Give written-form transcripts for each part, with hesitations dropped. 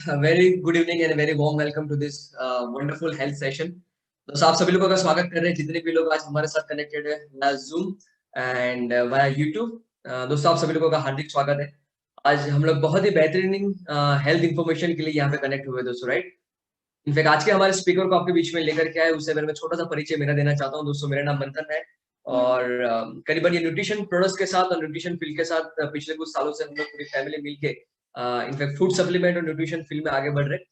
Very good evening and very warm welcome to this wonderful health session. दोस्तों आप सभी लोगों का स्वागत कर रहे हैं, जितने भी लोग आज हमारे साथ कनेक्टेड है via zoom and via YouTube. दोस्तों आप सभी लोगों का हार्दिक स्वागत है। आज हम लोग बहुत ही बेहतरीन हेल्थ इंफॉर्मेशन के लिए यहाँ पे कनेक्ट हुए दोस्तों, राइट। इनफैक्ट आज के हमारे स्पीकर को आपके बीच में लेकर के आए, उससे पहले मैं छोटा सा परिचय मेरा देना चाहता हूँ। दोस्तों मेरा नाम मंथन है और करीबन ये न्यूट्रिशन प्रोडक्ट्स के साथ और न्यूट्रिशन फील्ड के साथ पिछले कुछ सालों से हम लोग पूरी फैमिली मिलके इनफैक्ट फूड सप्लीमेंट और न्यूट्रिशन फील्ड में आगे बढ़ रहे हैं।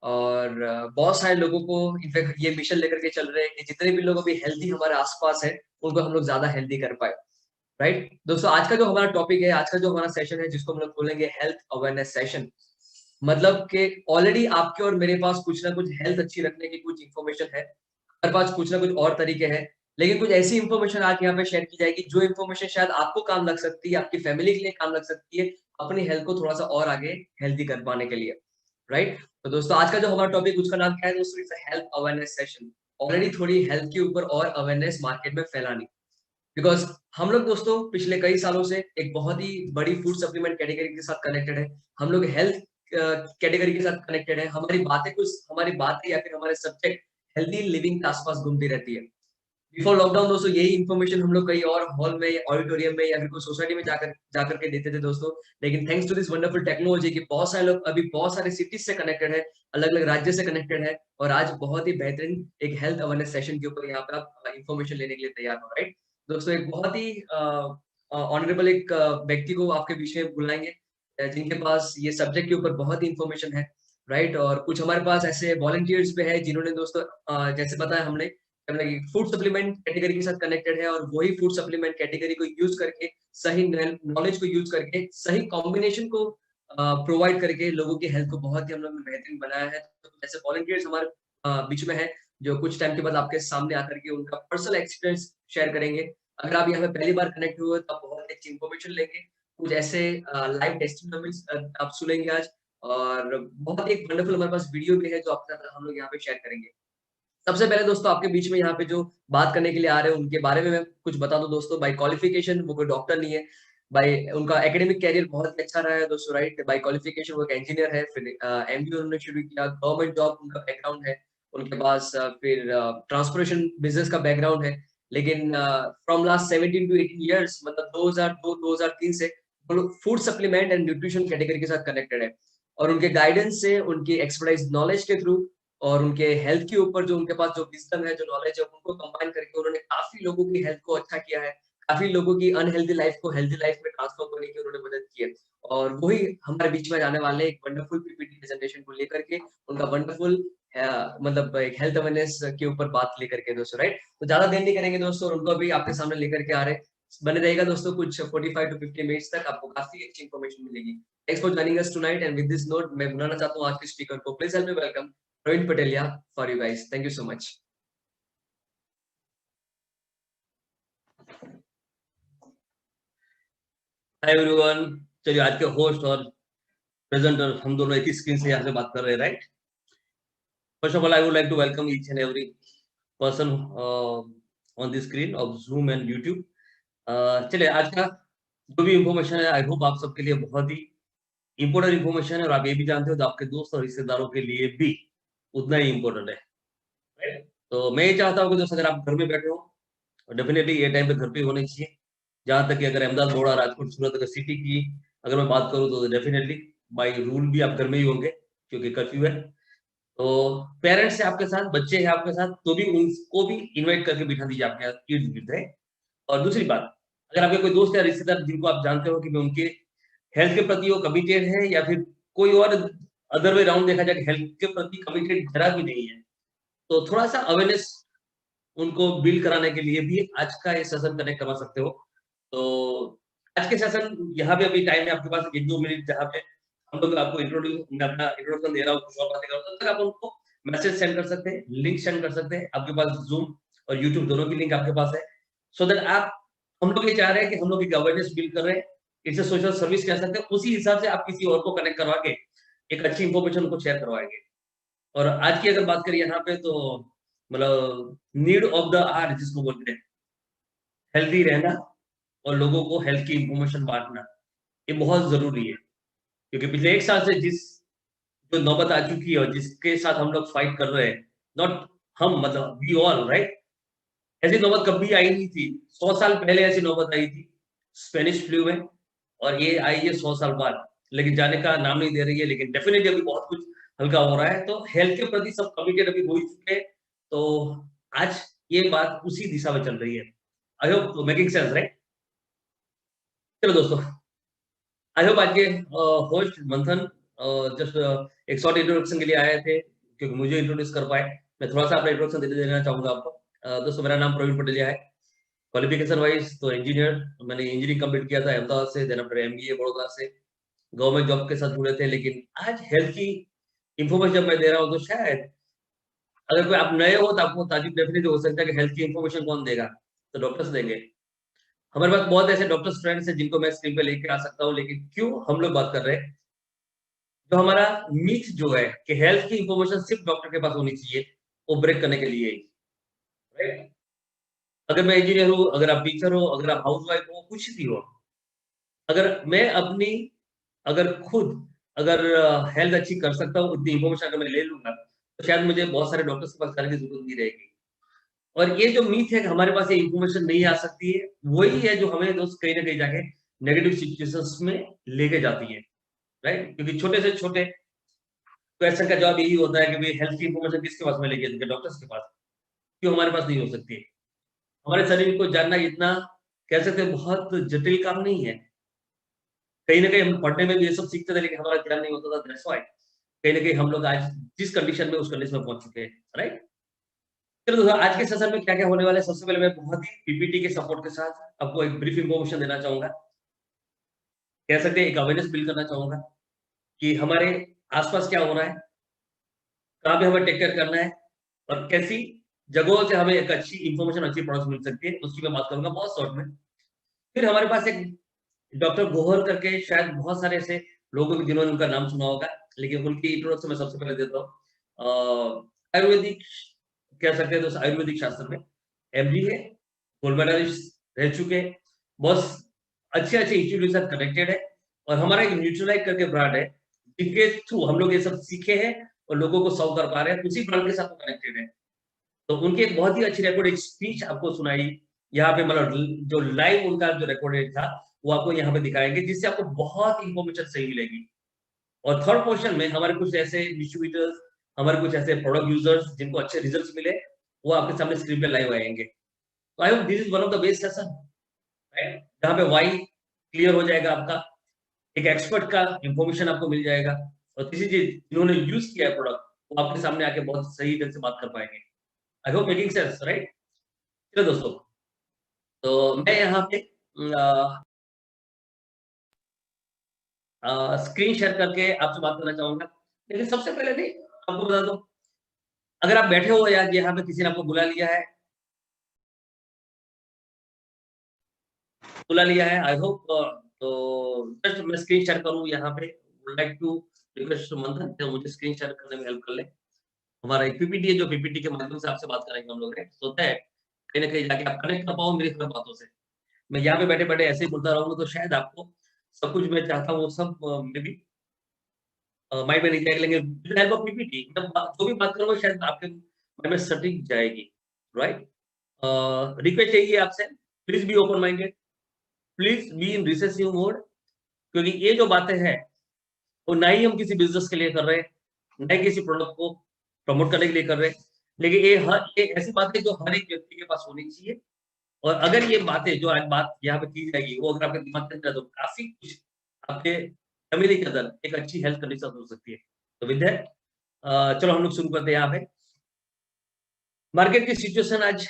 और बहुत सारे लोगों को इनफैक्ट ये मिशन लेकर के चल रहे हैं कि जितने भी लोग अभी हेल्दी हमारे आसपास है उनको हम लोग ज्यादा हेल्दी कर पाए, राइट। दोस्तों आज का जो हमारा टॉपिक है, आज का जो हमारा सेशन है, जिसको हम लोग बोलेंगे हेल्थ अवेयरनेस सेशन। मतलब कि ऑलरेडी आपके और मेरे पास कुछ ना कुछ हेल्थ अच्छी रखने की कुछ इन्फॉर्मेशन है, हमारे पास कुछ ना कुछ और तरीके हैं, लेकिन कुछ ऐसी इन्फॉर्मेशन आज यहाँ पे शेयर की जाएगी जो इन्फॉर्मेशन शायद आपको काम लग सकती है, आपकी फैमिली के लिए काम लग सकती है, अपनी हेल्थ को थोड़ा सा और आगे हेल्दी कर पाने के लिए, राइट। तो दोस्तों आज का जो हमारा टॉपिक, उसका नाम क्या है दोस्तों? It's health awareness session. Already थोड़ी हेल्थ के ऊपर और अवेयरनेस मार्केट में फैलानी, बिकॉज हम लोग दोस्तों पिछले कई सालों से एक बहुत ही बड़ी फूड सप्लीमेंट कैटेगरी के साथ कनेक्टेड है। हम लोग हेल्थ कैटेगरी के साथ कनेक्टेड है। हमारी बातें या फिर हमारे सब्जेक्ट हेल्दी लिविंग के आसपास घूमती रहती है। बिफोर लॉकडाउन दोस्तों यही इन्फॉर्मेशन हम लोग कहीं और हॉल में, ऑडिटोरियम में या फिर कोई सोसाइटी में जाकर जाकर के देते थे दोस्तों। लेकिन thanks to this wonderful technology कि बहुत सारे लोग अभी बहुत सारे सिटीज से कनेक्टेड है, अलग अलग राज्य से कनेक्टेड है, और आज बहुत ही बेहतरीन एक हेल्थ अवेयरनेस सेशन के ऊपर यहाँ पे आप इन्फॉर्मेशन लेने के लिए तैयार हो, राइट। दोस्तों एक बहुत ही ऑनरेबल एक व्यक्ति को आपके बीच में बुलाएंगे, जिनके पास ये सब्जेक्ट के ऊपर बहुत ही इन्फॉर्मेशन है, राइट। और कुछ हमारे पास ऐसे वॉलंटियर्स भी है जिन्होंने दोस्तों जैसे बताया हमने फूड सप्लीमेंट कैटेगरी के साथ कनेक्टेड है, और वही फूड सप्लीमेंट कैटेगरी को यूज करके, सही नॉलेज को यूज करके, सही कॉम्बिनेशन को प्रोवाइड करके लोगों की हेल्थ को बहुत ही हम लोग ने बेहतरीन बनाया है। तो ऐसे वॉलंटियर्स हमारे बीच में है, जो कुछ टाइम के बाद आपके सामने आकर के उनका पर्सनल एक्सपीरियंस शेयर करेंगे। अगर आप यहाँ पे पहली बार कनेक्ट हुए तो आप बहुत अच्छी इन्फॉर्मेशन लेंगे, कुछ ऐसे लाइव टेस्टिमोनियल्स आप सुनेंगे आज, और बहुत एक वंडरफुल हमारे पास वीडियो भी है जो आपके साथ हम लोग यहाँ पे शेयर करेंगे। सबसे पहले दोस्तों आपके बीच में यहाँ पे जो बात करने के लिए आ रहे हैं उनके बारे में मैं कुछ बता दूं दोस्तों। बाय क्वालिफिकेशन वो कोई डॉक्टर नहीं है, बाय उनका एकेडमिक कैरियर बहुत ही अच्छा रहा है दोस्तों, राइट। बाय क्वालिफिकेशन वो एक इंजीनियर है, फिर एमबीए उन्होंने शुरू किया, गवर्नमेंट जॉब उनका बैकग्राउंड है, उनके पास फिर ट्रांसपोर्टेशन बिजनेस का बैकग्राउंड है। लेकिन फ्रॉम लास्ट 17 टू 18 ईयर्स, मतलब 2002-2003 से वो लोग food supplement and nutrition category के साथ कनेक्टेड है। और उनके गाइडेंस से, उनकी एक्सपर्टाइज नॉलेज के थ्रू, और उनके हेल्थ के ऊपर जो उनके पास जो विजडम है, जो नॉलेज है, उनको कंबाइन करके उन्होंने काफी लोगों की हेल्थ को अच्छा किया है, काफी लोगों की अनहेल्दी लाइफ को हेल्दी लाइफ में ट्रांसफॉर्म करने की उन्होंने मदद की है। और वही हमारे बीच में जाने वाले एक वंडरफुल पीपीटी प्रेजेंटेशन को लेकर के, उनका वंडरफुल मतलब एक हेल्थ अवेयरनेस के ऊपर बात लेकर के दोस्तों, राइट। तो ज्यादा देर नहीं करेंगे दोस्तों, और उनको भी आपके सामने लेकर के आ रहे हैं। बने रहेगा दोस्तों, कुछ 45 टू 50 मिनट्स तक आपको काफी अच्छी इन्फॉर्मेशन मिलेगी। Thanks for joining us tonight, and with this note मैं बुलाना चाहता हूँ आज के स्पीकर को। Please help me welcome Praveen Patelia for you guys. Thank you so much. Hi everyone. चलिए आज के होस्ट और प्रेजेंटर हम दोनों एक ही स्क्रीन से यहाँ से बात कर रहे हैं, right. First of all I would like to welcome each and every person on the screen of Zoom and YouTube. चलिए आज का जो भी इंफॉर्मेशन है, आई होप आप सबके लिए बहुत ही इंपॉर्टेंट इंफॉर्मेशन है, और आप ये भी जानते हो तो आपके दोस्त और रिश्तेदारों के लिए भी उतना ही इंपॉर्टेंट है, राइट। तो मैं ये चाहता हूँ कि दोस्त अगर आप घर में बैठे हो, डेफिनेटली ये टाइम पे घर पे होने चाहिए। जहाँ तक कि अगर अहमदाबाद, बोड़ा, राजकोट, सूरत अगर सिटी की अगर मैं बात करूँ तो डेफिनेटली बाय रूल भी आप घर में ही होंगे, क्योंकि कर्फ्यू है। तो पेरेंट्स है आपके साथ, बच्चे हैं आपके साथ, तो भी उनको भी इनवाइट करके बिठा दीजिए आपके साथ इर्द गिर्द है। और दूसरी बात, अगर आपके कोई दोस्त या रिश्तेदार जिनको आप जानते हो कि मैं उनके हेल्थ के प्रति वो कमिटेड है, या फिर कोई और अदर वे राउंड देखा जाए हेल्थ के प्रति कमिटेड जरा भी नहीं है, तो थोड़ा सा अवेयरनेस उनको बिल्ड कराने के लिए भी आज का ये सेशन कनेक्ट करवा सकते हो। तो आज के सेशन यहाँ पे अभी टाइम है आपके पास 1-2 मिनट, जहाँ पे हम लोग आपको मैं अपना इंट्रोडक्शन दे रहा हूँ, कुछ और बातें कर रहा हूँ, तब तक आप उनको मैसेज सेंड कर सकते हैं, लिंक सेंड कर सकते हैं। आपके पास जूम और यूट्यूब दोनों की लिंक आपके पास है, सो दैट आप, हम लोग ये चाह रहे हैं कि हम लोग एक अवेयरनेस बिल्ड कर रहे हैं, इट्स सोशल सर्विस कह सकते हैं। उसी हिसाब से आप किसी और को कनेक्ट करवा के एक अच्छी इन्फॉर्मेशन उनको शेयर करवाएंगे। और आज की अगर बात करें यहाँ पे, तो मतलब नीड ऑफ द आवर जिसको बोलते हैं, हेल्दी रहना और लोगों को हेल्थ की इंफॉर्मेशन बांटना, ये बहुत जरूरी है। क्योंकि पिछले 1 साल से जो नौबत आ चुकी है और जिसके साथ हम लोग फाइट कर रहे हैं, नॉट हम मतलब वी ऑल, राइट? ऐसी नौबत कभी आई नहीं थी। 100 साल पहले ऐसी नौबत आई थी स्पेनिश फ्लू में, और ये आई है 100 साल बाद, लेकिन जाने का नाम नहीं दे रही है। लेकिन डेफिनेटली अभी बहुत कुछ हल्का हो रहा है, तो हेल्थ के प्रति सब कमिटेड अभी हो ही चुके हैं। तो आज ये बात उसी दिशा में चल रही है। I hope making sense, right? चलो दोस्तों, आई होप आज के होस्ट मंथन जस्ट एक शॉर्ट इंट्रोडक्शन के लिए आए थे, क्योंकि मुझे इंट्रोड्यूस कर पाए। मैं थोड़ा सा अपना इंट्रोडक्शन देना चाहूंगा आपको। दोस्तों, मेरा नाम प्रवीण पटेलिया है। क्वालिफिकेशन वाइज तो इंजीनियर, मैंने इंजीनियरिंग कंप्लीट किया था अहमदाबाद से, देन आफ्टर एमबीए बड़ौदा से। गवर्नमेंट जॉब के साथ जुड़े थे, लेकिन आज हेल्थ की इंफॉर्मेशन जब मैं दे रहा हूँ, तो शायद अगर कोई आप नए हो तो आपको ताजुब डेफिनेटली हो सकता है कि हेल्थ की इंफॉर्मेशन कौन देगा, तो डॉक्टर्स देंगे। हमारे पास बहुत ऐसे डॉक्टर्स फ्रेंड्स हैं जिनको मैं स्क्रीन पे लेके आ सकता हूँ, लेकिन क्यों हम लोग बात कर रहे हैं, जो हमारा मीथ जो है कि हेल्थ की इंफॉर्मेशन सिर्फ डॉक्टर के पास होनी चाहिए, वो ब्रेक करने के लिए ही, राइट? अगर मैं इंजीनियर हूँ, अगर आप टीचर हो, अगर आप हाउस वाइफ हो, कुछ भी हो, अगर मैं अपनी अगर खुद अगर हेल्थ अच्छी कर सकता हूँ, उतनी इंफॉर्मेशन अगर मैं ले लूंगा, तो शायद मुझे बहुत सारे डॉक्टर्स के पास जाने की जरूरत नहीं रहेगी। और ये जो मीथ है कि हमारे पास ये इंफॉर्मेशन नहीं आ सकती है, वही है जो हमें दोस्त कहीं ना कहीं जाके नेगेटिव सिचुएशंस में लेके जाती है, राइट? क्योंकि छोटे से छोटे क्वेश्चन का जवाब यही होता है कि भाई हेल्थ की इंफॉर्मेशन किसके पास मिलेगी? डॉक्टर्स के पास। क्यों हमारे पास नहीं हो सकती है? हमारे शरीर को जानना इतना कह सकते हैं बहुत जटिल काम नहीं है। कहीं ना कहीं हम पढ़ने में भी ये सब सीखते थे, लेकिन हमारा ज्ञान नहीं होता था। दैट्स व्हाई कहीं ना कहीं हम लोग आज जिस कंडीशन में, उस कंडीशन में पहुंच चुके हैं, राइट? चलो दोस्तों, आज के सेशन में क्या क्या होने वाला है, सबसे पहले मैं बहुत ही पीपीटी के सपोर्ट के साथ आपको एक ब्रीफ इंफॉर्मेशन देना चाहूंगा। कह सकते हैं एक अवेयरनेस बिल्ड करना चाहूंगा कि हमारे आसपास क्या हो रहा है, कहाँ पे हमें टेक केयर करना है, और कैसी जगहों से हमें एक अच्छी इंफॉर्मेशन, अच्छी प्रोडक्ट्स मिल सकती है, उसकी मैं बात करूंगा बहुत शॉर्ट में। फिर हमारे पास एक डॉक्टर गोहर करके, शायद बहुत सारे ऐसे लोगों के जिन्होंने उनका नाम सुना होगा, लेकिन उनकी इंट्रोडक्शन मैं सबसे पहले देता हूँ। आयुर्वेदिक कह सकते हैं दोस्त, आयुर्वेदिक शास्त्र में एमडी है, गोल्ड मेडलिस्ट रह चुके हैं, बहुत अच्छे अच्छे इंस्टीट्यूट के साथ कनेक्टेड है। और हमारा एक न्यूट्रलाइट करके ब्रांड है, जिनके थ्रू हम लोग ये सब सीखे हैं और लोगों को सर्व कर पा रहे हैं, उसी ब्रांड के साथ कनेक्टेड है। तो उनकी एक बहुत ही अच्छी रिकॉर्डेड स्पीच आपको सुनाई यहाँ पे, मतलब जो लाइव उनका जो रिकॉर्डेड था, वो आपको यहाँ पे दिखाएंगे, जिससे आपको बहुत इंफॉर्मेशन सही मिलेगी। और थर्ड पोर्शन में हमारे कुछ ऐसे डिस्ट्रीब्यूटर्स, हमारे कुछ ऐसे प्रोडक्ट यूजर्स जिनको अच्छे रिजल्ट्स मिले, वो आपके सामने स्क्रीन पे लाइव आएंगे। तो I hope this is one of the best session, right? जहाँ पे वाई क्लियर हो जाएगा आपका, एक एक्सपर्ट का इंफॉर्मेशन आपको मिल जाएगा, और किसी चीज जिन्होंने यूज किया है प्रोडक्ट, वो आपके सामने आके बहुत सही ढंग से बात कर पाएंगे। I hope making sense, right? चलो दोस्तों, तो मैं यहाँ पे स्क्रीन शेयर करके आपसे बात करना चाहूंगा, लेकिन सबसे पहले नहीं, आपको बता दो, अगर आप बैठे हो या यहाँ पे किसी ने आपको बुला लिया है, आई होप तो जस्ट मैं स्क्रीन शेयर करूँ यहाँ पे। वुड लाइक टू रिक्वेस्ट मंथन कि मुझे स्क्रीन शेयर करने में हेल्प कर ले। हमारा एक पीपीटी है, जो पीपीटी के माध्यम से आपसे बात करेंगे हम लोग, राइट? सोचता है कहीं ना कहीं जाके आप कनेक्ट कर पाओ मेरी हर बातों से। मैं यहाँ पे बैठे बैठे ऐसे ही बोलता रहूंगा, तो शायद आपको सब कुछ मैं चाहता हूँ वो सब मे बी माइंड में नहीं जाएगा, लेकिन विद हेल्प ऑफ पीपीटी जो भी बात करूंगा शायद आपके माइंड में सटीक जाएगी, राइट? रिक्वेस्ट यही है आपसे, please be open minded, please be in recessive mode, क्योंकि ये जो बातें हैं, वो ना ही हम किसी बिजनेस के लिए कर रहे हैं, ना ही किसी प्रोडक्ट को प्रमोट करने के लिए कर रहे हैं, लेकिन ये ऐसी बातें जो हर एक व्यक्ति के पास होनी चाहिए। और अगर ये बातें जो आज बात यहाँ पे की जाएगी, वो अगर आपके दिमाग के अंदर, तो काफी कुछ आपके फैमिली के अंदर एक अच्छी हेल्थ कंडीशन हो सकती है। तो विद दैट चलो हम लोग शुरू करते हैं। यहाँ पे मार्केट की सिचुएशन आज,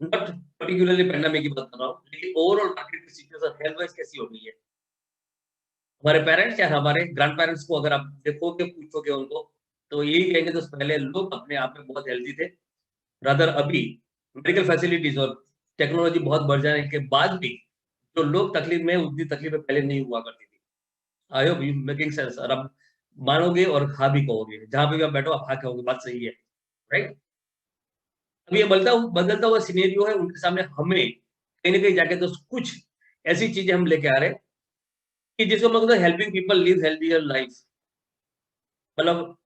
नॉट पर्टिकुलरली पेंडेमिक की बात कर रहा हूँ, लेकिन ओवरऑल मार्केट की सिचुएशन हेल्थ वाइज कैसी हो गई है। हमारे पेरेंट्स या हमारे ग्रैंड पेरेंट्स को अगर आप देखोगे, पूछोगे उनको, तो यही कहेंगे तो पहले लोग अपने आप में बहुत हेल्दी थे। रादर अभी मेडिकल फैसिलिटीज और टेक्नोलॉजी बहुत बढ़ जाने के बाद भी जो लोग तकलीफ में, उतनी तकलीफें पहले नहीं हुआ करती थी। I hope you making sense. और आप मानोगे और हाँ भी कहोगे, जहां पे भी आप बैठो आप हाँ कहोगे, बात सही है, राइट? अब ये बदलता हुआ सिनेरियो है उनके सामने, हमें कहीं ना कहीं जाके तो कुछ ऐसी चीजें हम लेके आ रहे हैं कि जिसको मतलब helping people live healthier life, मतलब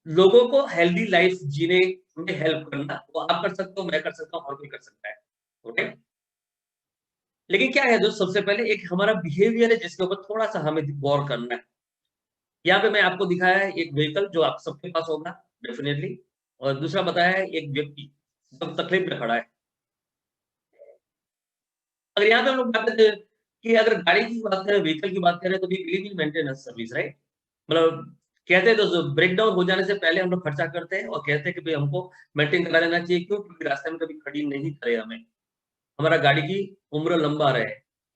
लोगों को हेल्दी लाइफ जीने में हेल्प करना, वो आप कर सकते हो, मैं कर सकता हूँ, और कोई कर सकता है। ओके, लेकिन क्या है दोस्त, सबसे पहले एक हमारा बिहेवियर है जिसके ऊपर थोड़ा सा हमें गौर करना है। यहाँ पे मैं आपको दिखाया है एक व्हीकल जो आप सबके पास होगा डेफिनेटली, और दूसरा बताया है एक व्यक्ति जो तकलीफ में खड़ा है। अगर यहाँ पे हम लोग बात करें कि अगर गाड़ी की बात करें, व्हीकल की बात करें, तो we believe in maintenance service, right? मतलब कहते हैं तो ब्रेक डाउन हो जाने से पहले हम लोग खर्चा करते हैं और कहते हैं कि भाई हमको मेंटेन करा लेना चाहिए। क्यों? क्योंकि रास्ते में कभी खड़ी नहीं करे हमें, हमारा गाड़ी की उम्र लंबा रहे।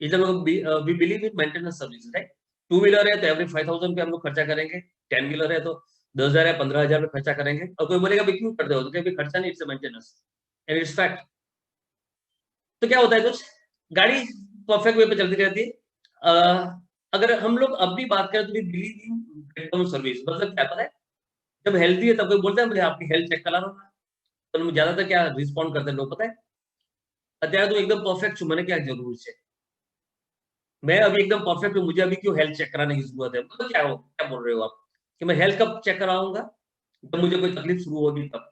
इसलिए हम लोग we believe in maintenance service, right? Two wheeler है तो एवरी 5000 पे हम लोग खर्चा करेंगे, 10 व्हीलर है तो 10,000 या 15,000 पे खर्चा करेंगे। और कोई बोलेगा भाई क्यों करते हो, तो कभी खर्चा नहीं, it's maintenance and it's fact. तो क्या होता है कुछ, गाड़ी परफेक्ट वे पे चलती रहती है। अगर हम लोग अब भी बात करें तो भी बिलीव इन ब्रेकडाउन सर्विस, मतलब क्या पता है, जब हेल्दी है तब कोई बोलता है मुझे आपकी हेल्थ चेक करा रहा हूँ, तो हम ज्यादातर क्या रिस्पॉन्ड करते हैं लोग पता है, अत्यार तुम एकदम परफेक्ट छो, मैंने क्या जरूर है, मैं अभी एकदम परफेक्ट हूँ, मुझे अभी क्यों हेल्थ चेक कराने की जरूरत है? मतलब क्या हो, क्या बोल रहे हो आप कि मैं हेल्थ कब चेक कराऊंगा, जब मुझे कोई तकलीफ शुरू होगी तब।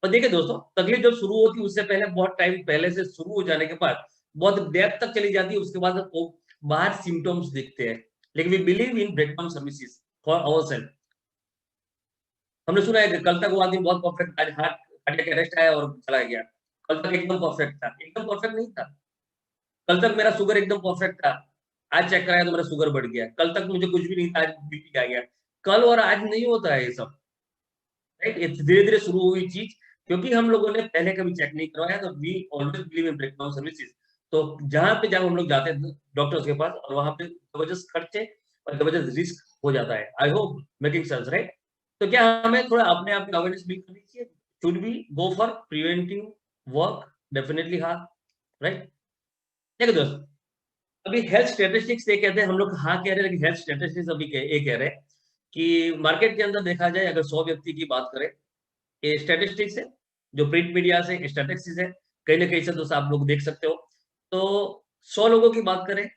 और देखिए दोस्तों, तकलीफ जब शुरू होती है उससे पहले बहुत टाइम पहले से शुरू हो जाने के बाद बहुत डेप्थ तक चली जाती है, उसके बाद वो बाहर सिम्टम्स दिखते हैं। लेकिन we believe in breakdown services for ourselves. हमने सुना है कि कल तक वो आदमी बहुत परफेक्ट, आज हार्ट कार्डियक अरेस्ट आया और चला गया। कल तक एकदम परफेक्ट था, एकदम परफेक्ट नहीं था। कल तक मेरा शुगर एकदम परफेक्ट था, आज चेक कराया तो मेरा शुगर बढ़ गया। कल तक मुझे कुछ भी नहीं था, आज बीपी आ गया। कल और आज नहीं होता है ये सब, राइट? ये धीरे-धीरे शुरू हुई चीज़, क्योंकि हम लोगों ने पहले कभी चेक नहीं करवाया, तो we always believe in breakdown services. तो जहाँ पे जब हम लोग जाते हैं डॉक्टर्स के पास, और वहाँ पे ज़बरदस्त खर्चे और ज़बरदस्त रिस्क हो जाता है। I hope making sense, right? तो क्या हमें थोड़ा अपने आप की अवेयरनेस बिल्ड करनी चाहिए? Should we go for preventive work? Definitely हाँ, राइट? देखो दोस्त, अभी हेल्थ स्टैटिस्टिक्स ये कहते हैं, हम लोग हाँ कह रहे हैं, लेकिन हेल्थ स्टैटिस्टिक्स अभी ये कह रहे हैं कि मार्केट के अंदर देखा जाए, अगर 100 व्यक्ति की बात करें, ये स्टैटिस्टिक्स है, जो प्रिंट मीडिया से स्टैटिस्टिक्स है, कहीं न कहीं से दोस्त आप लोग देख सकते हो। तो 100 लोगों की बात करें,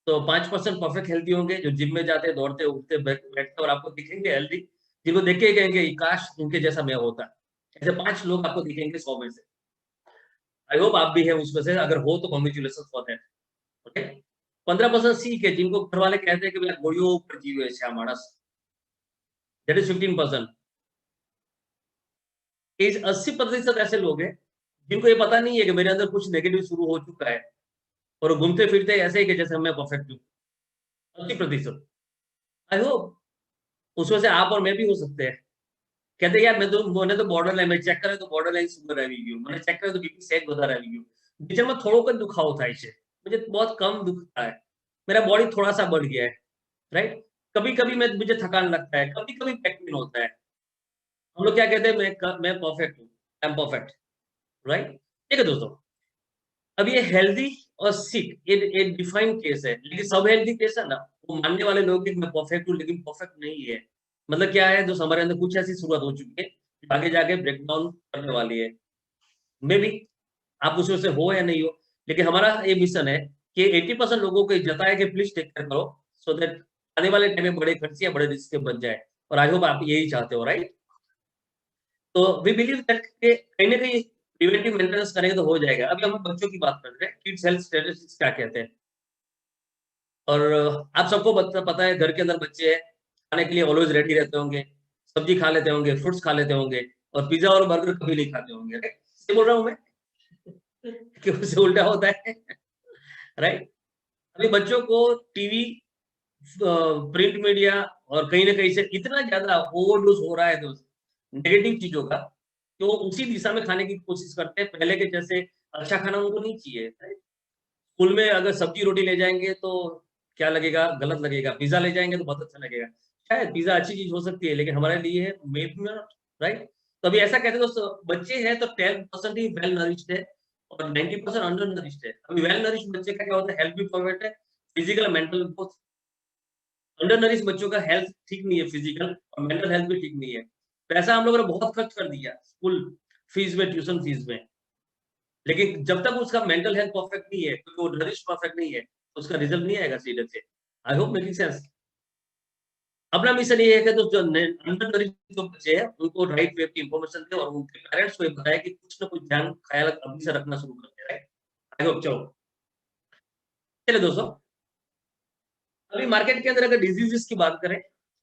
तो 5% परफेक्ट हेल्दी होंगे, जो जिम में जाते हैं, दौड़ते, उठते, बैठते और आपको दिखेंगे हेल्दी, जिनको देख के ही कहेंगे काश इनके जैसा मैं होता। ऐसे 5 लोग आपको दिखेंगे 100 में से। आई होप आप भी हैं उसमें से, अगर हो तो कांग्रेचुलेशंस फॉर दैट, ओके? 15% सीख है, जिनको घरवाले कहते हैं कि भैया गोड़ियों ऊपर जीवे छा मानस, दैट इज़ 15%। इस 80% ऐसे लोग हैं, जिनको ये पता नहीं है कि मेरे अंदर कुछ नेगेटिव शुरू हो चुका है, और वो घूमते-फिरते ऐसे ही कि जैसे मैं परफेक्ट हूँ। 80%। आई होप उसमें से आप और मैं भी हो सकते हैं। कहते हैं यार मैंने तो बॉर्डर लाइन में चेक करे तो बॉर्डर लाइन शुगर આવી ગયું, मैंने चेक करे तो बीपी सेट વધારે આવી ગયું। बीचમાં થોડોક જ દુખાવો થાય છે, मुझे बहुत कम दुखता है, मेरा बॉडी थोड़ा-सा बढ़ गया है, राइट? कभी-कभी मुझे थकान लगता है, कभी-कभी बैक पेन होता है। हम लोग क्या कहते हैं, मैं परफेक्ट हूँ, आई एम परफेक्ट, राइट? ठीक है दोस्तों, अब ये हेल्दी और सिक ये डिफाइंड केस है, लेकिन सब हेल्दी केस है ना, वो मानने वाले लोग हैं कि मैं परफेक्ट हूँ, लेकिन परफेक्ट नहीं है। मतलब क्या है, जो हमारे अंदर कुछ ऐसी शुरुआत हो चुकी है, जो आगे जाके ब्रेकडाउन करने वाली है। मे बी आप उसमें से हो या नहीं हो, लेकिन हमारा ये मिशन है कि 80% लोगों को ये जताए कि प्लीज टेक केयर करो, सो दैट आने वाले टाइम में बड़े खर्चे या बड़े रिस्क बच जाए। और आई होप आप यही चाहते हो, राइट? तो वी बिलीव दैट कि कहीं न कहीं प्रिवेंटिव मेंटेनेंस करेंगे तो हो जाएगा। अभी हम बच्चों की बात कर रहे हैं, किड्स हेल्थ स्टैटिस्टिक्स क्या कहते हैं? और आप सबको पता है, घर के अंदर बच्चे हैं, खाने के लिए ऑलवेज़ रेडी रहते होंगे, सब्ज़ी खा लेते होंगे, फ्रूट्स खा लेते होंगे, और पिज़्ज़ा और बर्गर कभी नहीं खाते होंगे, राइट? सही बोल रहा हूँ मैं? कि उससे उल्टा होता है, राइट? अभी बच्चों को टीवी, प्रिंट मीडिया और कहीं न कहीं से इतना ज़्यादा ओवरडोज़ हो रहा है दोस्त, नेगेटिव चीज़ों का, तो उसी दिशा में खाने की कोशिश करते हैं। पहले के जैसे अच्छा खाना उनको नहीं चाहिए, राइट? स्कूल में अगर सब्जी-रोटी ले जाएँगे तो क्या लगेगा? गलत लगेगा। पिज़्ज़ा ले जाएँगे तो बहुत अच्छा लगेगा। शायद पिज़्ज़ा अच्छी चीज़ हो सकती है, लेकिन हमारे लिए मेबी नॉट, राइट? तो अभी ऐसा कहते हैं दोस्तों, बच्चे हैं तो 10% ही वेल नरिश्ड है और 90% अंडर नरिश्ड है। अभी वेल नरिश्ड बच्चे का क्या होता है, हेल्थ भी परफेक्ट है, physical mental both. Under nourished बच्चों का हेल्थ ठीक नहीं है, फिजिकल और मेंटल हेल्थ भी ठीक नहीं है। पैसा हम लोगों ने बहुत खर्च कर दिया स्कूल फीस में, ट्यूशन फीस में। लेकिन जब तक उसका मेंटल हेल्थ परफेक्ट नहीं है, क्योंकि वो नरिश परफेक्ट नहीं है, तो उसका रिजल्ट नहीं आएगा सीधे से। I hope making sense. अपना मिशन ये है कि जो अंडर जो बच्चे हैं उनको राइट वे की इंफॉर्मेशन दे और उनके पेरेंट्स को ये बताए कि कुछ ना कुछ ध्यान ख्याल अभी से रखना शुरू कर दे। Right, I hope. चलो चलिए दोस्तों, अभी मार्केट के अंदर अगर डिजीजेस की बात करें,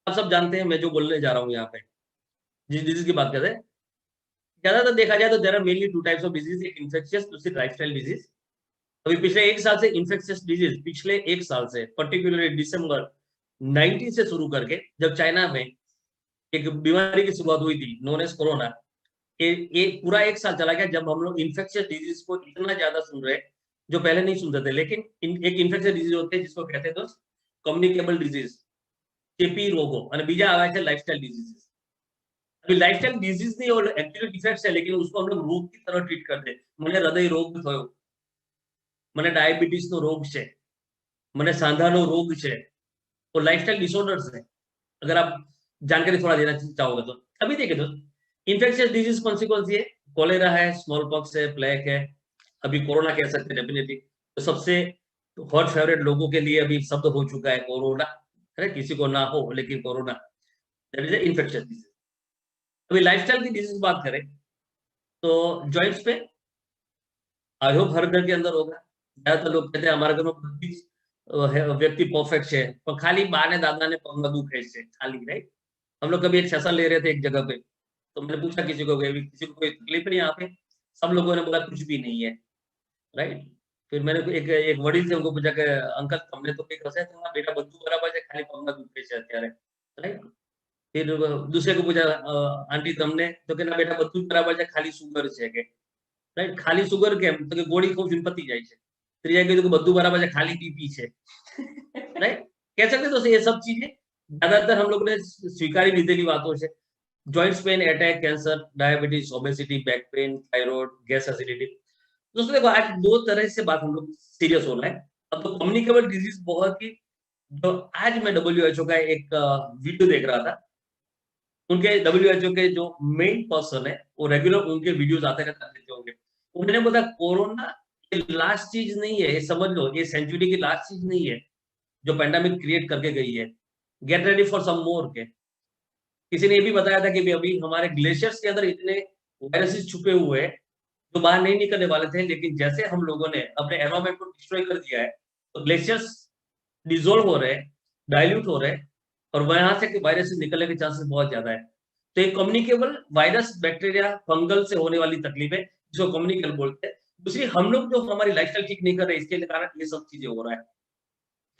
आप सब जानते हैं मैं जो बोलने जा रहा हूँ यहाँ पे। जिस डिजीज की बात करें, ज्यादातर देखा जाए तो there are mainly two types of disease, एक इन्फेक्शियस, दूसरी लाइफस्टाइल डिजीज। अभी पिछले एक साल से इन्फेक्शियस डिजीज, पिछले एक साल से पर्टिकुलरली दिसंबर 19 से शुरू करके जब चाइना में एक बीमारी की शुरुआत हुई थी नोन एज कोरोना, एक पूरा एक साल चला गया जब हम लोग इन्फेक्शियस डिजीज को इतना ज्यादा सुन रहे जो पहले नहीं सुनते थे। लेकिन एक इन्फेक्शियस डिजीज होते हैं जिसको कहते हैं दोस्त कम्युनिकेबल डिजीज, चेपी रोगों અને બીજા આવે છે लाइफस्टाइल डिजीजेस। अभी लाइफस्टाइल डिजीज नहीं और एक्चुअली डिफेक्ट्स है, लेकिन उसको हम लोग रोग की तरह ट्रीट करते हैं। મને હૃદય રોગ થયો, મને ડાયાબિટીસ નો રોગ છે, મને सांधाનો रोग છે, वो लाइफस्टाइल डिसऑर्डर्स है। अगर आप जानकारी थोड़ा देना चाहोगे तो अभी देखिए दोस्त, इन्फेक्शियस डिजीज कौन सी है? कोलेरा है, स्मॉल पॉक्स है, प्लेग है, अभी कोरोना कह सकते हैं डेफिनेटली। तो सबसे हॉट फेवरेट लोगों के लिए अभी शब्द हो चुका है कोरोना, है किसी को ना हो लेकिन corona, that is infectious disease. अभी लाइफस्टाइल की डिजीज बात करें तो जॉइंट्स पे आई होप हर घर के अंदर होगा। ज्यादातर लोग कहते हैं हमारे घर में 25 व्यक्ति परफेक्ट है, पर खाली बा ने दादा ने पगમાં દુખે છે ખાલી। राइट, हम लोग कभी एक सेशन ले रहे थे एक जगह पे, तो मैंने पूछा किसी को कोई तकलीफ नहीं यहाँ पे? सब लोगों ने बोला कुछ भी नहीं है। राइट, फिर मैंने एक एक वडील थे उनको पूछा कि अंकल તમને तो કઈ હશે? તમારા બેટા બધું બરાબર છે, ખાલી પગમાં દુખે છે અત્યારે। રાइट, फिर दूसरे को पूछा आंटी તમને? तो કે ના બેટા બધું જ બરાબર છે, ખાલી સુગર છે કે। રાइट, ખાલી સુગર કેમ? તો કે ગોળી ખાઉં છું ને પતી જાય છે। ત્રીજા કીધું કે બધું બરાબર છે, ખાલી બીપી છે। राइट, कह सकते दोस्तों ये सब चीजें ज्यादातर हम लोग ने स्वीकारी લીધેલી વાતો છે। Joints pain, attack, cancer, diabetes, obesity, back pain, thyroid, gas acidity. दोस्तों देखो आज दो तरह से बात हम लोग सीरियस हो रहा है। अब तो कम्युनिकेबल डिजीज बहुत ही, जो आज मैं डब्ल्यूएचओ का एक वीडियो देख रहा था, उनके डब्ल्यूएचओ के जो मेन पर्सन है वो रेगुलर उनके वीडियोस आते रहते होंगे। उन्होंने बोला कोरोना ये लास्ट चीज नहीं है, ये समझ लो ये सेंचुरी की लास्ट चीज नहीं है जो पेंडेमिक क्रिएट करके गई है। गेट रेडी फॉर सम मोर के। किसी ने ये भी बताया था कि अभी हमारे ग्लेशियर्स के अंदर इतने वायरसेस छुपे हुए हैं जो बाहर नहीं निकलने वाले थे, लेकिन जैसे हम लोगों ने अपने एनवायरमेंट को डिस्ट्रॉय कर दिया है तो ग्लेशियर्स डिसॉल्व हो रहे हैं, डाइल्यूट हो रहे हैं, और वहां से वायरसेस निकलने के चांसेस बहुत ज्यादा है। तो एक कम्युनिकेबल वायरस, बैक्टीरिया, फंगल से होने वाली तकलीफ है जिसको कम्युनिकेबल बोलते हैं। दूसरी, हम लोग जो हमारी लाइफस्टाइल ठीक नहीं कर रहे इसके कारण ये सब चीजें हो रहा है।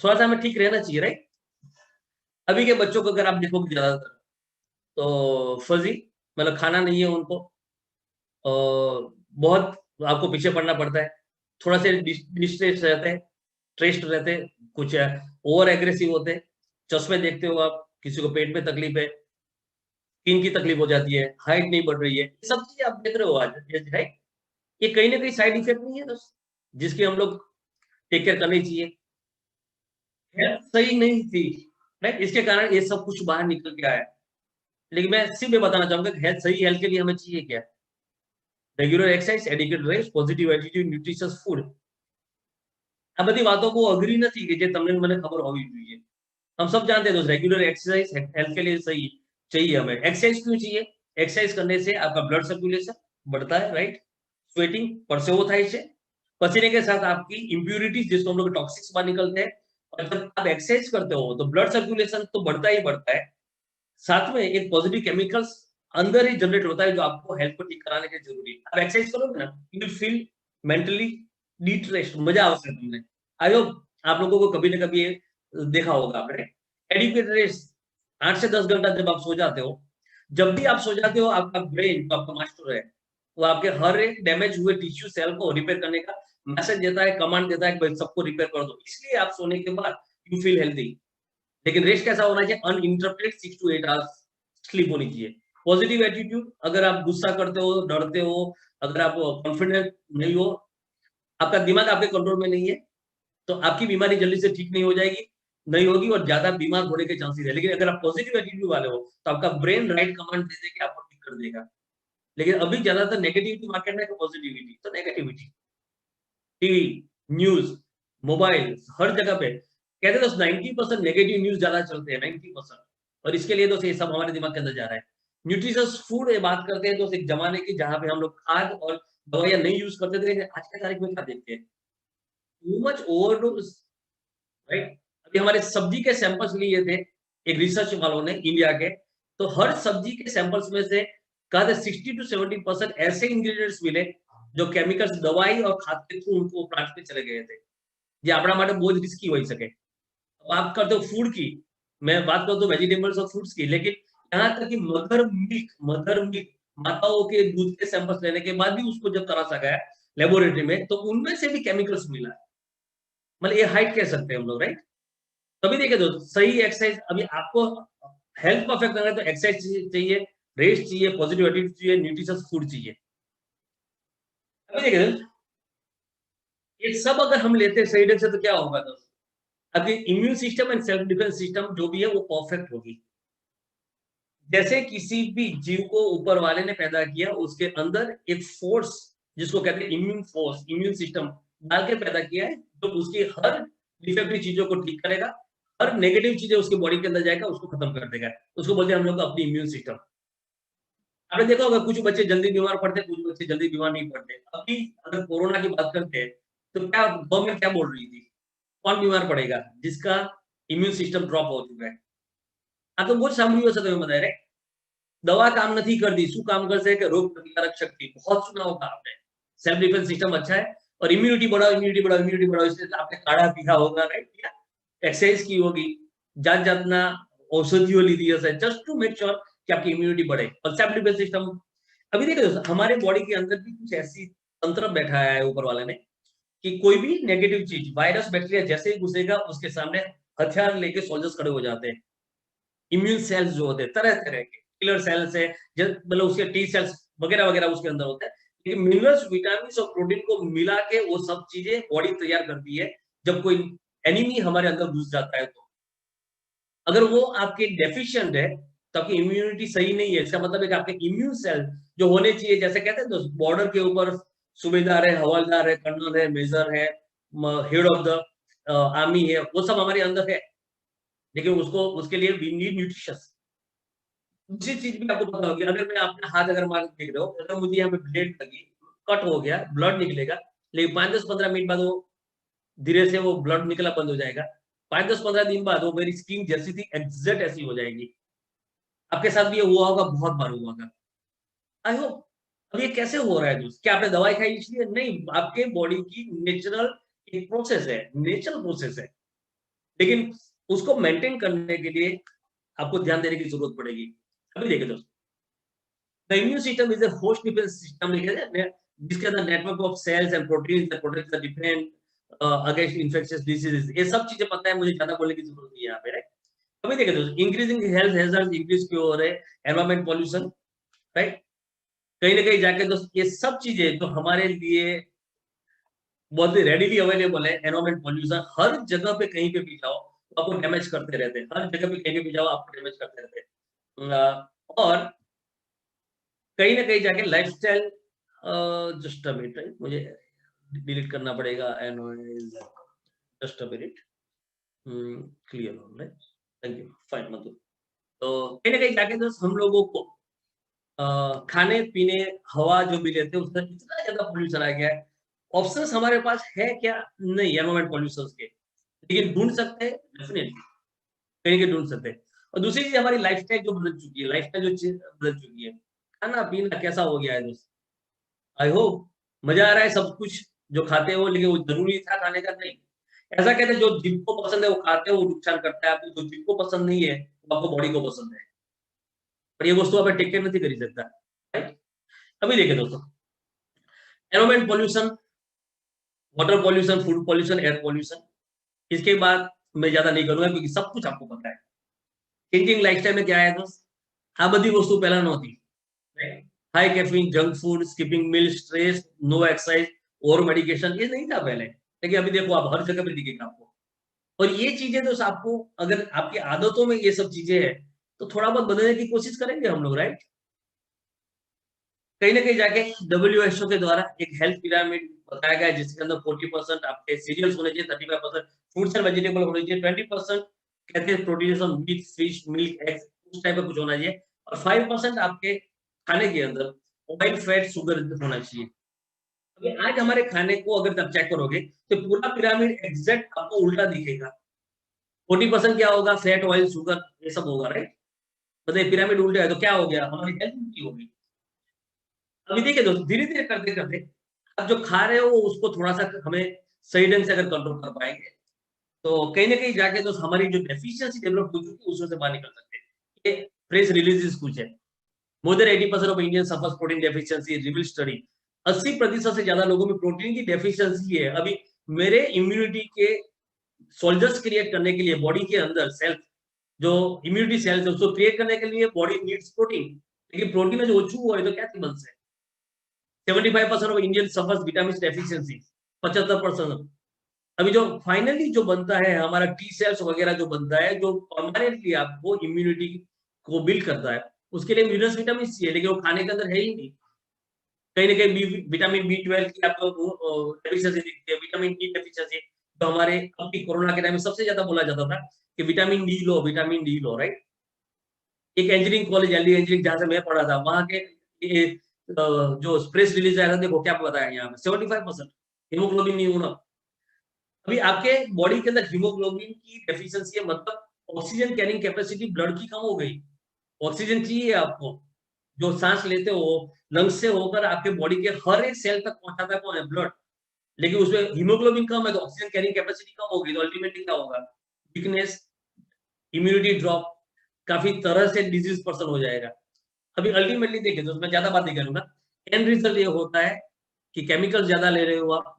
थोड़ा सा हमें ठीक रहना चाहिए। राइट, अभी के बच्चों को अगर आप देखोगे ज्यादातर तो फजी, मतलब खाना नहीं है उनको, बहुत आपको पीछे पड़ना पड़ता है, थोड़ा से डिस्ट्रेस रहते हैं, स्ट्रेस्ड रहते हैं, कुछ ओवर एग्रेसिव होते हैं। चश्मे देखते हो आप, किसी को पेट में तकलीफ है, स्किन की तकलीफ हो जाती है, हाइट नहीं बढ़ रही है, ये सब चीजें आप देख रहे हो आज। राइट, ये कहीं ना कहीं साइड इफेक्ट नहीं है दोस्त, जिसकी हम लोग टेक केयर करनी चाहिए। हेल्थ सही नहीं थी, राइट, इसके कारण ये सब कुछ बाहर निकल के आया। लेकिन मैं सिर्फ ये बताना चाहूंगा कि हेल्थ के लिए हमें चाहिए क्या? Regular exercise, adequate rest, positive attitude, nutritious food. આ બધી વાતો को अग्री नहीं कि જે તમને મને ખબર હોવી જોઈએ। हम सब जानते हैं दोस्त रेगुलर एक्सरसाइज हेल्थ के लिए सही चाहिए। हमें एक्सरसाइज क्यों चाहिए? एक्सरसाइज करने से आपका ब्लड सर्कुलेशन बढ़ता है। राइट, स्वेटिंग, परसेवो થાય છે, पसीने के साथ आपकी इम्प्यूरिटीज जिसको हम लोग टॉक्सिक्स बाहर निकलते हैं, और जब आप एक्सरसाइज करते हो तो ब्लड सर्कुलेशन तो बढ़ता ही बढ़ता है, साथ में एक पॉजिटिव केमिकल्स अंदर ही जनरेट होता है जो आपको हेल्थ को ठीक कराने के जरूरी है। आप एक्सरसाइज करोगे ना, you will feel mentally distressed, मजा आवશે તમને। आई होप आप लोगों को कभी ना कभी ये देखा होगा आपने। एडिक्वेट रेस्ट, 8 से 10 घंटा जब आप सो जाते हो, जब भी आप सो जाते हो आपका ब्रेन जो आपका मास्टर है वो आपके हर एक डैमेज हुए टिश्यू सेल को रिपेयर करने का मैसेज देता है, कमांड देता है कि सबको रिपेयर कर दो। इसलिए आप सोने के बाद यू फील हेल्दी। लेकिन रेस्ट कैसा होना चाहिए? अनइंटरप्टेड 6 to 8 आवर्स स्लीप होनी चाहिए। पॉजिटिव एटीट्यूड, अगर आप गुस्सा करते हो, डरते हो, अगर आप कॉन्फिडेंट नहीं हो, आपका दिमाग आपके कंट्रोल में नहीं है, तो आपकी बीमारी जल्दी से ठीक नहीं हो जाएगी, नहीं होगी और ज्यादा बीमार होने के चांसेस है। लेकिन अगर आप पॉजिटिव एटीट्यूड वाले हो तो आपका ब्रेन राइट कमांड दे देके आपको ठीक कर देगा। लेकिन अभी ज्यादातर नेगेटिविटी मार्केट में पॉजिटिविटी, तो नेगेटिविटी टीवी, न्यूज, मोबाइल, हर जगह पे कहते हैं 90% नेगेटिव न्यूज ज्यादा चलते हैं। 90%। और इसके लिए दोस्त ये सब हमारे दिमाग के अंदर जा रहा है। न्यूट्रिशियस फूड ये बात करते हैं दोस्त एक जमाने की जहाँ पे हम लोग खाद और दवाइयाँ नहीं यूज करते थे, लेकिन आज के तारीख में क्या देखते हैं, टू मच ओवरडोज, राइट। अभी हमारे सब्जी के सैंपल्स लिए थे एक रिसर्च वालों ने इंडिया के, तो हर सब्जी के सैंपल्स में से कहा था 60 to 70% ऐसे इंग्रेडिएंट्स मिले जो केमिकल्स दवाई और खाद के थ्रू उनको प्लांट पे चले गए थे। ये આપણા માટે બહુ જ રિસ્કી હોઈ શકે। बात करते हो फूड की, मैं बात करता हूँ वेजिटेबल्स और फ्रूट्स की, लेकिन यहाँ तक कि मदर मिल्क माताओं के दूध के सैंपल्स लेने के बाद भी उसको जब तराशा गया लेबोरेटरी में, तो उनमें से भी केमिकल्स मिला। मतलब ये हाइट कह सकते हैं हम लोग, राइट। तभी देखे दो सही एक्सरसाइज, अभी आपको हेल्थ परफेक्ट करना है तो एक्सरसाइज चाहिए, रेस्ट चाहिए, पॉजिटिव एटीट्यूड चाहिए, न्यूट्रिशियस फूड चाहिए। अभी देखे दो ये सब अगर हम लेते हैं सही ढंग से तो क्या होगा दोस्त, आपकी immune system and self defence system जो भी है वो परफेक्ट होगी। जैसे किसी भी जीव को ऊपर वाले ने पैदा किया, उसके अंदर एक फोर्स जिसको कहते हैं इम्यून फोर्स, इम्यून सिस्टम डाल के पैदा किया है, जो उसकी हर डिफेक्टिव चीजों को ठीक करेगा, हर नेगेटिव चीजें उसके बॉडी के अंदर जाएगा उसको खत्म कर देगा। उसको बोलते हैं हम लोग का अपनी इम्यून सिस्टम। आपने देखा होगा कुछ बच्चे जल्दी बीमार पड़ते हैं, कुछ बच्चे जल्दी बीमार नहीं पड़ते। अभी अगर कोरोना की बात करते हैं तो क्या गवर्नमेंट क्या बोल रही थी, कौन बीमार पड़ेगा, जिसका इम्यून सिस्टम ड्रॉप हो चुका है। આ તો બહુ જ સાંભળ્યું હશે તમે બધાએ, right? दवा काम नहीं कर दी, શું काम करશે કે रोग प्रतिकारक शक्ति, बहुत सुना होगा आपने। सेल्फ डिफेंस सिस्टम अच्छा है और इम्यूनिटी बढ़ाओ, इम्यूनिटी बढ़ाओ, इम्यूनिटी बढ़ाओ, इसलिए आपने काढ़ा पिया होगा, राइट, एक्सरसाइज की होगी, जात जातना औषधियों लीधी हશે जस्ट टू मेक श्योर कि आपकी इम्यूनिटी बढ़े। और सेल्फ डिफेंस सिस्टम अभी देखिए दोस्तों, हमारे बॉडी के अंदर भी कुछ ऐसी तंत्र बैठा है ऊपर वाले ने कि कोई भी नेगेटिव चीज, वायरस बैक्टीरिया जैसे ही घुसेगा उसके सामने हथियार लेके सोल्जर्स खड़े हो जाते हैं। इम्यून सेल्स जो होते हैं तरह तरह के किलर सेल्स है, मतलब उसके टी सेल्स वगैरह वगैरह उसके अंदर होता है। लेकिन मिनरल्स, विटामिन और प्रोटीन को मिला के वो सब चीजें बॉडी तैयार करती है। जब कोई एनिमी हमारे अंदर घुस जाता है तो अगर वो आपके डेफिशिएंट है तो आपकी इम्यूनिटी सही नहीं है। इसका मतलब है कि आपके इम्यून सेल जो होने चाहिए, जैसे कहते हैं दोस्त बॉर्डर के ऊपर सूबेदार है, हवलदार है, कर्नल है, मेजर है, हेड ऑफ द आर्मी है, वो सब हमारे अंदर है। लेकिन उसको उसके लिए वी नीड न्यूट्रिशंस। दूसरी चीज भी आपको पता होगी, अगर मैं अपना हाथ अगर मार के देख रहे हो, अगर मुझे यहाँ पे ब्लेड लगी, कट हो गया, ब्लड निकलेगा, लेकिन 5-10-15 मिनट बाद वो धीरे से वो ब्लड निकला बंद हो जाएगा। 5-10-15 दिन बाद वो मेरी स्किन जैसी थी एग्जैक्ट ऐसी हो जाएगी। आपके साथ भी ये हुआ होगा, बहुत बार हुआ होगा। I hope. अब ये कैसे हो रहा है दोस्त, क्या आपने दवाई खाई इसलिए? नहीं, आपके बॉडी की नेचुरल एक प्रोसेस है, नेचुरल प्रोसेस है, लेकिन उसको मेंटेन करने के लिए आपको ध्यान देने की जरूरत पड़ेगी। अभी देखिए दोस्त, the immune system is a host defence system, जिसके अंदर network of cells and proteins that protect the defend against infectious diseases. ये सब चीजें पता है, मुझे ज्यादा बोलने की जरूरत नहीं है यहाँ पे, राइट। अभी देखिए दोस्त, इंक्रीजिंग हेल्थ हैजर्ड्स इंक्रीज क्यों हो रहे हैं? Environment pollution, right. कहीं ना कहीं जाके दोस्त ये सब चीजें जो हमारे लिए बहुत ही रेडिली अवेलेबल है, एनवायरमेंट पॉल्यूशन हर जगह पे कहीं पे भी जाओ तो आपको डैमेज करते रहते हैं, हर जगह पे कहीं पे भी जाओ आपको डैमेज करते रहते हैं। और कहीं ना कहीं जाके lifestyle, just a minute, right, मुझे डिलीट करना पड़ेगा environment, just a minute, clear हो, राइट, थैंक यू, फाइन मतलब। तो कहीं ना कहीं जाके दोस्त हम लोगों को खाने पीने हवा जो भी लेते हैं उसका इतना ज्यादा पोल्यूशन आ गया है। ऑप्शंस हमारे पास है क्या? नहीं, एनवायरमेंट पोल्यूशन के, लेकिन ढूंढ सकते हैं डेफिनेटली, कहीं के ढूंढ सकते हैं। और दूसरी चीज हमारी लाइफस्टाइल जो बदल चुकी है, लाइफस्टाइल जो चीज बदल चुकी है, खाना पीना कैसा हो गया है दोस्त। आई होप मजा आ रहा है सब कुछ जो खाते हो, लेकिन वो जरूरी था खाने का? नहीं। ऐसा कहते हैं जो जिनको पसंद है वो खाते हो, वो नुकसान करता है आपको, जो जिनको पसंद नहीं है वो आपको बॉडी को पसंद है, पर ये वस्तु आप टेक केयर नहीं कर सकता, राइट। अभी देखिए दोस्तों, environment pollution, water pollution, food pollution, air pollution, इसके बाद मैं ज्यादा नहीं करूंगा क्योंकि सब कुछ आपको पता है। चेंजिंग लाइफस्टाइल में क्या है दोस्त, આ બધી વસ્તુ પહેલા નહોતી, right. High caffeine, junk food, skipping meal, stress, no exercise, over medication, ये नहीं था पहले, लेकिन अभी देखो आप हर जगह पे दिखेगा आपको। और ये चीजें दोस्त आपको, अगर आपकी आदतों में ये सब चीजें है तो थोड़ा बहुत बदलने की कोशिश करेंगे हम लोग, राइट। कहीं ना कहीं जाके WHO के द्वारा एक हेल्थ पिरामिड बताया गया है, जिसके अंदर 40% आपके सीरियल्स होने चाहिए, 35% फ्रूट्स एंड वेजिटेबल होने चाहिए, 20% कहते हैं protein, meat, fish, milk, eggs, उस टाइप का कुछ होना चाहिए, और 5% आपके खाने के अंदर ऑयल, फैट, शुगर होना चाहिए। अभी आज हमारे खाने को अगर आप चेक करोगे तो पूरा पिरामिड एग्जैक्ट आपको उल्टा दिखेगा। 40% क्या होगा? फैट, ऑयल, शुगर, ये सब होगा, राइट? मतलब पिरामिड उल्टा है तो क्या हो गया? हमारी हेल्थ उल्टी होगी। अभी देखिए दोस्तों, धीरे-धीरे करते-करते आप जो खा रहे हो उसको थोड़ा-सा हमें सही ढंग से अगर कंट्रोल कर पाएँगे, तो कहीं न कहीं जाके तो हमारी जो डेफिशिएंसी डेवलप हो चुकी है उसमें से बाहर निकल सकते हैं। ये प्रेस रिलीज़ेस कुछ है। More than 80% of Indians suffers protein deficiency, reveal study. 80% से ज्यादा लोगों में प्रोटीन की डेफिशिएंसी है। अभी मेरे इम्यूनिटी के सोल्जर्स क्रिएट करने के लिए बॉडी के अंदर सेल्स, जो इम्यूनिटी सेल्स है उसको क्रिएट करने के लिए बॉडी नीड्स प्रोटीन, लेकिन प्रोटीन में जो ओछू हुआ है तो क्या टेबल्स है। 75% of Indian suffers vitamin deficiency, 75%। अभी जो फाइनली जो बनता है हमारा टी सेल्स वगैरह जो बनता है, जो परमानेंटली आपको इम्यूनिटी को बिल्ड करता है, उसके लिए मिनरल्स विटामिन चाहिए, लेकिन वो खाने के अंदर है ही नहीं। कहीं न कहीं विटामिन बी 12 की आपको डेफिशिएंसी दिखती है, विटामिन डी डेफिशिएंसी, तो हमारे अभी कोरोना के टाइम में सबसे ज़्यादा बोला जाता था कि विटामिन डी लो, राइट? एक इंजीनियरिंग कॉलेज, एलडी इंजीनियरिंग जहाँ से मैं पढ़ा था, वहाँ के ये जो प्रेस रिलीज़ आया था, देखो क्या बताया यहाँ पे 75% हीमोग्लोबिन नहीं होना। अभी आपके बॉडी के अंदर हीमोग्लोबिन की डेफिशिएंसी है, मतलब ऑक्सीजन कैरिंग कैपेसिटी ब्लड की कम हो गई। ऑक्सीजन चाहिए आपको, जो सांस लेते हो लंग्स से होकर आपके बॉडी के हर एक सेल तक पहुंचाता है कौन है? ब्लड। लेकिन उसमें हीमोग्लोबिन कम है तो ऑक्सीजन कैरिंग कैपेसिटी कम होगी, तो अल्टीमेटली क्या होगा? वीकनेस, इम्यूनिटी ड्रॉप, काफी तरह से डिजीज पर्सन हो जाएगा। अभी अल्टीमेटली देखिए तो मैं ज्यादा बात नहीं करूंगा, एंड रिजल्ट ये होता है कि केमिकल ज्यादा ले रहे हो आप,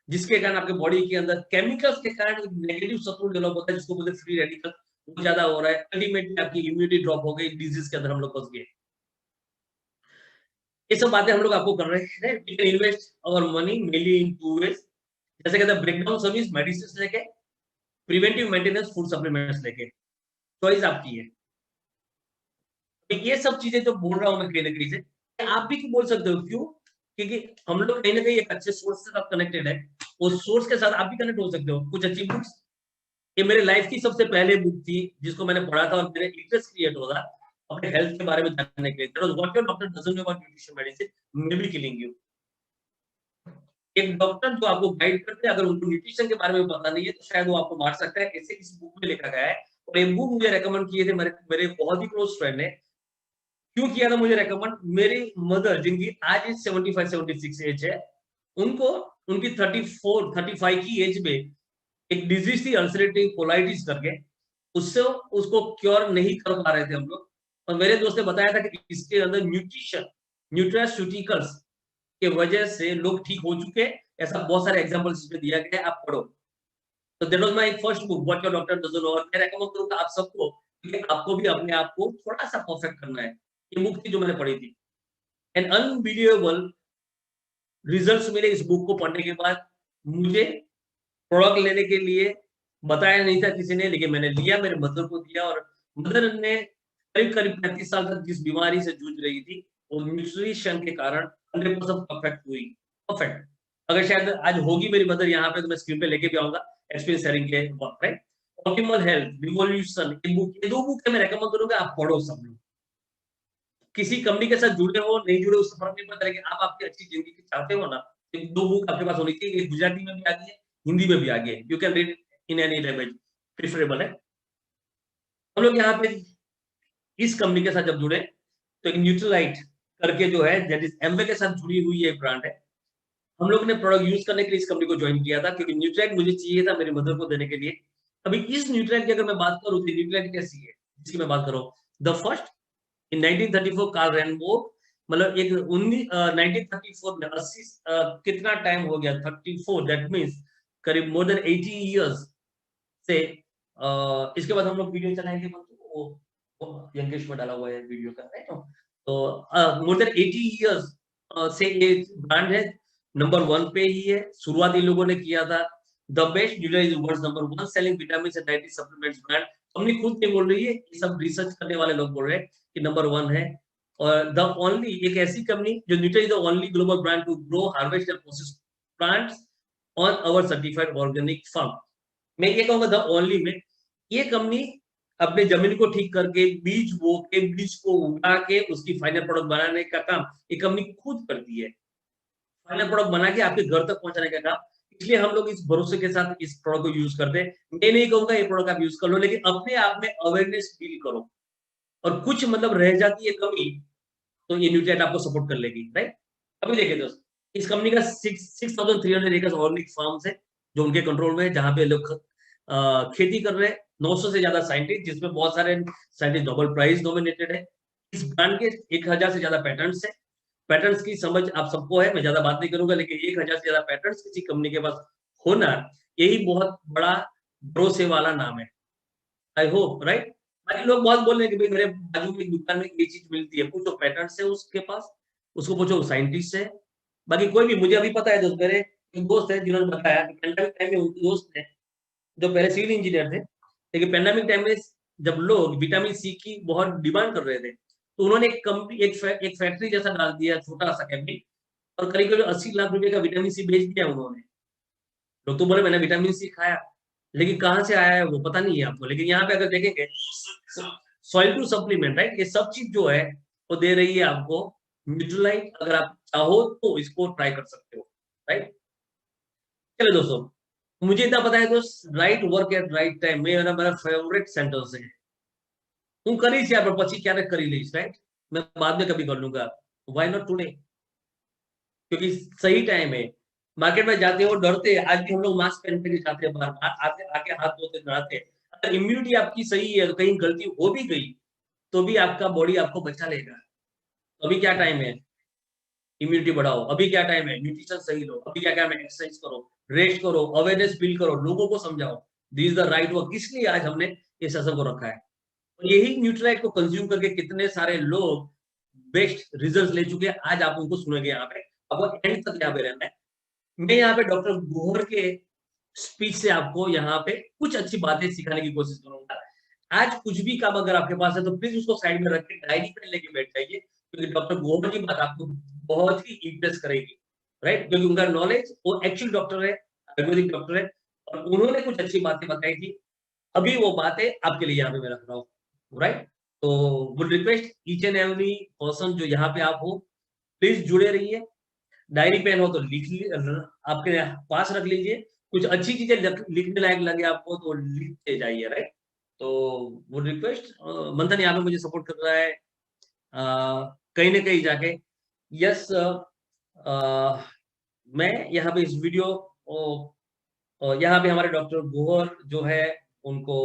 जिसके कारण आपके बॉडी के अंदर केमिकल्स के कारण नेगेटिव सपोर्ट डेवलप होता है, जिसको बोलते हैं फ्री रेडिकल, वो ज्यादा हो रहा है। अल्टीमेटली आपकी इम्यूनिटी ड्रॉप हो गई, डिजीज के अंदर हम लोग फंस गए। ये सब बातें हम लोग आपको कर रहे हैं। We can invest our money mainly in two ways, जैसे कहते हैं ब्रेकडाउन सर्विस, मेडिसिन लेके, प्रिवेंटिव मेंटेनेंस, फूड सप्लीमेंट्स लेके। चॉइस आपकी है। तो ये सब चीजें जो बोल रहा हूँ मैं कहीं न कहीं से, आप भी बोल सकते हो। क्यों? क्योंकि हम लोग कहीं न कहीं एक अच्छे सोर्स के साथ कनेक्टेड है। उस सोर्स के साथ आप भी कनेक्ट हो सकते हो। कुछ अच्छी बुक्स, ये मेरे लाइफ की सबसे पहले बुक थी जिसको मैंने पढ़ा था और मेरा इंटरेस्ट क्रिएट हुआ था अपने हेल्थ के बारे में जानने के लिए। That was what your doctor doesn't know about nutrition medicine may be killing you. एक डॉक्टर जो आपको गाइड करते हैं, अगर उनको न्यूट्रिशन के बारे में पता नहीं है तो शायद वो आपको मार सकता है। ऐसे इस बुक में लिखा गया है, और ये बुक मुझे रेकमेंड किए थे मेरे मेरे बहुत ही क्लोज फ्रेंड ने। क्यों किया था मुझे रेकमेंड? मेरी मदर, जिनकी आज 75-76 एज है, उनको उनकी 34-35 की एज में एक डिजीज थी अल्सरेटिव कोलाइटिस करके, उससे उसको क्योर नहीं कर पा रहे थे हम लोग। और मेरे दोस्त ने बताया था कि इसके अंदर न्यूट्रास्यूटिकल्स के वजह से लोग ठीक हो चुके हैं। ऐसा बहुत सारे एग्जांपल्स इसमें दिया गया है, आप पढ़ो। तो that was my first book, what your doctor doesn't know. और मैं रेकमेंड करूंगा आप सबको, क्योंकि आपको भी अपने आप को थोड़ा सा परफेक्ट करना है। ये बुक थी जो मैंने पढ़ी थी, एंड अनबिलीवेबल रिजल्ट्स मिले इस बुक को पढ़ने के बाद। मुझे प्रोडक्ट लेने के लिए बताया नहीं था किसी ने, लेकिन मैंने लिया, मेरे मदर को दिया, और मदर ने करीब-करीब 35 साल तक जिस बीमारी से जूझ रही थी, वो न्यूट्रिशन के कारण 100% परफेक्ट हुई। परफेक्ट। अगर शायद आज होगी मेरी मदर यहाँ पे तो मैं स्क्रीन पे लेके भी आऊँगा एक्सपीरियंस शेयरिंग के वक़्त, राइट? ऑप्टिमल हेल्थ, रिवॉल्यूशन, ये बुक, ये 2 बुक है मैं रिकमेंड करूँगा, आप पढ़ो सब लोग। किसी कंपनी के साथ जुड़े हो, नहीं जुड़े हो, उससे फ़र्क नहीं पड़ता, लेकिन आप आपकी अच्छी ज़िंदगी की चाहते हो ना, तो 2 बुक आपके पास होनी चाहिए। एक गुजराती में भी आ गई है, हिंदी में भी आ गई है। You can read in any language, preferable है। हम लोग यहाँ पे इस कंपनी के साथ जब जुड़े, तो एक न्यूट्रीलाइट करके जो है, दैट इज़ एमवे के साथ जुड़ी हुई एक ब्रांड है। हम लोग ने प्रोडक्ट यूज़ करने के लिए इस कंपनी को जॉइन किया था, क्योंकि न्यूट्रीलाइट मुझे चाहिए था मेरी मदर को देने के लिए। अभी इस न्यूट्रीलाइट की अगर मैं बात करूँ, तो न्यूट्रीलाइट कैसी है, जिसकी मैं बात कर रहा हूँ। The first in 1934 Carl Rehnborg, मतलब एक 1934 में 80 कितना टाइम हो गया, 34, दैट मीन्स करीब मोर देन 80 इयर्स से। इसके बाद हम लोग वीडियो चलाएंगे, वो यंगेस्ट में डाला हुआ है वीडियो का, राइट? तो मोर देन 80 इयर्स से ये ब्रांड है, नंबर 1 पे ही है। शुरुआत इन लोगों ने किया था। The best Nutrilite is world's number 1 selling vitamin and dietary supplements brand. Company खुद नहीं बोल रही है, ये सब रिसर्च करने वाले लोग बोल रहे हैं कि नंबर 1 है। और द ओनली, एक ऐसी कंपनी जो Nutrilite is the only global brand to grow, harvest and process plants on our certified organic farm. मैं ये कहूंगा द ओनली में, ये कंपनी अपने जमीन को ठीक करके बीज बो के बीज को उगा के उसकी फाइनल प्रोडक्ट बनाने का काम ये कंपनी खुद करती है। फाइनल प्रोडक्ट बना के आपके घर तक पहुंचाने का काम, इसलिए हम लोग इस भरोसे के साथ इस प्रोडक्ट को यूज करते हैं। मैं नहीं कहूंगा ये प्रोडक्ट आप यूज कर लो, लेकिन अपने आप में अवेयरनेस फील करो, और कुछ मतलब रह जाती है कमी तो ये न्यूट्रिएंट आपको सपोर्ट कर लेगी, राइट। अभी देखिए दोस्त, इस कंपनी का 6,300 एकड़ ऑर्गेनिक फार्म्स है जो उनके कंट्रोल में है, जहां पे लोग खेती कर रहे हैं। 900 से ज्यादा साइंटिस्ट, जिसमें बहुत सारे साइंटिस्ट नोबेल प्राइज नॉमिनेटेड है। इस ब्रांड के 1000 से ज्यादा पैटर्न्स है। पैटर्न्स की समझ आप सबको है, मैं ज्यादा बात नहीं करूंगा, लेकिन 1000 से ज्यादा पैटर्न्स किसी कंपनी के पास होना, यही बहुत बड़ा भरोसे वाला नाम है। I hope, right. बाकी लोग बहुत बोल रहे हैं कि भाई मेरे बाजू में एक दुकान में ये चीज मिलती है, पूछो पैटर्न्स है उसके पास, उसको पूछो साइंटिस्ट है। बाकी कोई भी, मुझे अभी पता है दोस्त, मेरे एक दोस्त है जिन्होंने बताया कि पेंडेमिक टाइम में उनके दोस्त है जो पहले सिविल इंजीनियर थे, लेकिन पेंडेमिक टाइम में जब लोग विटामिन सी की बहुत डिमांड कर रहे थे, तो उन्होंने एक कंपनी एक फैक्ट्री जैसा डाल दिया, छोटा सा कैबिन, और करीब करीब 80 लाख रुपए का विटामिन सी बेच दिया उन्होंने। लोग तो बोले मैंने विटामिन सी खाया, लेकिन कहाँ से आया है वो पता नहीं है आपको। लेकिन यहाँ पे अगर देखेंगे, सॉइल टू सप्लीमेंट, राइट, ये सब चीज जो है वो दे रही है आपको न्यूट्रीलाइट। अगर आप चाहो तो इसको ट्राई कर सकते हो, राइट। चलो दोस्तों, मुझे इतना पता है दोस्त, right work at right time मेरा फेवरेट सेंटेंस है। હું કરીશ યાર, પણ પછી ક્યારેક કરી લઈશ, राइट। मैं बाद में कभी कर लूंगा, व्हाई नॉट टुडे, क्योंकि सही टाइम है। मार्केट में जाते हो डरते हैं, आज भी हम लोग मास्क पहन के जाते हैं बाहर, आते आके हाथ धोते नहाते हैं। अगर इम्यूनिटी आपकी सही है, तो कहीं गलती हो भी गई तो भी आपका बॉडी आपको बचा लेगा। अभी क्या टाइम है, इम्यूनिटी बढ़ाओ। अभी क्या टाइम है, न्यूट्रिशन सही लो। अभी क्या टाइम है, एक्सरसाइज करो, रेस्ट करो, अवेयरनेस बिल्ड करो, लोगों को समझाओ। This is the right work. इसलिए आज हमने इस सेशन को रखा है, और यही न्यूट्राइट को कंज्यूम करके कितने सारे लोग बेस्ट रिजल्ट ले चुके हैं, आज आप उनको सुनेंगे। यहाँ पे आपको एंड तक यहाँ पे रहना है। मैं यहाँ पे डॉक्टर गोहर के स्पीच से आपको यहाँ पे कुछ अच्छी बातें सिखाने की कोशिश करूंगा। आज कुछ भी काम अगर आपके पास है तो प्लीज उसको साइड में रख के डायरी पे लेके बैठ जाइए, क्योंकि डॉक्टर गोहर की बात आपको बहुत ही इंप्रेस करेगी, राइट। क्योंकि उनका नॉलेज, वो एक्चुअल डॉक्टर है, आयुर्वेदिक डॉक्टर है, और उन्होंने कुछ अच्छी बातें बताई थी। अभी वो बातें आपके लिए यहाँ पे मैं रख रहा हूँ, राइट। तो would request each and every person जो यहाँ पे आप हो, प्लीज जुड़े रहिए। डायरी पेन हो तो आपके पास रख लीजिए। कुछ अच्छी चीजें लिखने लायक लगे आपको तो लिखते जाइए, राइट। तो वुड रिक्वेस्ट, मंथन यहाँ पे मुझे सपोर्ट कर रहा है कहीं ना कहीं जाके। यस, मैं यहाँ पे इस वीडियो, यहाँ पे हमारे डॉक्टर गोहर जो है उनको,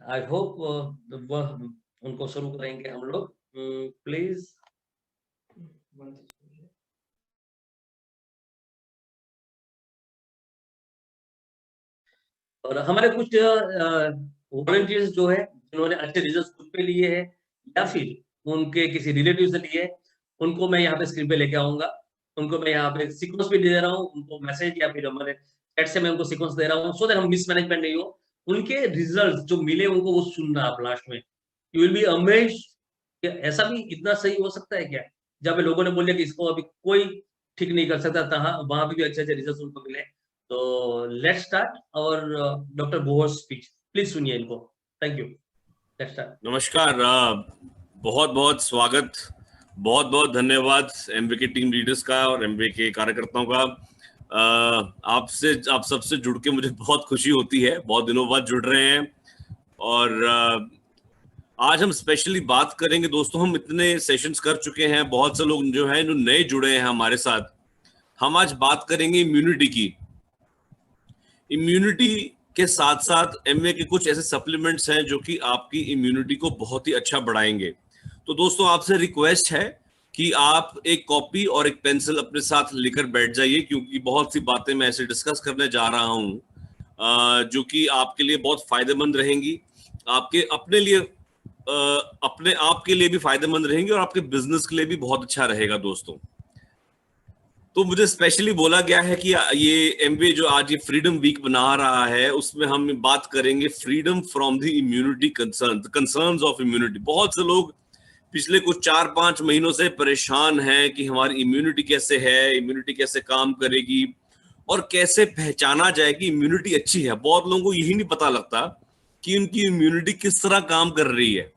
आई होप वह उनको शुरू करेंगे हम लोग, प्लीज। और हमारे कुछ वॉलंटियर्स जो है जिन्होंने अच्छे रिजल्ट खुद पे लिए हैं या फिर उनके किसी रिलेटिव से लिए, उनको मैं यहाँ पे स्क्रीन पे लेके आऊंगा। उनको मैं यहाँ पे सीक्वेंस भी दे रहा हूँ, उनको मैसेज या फिर हमारे चैट से मैं उनको सीक्वेंस दे रहा हूँ, सो दैट हम मिसमैनेजमेंट नहीं हो। उनके रिजल्ट जो मिले उनको वो सुनना आप लास्ट में, यू विल बी अमेज्ड कि ऐसा भी इतना सही हो सकता है क्या। जब लोगों ने बोले कि इसको अभी कोई ठीक नहीं कर सकता था, वहां पे भी अच्छे अच्छे रिजल्ट उनको मिले। तो लेट्स स्टार्ट और डॉक्टर गोहर स्पीच, प्लीज सुनिए इनको। Thank you. Let's start. नमस्कार, बहुत बहुत स्वागत, बहुत बहुत धन्यवाद एमवे की टीम लीडर्स का और एमवे के कार्यकर्ताओं का। आप सबसे जुड़ के मुझे बहुत खुशी होती है, बहुत दिनों बाद जुड़ रहे हैं। और आज हम स्पेशली बात करेंगे दोस्तों, हम इतने सेशंस कर चुके हैं, बहुत से लोग जो हैं जो नए जुड़े हैं हमारे साथ। हम आज बात करेंगे इम्यूनिटी की। इम्यूनिटी के साथ साथ एमवे के कुछ ऐसे सप्लीमेंट्स हैं जो कि आपकी इम्यूनिटी को बहुत ही अच्छा बढ़ाएंगे। तो दोस्तों आपसे रिक्वेस्ट है कि आप एक कॉपी और एक पेंसिल अपने साथ लेकर बैठ जाइए, क्योंकि बहुत सी बातें मैं ऐसे डिस्कस करने जा रहा हूं जो कि आपके लिए बहुत फायदेमंद रहेंगी, आपके अपने लिए अपने आप के लिए भी फायदेमंद रहेंगी और आपके बिजनेस के लिए भी बहुत अच्छा रहेगा दोस्तों। तो मुझे स्पेशली बोला गया है कि ये एमवे जो आज ये फ्रीडम वीक बना रहा है, उसमें हम बात करेंगे freedom from the immunity concerns of immunity. बहुत से लोग पिछले कुछ 4-5 महीनों से परेशान हैं कि हमारी इम्यूनिटी कैसे है, इम्यूनिटी कैसे काम करेगी और कैसे पहचाना जाए कि इम्यूनिटी अच्छी है। बहुत लोगों को यही नहीं पता लगता कि उनकी इम्यूनिटी किस तरह काम कर रही है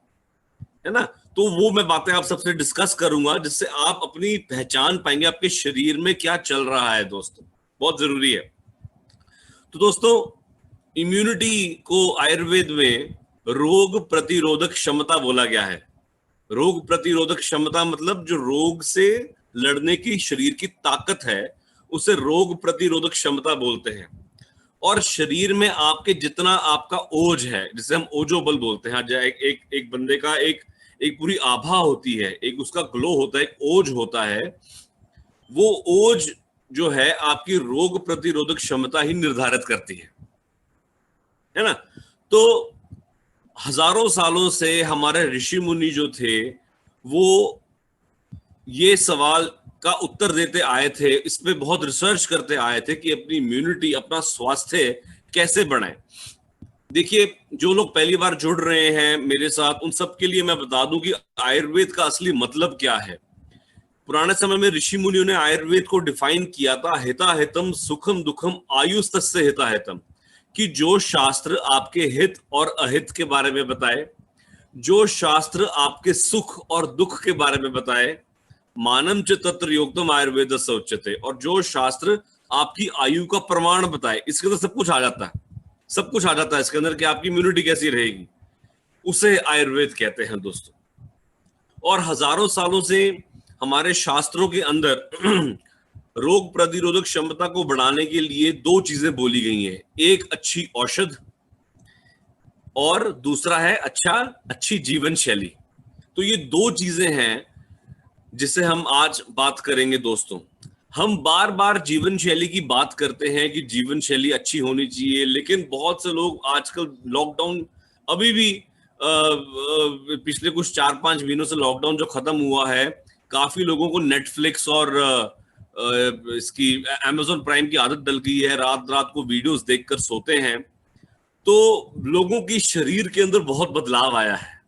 ना। तो वो मैं बातें आप सबसे डिस्कस करूंगा जिससे आप अपनी पहचान पाएंगे आपके शरीर में क्या चल रहा है दोस्तों, बहुत जरूरी है। तो दोस्तों इम्यूनिटी को आयुर्वेद में रोग प्रतिरोधक क्षमता बोला गया है। रोग प्रतिरोधक क्षमता मतलब जो रोग से लड़ने की शरीर की ताकत है उसे रोग प्रतिरोधक क्षमता बोलते हैं। और शरीर में आपके जितना आपका ओज है, जिसे हम ओजो बल बोलते हैं, एक बंदे का एक पूरी आभा होती है, एक उसका ग्लो होता है, एक ओज होता है। वो ओज जो है आपकी रोग प्रतिरोधक क्षमता ही निर्धारित करती है ना। तो हजारों सालों से हमारे ऋषि मुनि जो थे वो ये सवाल का उत्तर देते आए थे, इस पे बहुत रिसर्च करते आए थे कि अपनी इम्यूनिटी, अपना स्वास्थ्य कैसे बढ़ाएं। देखिए, जो लोग पहली बार जुड़ रहे हैं मेरे साथ उन सब के लिए मैं बता दूं कि आयुर्वेद का असली मतलब क्या है। पुराने समय में ऋषि मुनियों ने आयुर्वेद को डिफाइन किया था, हिताहितम सुखम दुखम आयुस्तस्य हिताहितम, कि जो शास्त्र आपके हित और अहित के बारे में बताए, जो शास्त्र आपके सुख और दुख के बारे में बताए, मानम च तत्र योक्तम आयुर्वेद से उच्यते, और जो शास्त्र आपकी आयु का प्रमाण बताए, इसके अंदर सब कुछ आ जाता है, सब कुछ आ जाता है इसके अंदर कि आपकी इम्यूनिटी कैसी रहेगी, उसे आयुर्वेद कहते हैं दोस्तों। और हजारों सालों से हमारे शास्त्रों के अंदर रोग प्रतिरोधक क्षमता को बढ़ाने के लिए दो चीजें बोली गई हैं, एक अच्छी औषध और दूसरा है अच्छी जीवन शैली। तो ये दो चीजें हैं जिसे हम आज बात करेंगे दोस्तों। हम बार बार जीवन शैली की बात करते हैं कि जीवन शैली अच्छी होनी चाहिए, लेकिन बहुत से लोग आजकल लॉकडाउन अभी भी पिछले कुछ 4-5 महीनों से लॉकडाउन जो खत्म हुआ है, काफी लोगों को नेटफ्लिक्स और इसकी अमेज़न प्राइम की आदत डल गई है, रात रात को वीडियोस देखकर सोते हैं। तो लोगों की शरीर के अंदर बहुत बदलाव आया है,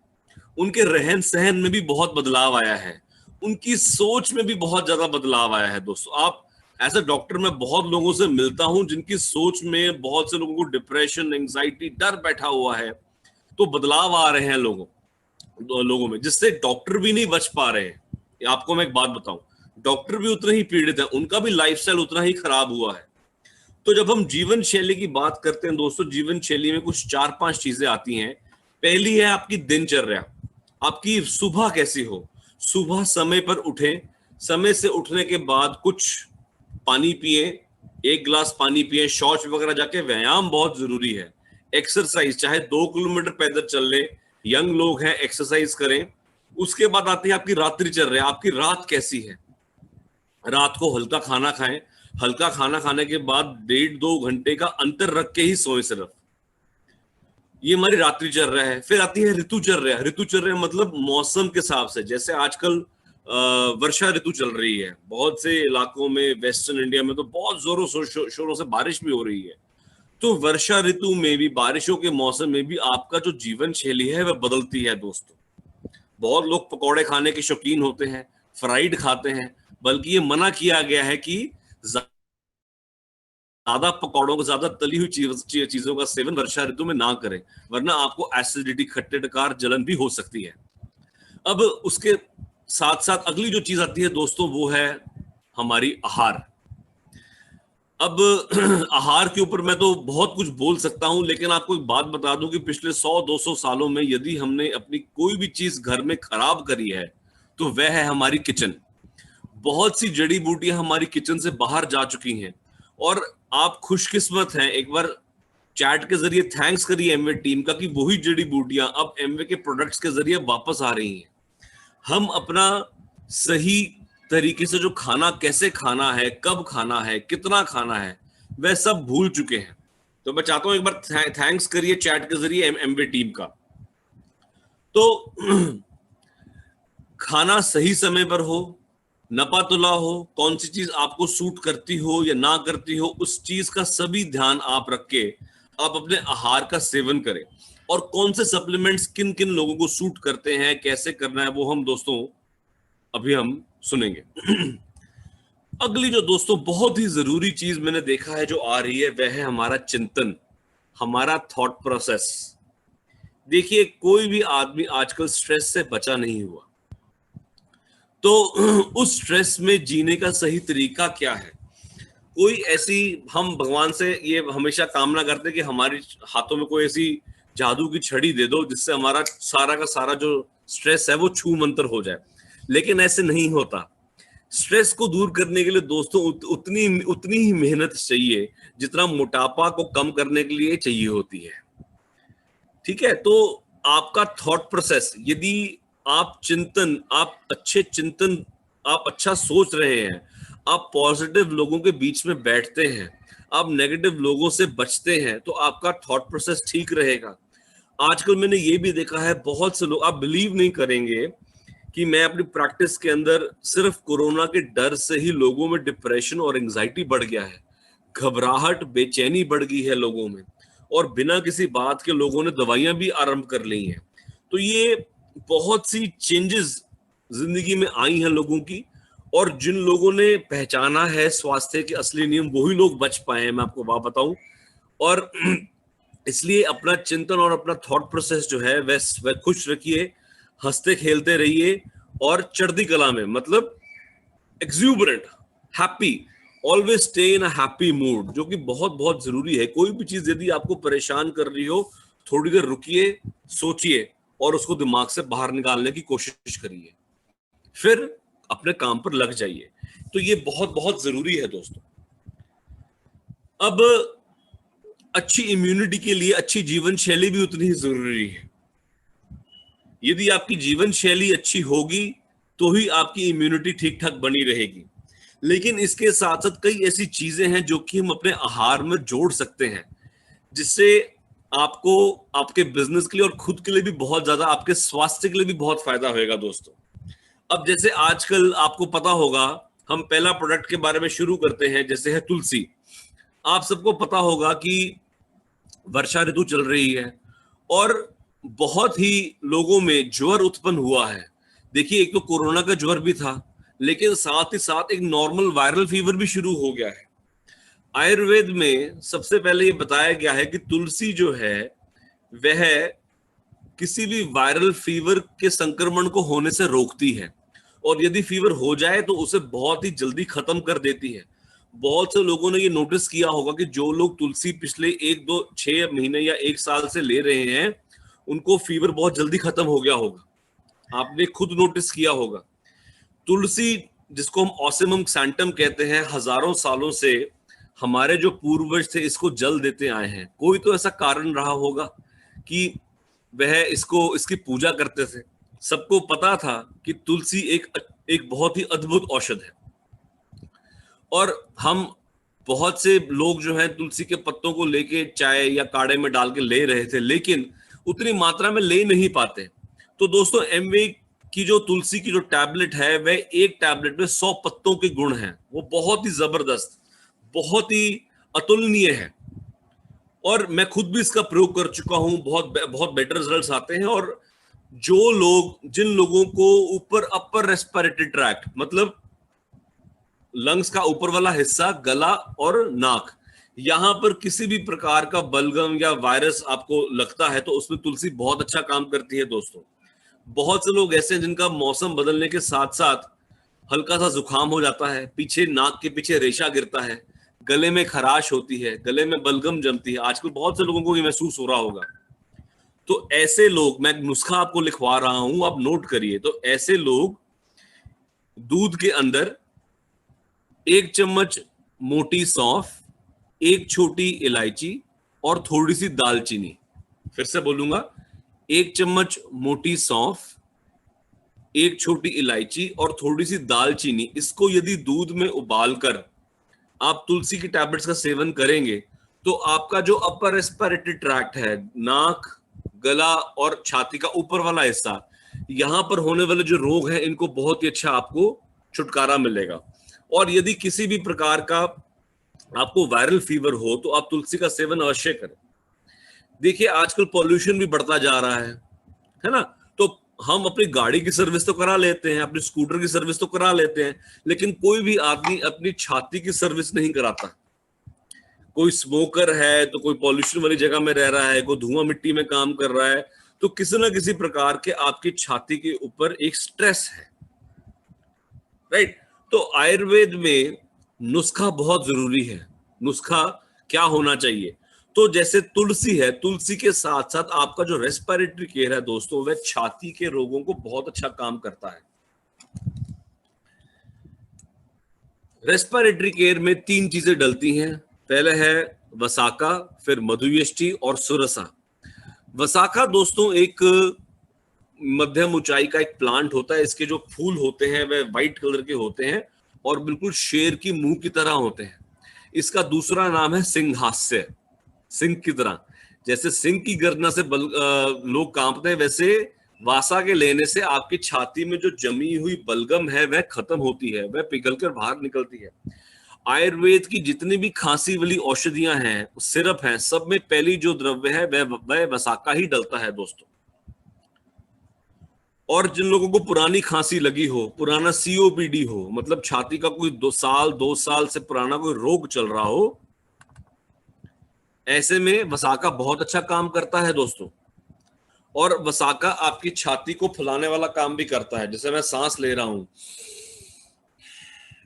उनके रहन सहन में भी बहुत बदलाव आया है, उनकी सोच में भी बहुत ज्यादा बदलाव आया है दोस्तों। आप एज ए डॉक्टर मैं बहुत लोगों से मिलता हूं जिनकी सोच में, बहुत से लोगों को डिप्रेशन, एंजाइटी, डर बैठा हुआ है। तो बदलाव आ रहे हैं लोगों में, जिससे डॉक्टर भी नहीं बच पा रहे हैं। आपको मैं एक बात बताऊं, डॉक्टर भी उतने ही पीड़ित है, उनका भी लाइफस्टाइल उतना ही खराब हुआ है। तो जब हम जीवन शैली की बात करते हैं दोस्तों, जीवन शैली में कुछ 4-5 चीजें आती हैं। पहली है आपकी दिनचर्या, आपकी सुबह कैसी हो। सुबह समय पर उठें, समय से उठने के बाद कुछ पानी पिए, 1 गिलास पानी पिए, शौच वगैरह जाके, व्यायाम बहुत जरूरी है, एक्सरसाइज, चाहे 2 किलोमीटर पैदल चल ले, यंग लोग हैं एक्सरसाइज करें। उसके बाद आती है आपकी रात्रिचर्या, आपकी रात कैसी है। रात को हल्का खाना खाएं, हल्का खाना खाने के बाद 1.5-2 घंटे का अंतर रख के ही सोएं सिर्फ, ये हमारी रात्रिचर्या है। फिर आती है ऋतुचर्या। ऋतुचर्या मतलब मौसम के हिसाब से, जैसे आजकल वर्षा ऋतु चल रही है, बहुत से इलाकों में वेस्टर्न इंडिया में तो बहुत जोरों शोरों से बारिश भी हो रही है। तो वर्षा ऋतु में भी, बारिशों के मौसम में भी आपका जो जीवन शैली है वह बदलती है दोस्तों। बहुत लोग पकौड़े खाने के शौकीन होते हैं, फ्राइड खाते हैं, बल्कि ये मना किया गया है कि ज्यादा पकौड़ों को, ज्यादा तली हुई चीजों का सेवन वर्षा ऋतु में ना करें, वरना आपको एसिडिटी, खट्टे डकार, जलन भी हो सकती है। अब उसके साथ साथ अगली जो चीज आती है दोस्तों वो है हमारी आहार। अब आहार के ऊपर मैं तो बहुत कुछ बोल सकता हूं, लेकिन आपको एक बात बता दूं कि पिछले 100-200 सालों में यदि हमने अपनी कोई भी चीज घर में खराब करी है तो वह है हमारी किचन। बहुत सी जड़ी बूटियां हमारी किचन से बाहर जा चुकी हैं, और आप खुशकिस्मत हैं, एक बार चैट के जरिए थैंक्स करिए एमवे टीम का कि वही जड़ी बूटियां अब एमवे के प्रोडक्ट्स के जरिए वापस आ रही हैं। हम अपना सही तरीके से जो खाना, कैसे खाना है, कब खाना है, कितना खाना है, वह सब भूल चुके हैं। तो मैं चाहता हूं एक बार थैंक्स करिए चैट के जरिए एमवे टीम का। तो खाना सही समय पर हो, नपा तुला हो, कौन सी चीज आपको सूट करती हो या ना करती हो, उस चीज का सभी ध्यान आप रख के आप अपने आहार का सेवन करें। और कौन से सप्लीमेंट्स किन किन लोगों को सूट करते हैं, कैसे करना है, वो हम दोस्तों अभी हम सुनेंगे। अगली जो दोस्तों बहुत ही जरूरी चीज मैंने देखा है जो आ रही है, वह है हमारा चिंतन, हमारा थॉट प्रोसेस। देखिए कोई भी आदमी आजकल स्ट्रेस से बचा नहीं हुआ, तो उस स्ट्रेस में जीने का सही तरीका क्या है? कोई ऐसी, हम भगवान से ये हमेशा कामना करते हैं कि हमारे हाथों में कोई ऐसी जादू की छड़ी दे दो जिससे हमारा सारा का सारा जो स्ट्रेस है वो छू मंतर हो जाए, लेकिन ऐसे नहीं होता। स्ट्रेस को दूर करने के लिए दोस्तों उतनी ही मेहनत चाहिए जितना मोटापा को कम करने के लिए चाहिए होती है। ठीक है, तो आपका थॉट प्रोसेस, यदि आप अच्छा सोच रहे हैं, आप पॉजिटिव लोगों के बीच में बैठते हैं, आप नेगेटिव लोगों से बचते हैं, तो आपका थॉट प्रोसेस ठीक रहेगा। आजकल मैंने ये भी देखा है, बहुत से लोग, आप बिलीव नहीं करेंगे कि मैं अपनी प्रैक्टिस के अंदर सिर्फ कोरोना के डर से ही लोगों में डिप्रेशन और एंजाइटी बढ़ गया है, घबराहट, बेचैनी बढ़ गई है लोगों में, और बिना किसी बात के लोगों ने दवाइयां भी आरंभ कर ली हैं। तो ये बहुत सी चेंजेस जिंदगी में आई हैं लोगों की, और जिन लोगों ने पहचाना है स्वास्थ्य के असली नियम, वही लोग बच पाए हैं, मैं आपको बात बताऊं। और इसलिए अपना चिंतन और अपना थॉट प्रोसेस जो है वह खुश रखिए, हंसते खेलते रहिए, और चढ़ती कला में, मतलब exuberant, happy, always stay in a happy mood, जो कि बहुत बहुत जरूरी है। कोई भी चीज यदि आपको परेशान कर रही हो, थोड़ी देर रुकिए, सोचिए, और उसको दिमाग से बाहर निकालने की कोशिश करिए, फिर अपने काम पर लग जाइए। तो ये बहुत बहुत जरूरी है दोस्तों। अब अच्छी इम्यूनिटी के लिए अच्छी जीवन शैली भी उतनी ही जरूरी है। यदि आपकी जीवन शैली अच्छी होगी तो ही आपकी इम्यूनिटी ठीक ठाक बनी रहेगी, लेकिन इसके साथ साथ कई ऐसी चीजें हैं जो कि हम अपने आहार में जोड़ सकते हैं, जिससे आपको, आपके बिजनेस के लिए और खुद के लिए भी बहुत ज्यादा, आपके स्वास्थ्य के लिए भी बहुत फायदा होगा दोस्तों। अब जैसे आजकल आपको पता होगा, हम पहला प्रोडक्ट के बारे में शुरू करते हैं, जैसे है तुलसी। आप सबको पता होगा कि वर्षा ऋतु चल रही है और बहुत ही लोगों में ज्वर उत्पन्न हुआ है। देखिए, एक तो कोरोना का ज्वर भी था, लेकिन साथ ही साथ एक नॉर्मल वायरल फीवर भी शुरू हो गया है। आयुर्वेद में सबसे पहले ये बताया गया है कि तुलसी जो है वह किसी भी वायरल फीवर के संक्रमण को होने से रोकती है, और यदि फीवर हो जाए तो उसे बहुत ही जल्दी खत्म कर देती है। बहुत से लोगों ने ये नोटिस किया होगा कि जो लोग तुलसी पिछले 1-2-6 महीने या 1 साल से ले रहे हैं, उनको फीवर बहुत जल्दी खत्म हो गया होगा। आपने खुद नोटिस किया होगा। तुलसी, जिसको हम ऑसिमम सैंटम कहते हैं, हजारों सालों से हमारे जो पूर्वज थे इसको जल देते आए हैं। कोई तो ऐसा कारण रहा होगा कि वह इसकी पूजा करते थे। सबको पता था कि तुलसी एक बहुत ही अद्भुत औषध है, और हम बहुत से लोग जो है तुलसी के पत्तों को लेके चाय या काढ़े में डाल के ले रहे थे, लेकिन उतनी मात्रा में ले नहीं पाते। तो दोस्तों, एमवे की जो तुलसी की जो टैबलेट है, वह एक टैबलेट में 100 पत्तों के गुण हैं। वो बहुत ही जबरदस्त, बहुत ही अतुलनीय है, और मैं खुद भी इसका प्रयोग कर चुका हूं। बहुत बेटर रिजल्ट्स आते हैं। और जिन लोगों को ऊपर अपर रेस्पिरेटरी ट्रैक्ट, मतलब लंग्स का ऊपर वाला हिस्सा, गला और नाक, यहां पर किसी भी प्रकार का बलगम या वायरस आपको लगता है, तो उसमें तुलसी बहुत अच्छा काम करती है दोस्तों। बहुत से लोग ऐसे हैं जिनका मौसम बदलने के साथ साथ हल्का सा जुकाम हो जाता है, पीछे नाक के पीछे रेशा गिरता है, गले में खराश होती है, गले में बलगम जमती है। आजकल बहुत से लोगों को ये महसूस हो रहा होगा। तो ऐसे लोग, मैं नुस्खा आपको लिखवा रहा हूं, आप नोट करिए। तो ऐसे लोग दूध के अंदर 1 चम्मच मोटी सौंफ, 1 छोटी इलायची और थोड़ी सी दालचीनी, फिर से बोलूंगा, 1 चम्मच मोटी सौंफ, 1 छोटी इलायची और थोड़ी सी दालचीनी, इसको यदि दूध में उबालकर आप तुलसी की टैबलेट्स का सेवन करेंगे, तो आपका जो अपर रेस्पिरेटरी ट्रैक्ट है, नाक, गला और छाती का ऊपर वाला हिस्सा, यहां पर होने वाले जो रोग हैं, इनको बहुत ही अच्छा आपको छुटकारा मिलेगा। और यदि किसी भी प्रकार का आपको वायरल फीवर हो, तो आप तुलसी का सेवन अवश्य करें। देखिए, आजकल पॉल्यूशन भी बढ़ता जा रहा है ना? तो हम अपनी गाड़ी की सर्विस तो करा लेते हैं, अपने स्कूटर की सर्विस तो करा लेते हैं, लेकिन कोई भी आदमी अपनी छाती की सर्विस नहीं कराता। कोई स्मोकर है तो कोई पॉल्यूशन वाली जगह में रह रहा है, कोई धुआं मिट्टी में काम कर रहा है, तो किसी ना किसी प्रकार के आपकी छाती के ऊपर एक स्ट्रेस है, राइट। तो आयुर्वेद में नुस्खा बहुत जरूरी है। नुस्खा क्या होना चाहिए? तो जैसे तुलसी है, तुलसी के साथ साथ आपका जो रेस्पिरेटरी केयर है दोस्तों, वह छाती के रोगों को बहुत अच्छा काम करता है। रेस्पिरेटरी केयर में 3 चीजें डलती हैं। पहले है वसाका, फिर मधुयष्टि और सुरसा। वसाका दोस्तों एक मध्यम ऊंचाई का एक प्लांट होता है। इसके जो फूल होते हैं वह व्हाइट कलर के होते हैं और बिल्कुल शेर की मुंह की तरह होते हैं। इसका दूसरा नाम है सिंहास्य, सिंह की तरह। जैसे सिंह की गर्जना से लोग कांपते हैं, वैसे वासा के लेने से आपकी छाती में जो जमी हुई बलगम है वह खत्म होती है, वह पिघलकर बाहर निकलती है। आयुर्वेद की जितनी भी खांसी वाली औषधियां हैं, सिरप हैं, सब में पहली जो द्रव्य है वह वसाका ही डलता है दोस्तों। और जिन लोगों को पुरानी खांसी लगी हो, पुराना सीओपीडी हो, मतलब छाती का कोई 2 साल से पुराना कोई रोग चल रहा हो, ऐसे में वसाका बहुत अच्छा काम करता है दोस्तों। और वसाका आपकी छाती को फुलाने वाला काम भी करता है। जैसे मैं सांस ले रहा हूं,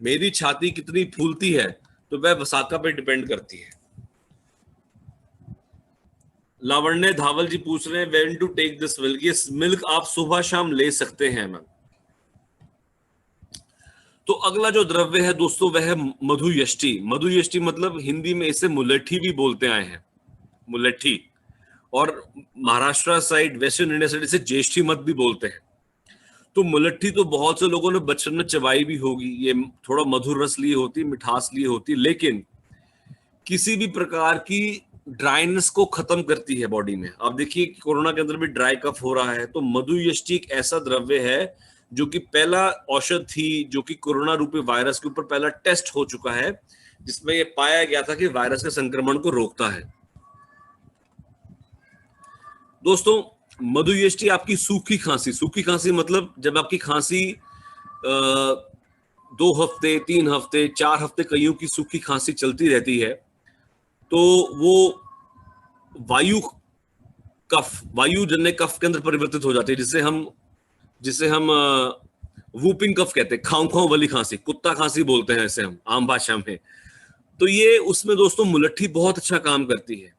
मेरी छाती कितनी फूलती है तो वह वसाका पे डिपेंड करती है। लावण्य धावल जी पूछ रहे हैं when to take this milk. ये मिल्क आप सुबह शाम ले सकते हैं मैम। तो अगला जो द्रव्य है दोस्तों वह है मधुयष्टि। मधुयष्टि मतलब हिंदी में इसे मुलट्ठी भी बोलते आए हैं, मुलट्ठी। और Maharashtra side, western India side इसे ज्येष्ठी मध भी बोलते हैं। तो मुलट्ठी तो बहुत से लोगों ने बचपन में चबाई भी होगी। ये थोड़ा मधुर रस लिए होती, मिठास लिए होती, लेकिन किसी भी प्रकार की ड्राइनेस को खत्म करती है बॉडी में। आप देखिए कोरोना के अंदर भी ड्राई कफ हो रहा है, तो मधुयष्टि एक ऐसा द्रव्य है जो कि पहला औषध थी जो कि कोरोना रूपी वायरस के ऊपर पहला टेस्ट हो चुका है, जिसमें यह पाया गया था कि वायरस के संक्रमण को रोकता है। दोस्तों मधुयष्टि आपकी सूखी खांसी मतलब जब आपकी खांसी 2 हफ्ते, 3 हफ्ते, 4 हफ्ते कईयों की सूखी खांसी चलती रहती है, तो वो वायुजन्य कफ के अंदर परिवर्तित हो जाती है, जिसे हम वूपिंग कफ कहते हैं, खांव वाली खांसी, कुत्ता खांसी बोलते हैं इसे हम आम भाषा में। तो ये उसमें दोस्तों मुलट्ठी बहुत अच्छा काम करती है।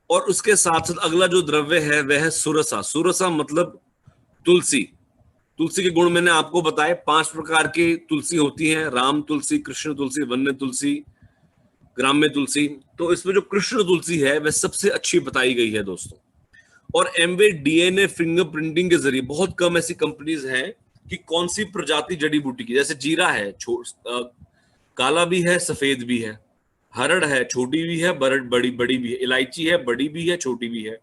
और उसके साथ साथ अगला जो द्रव्य है वह है सुरसा। सुरसा मतलब तुलसी। तुलसी के गुण मैंने आपको बताए, 5 प्रकार की तुलसी होती है, राम तुलसी, कृष्ण तुलसी, वन्य तुलसी, ग्राम्य तुलसी। तो इसमें जो कृष्ण तुलसी है वह सबसे अच्छी बताई गई है दोस्तों। और एमवे डीएनए फिंगरप्रिंटिंग के जरिए, बहुत कम ऐसी कंपनीज हैं कि कौन सी प्रजाति जड़ी बूटी की, जैसे जीरा है, काला भी है, सफेद भी है, हरड़ है, छोटी भी है, बड़ी भी है, इलायची है, बड़ी भी है, छोटी भी है।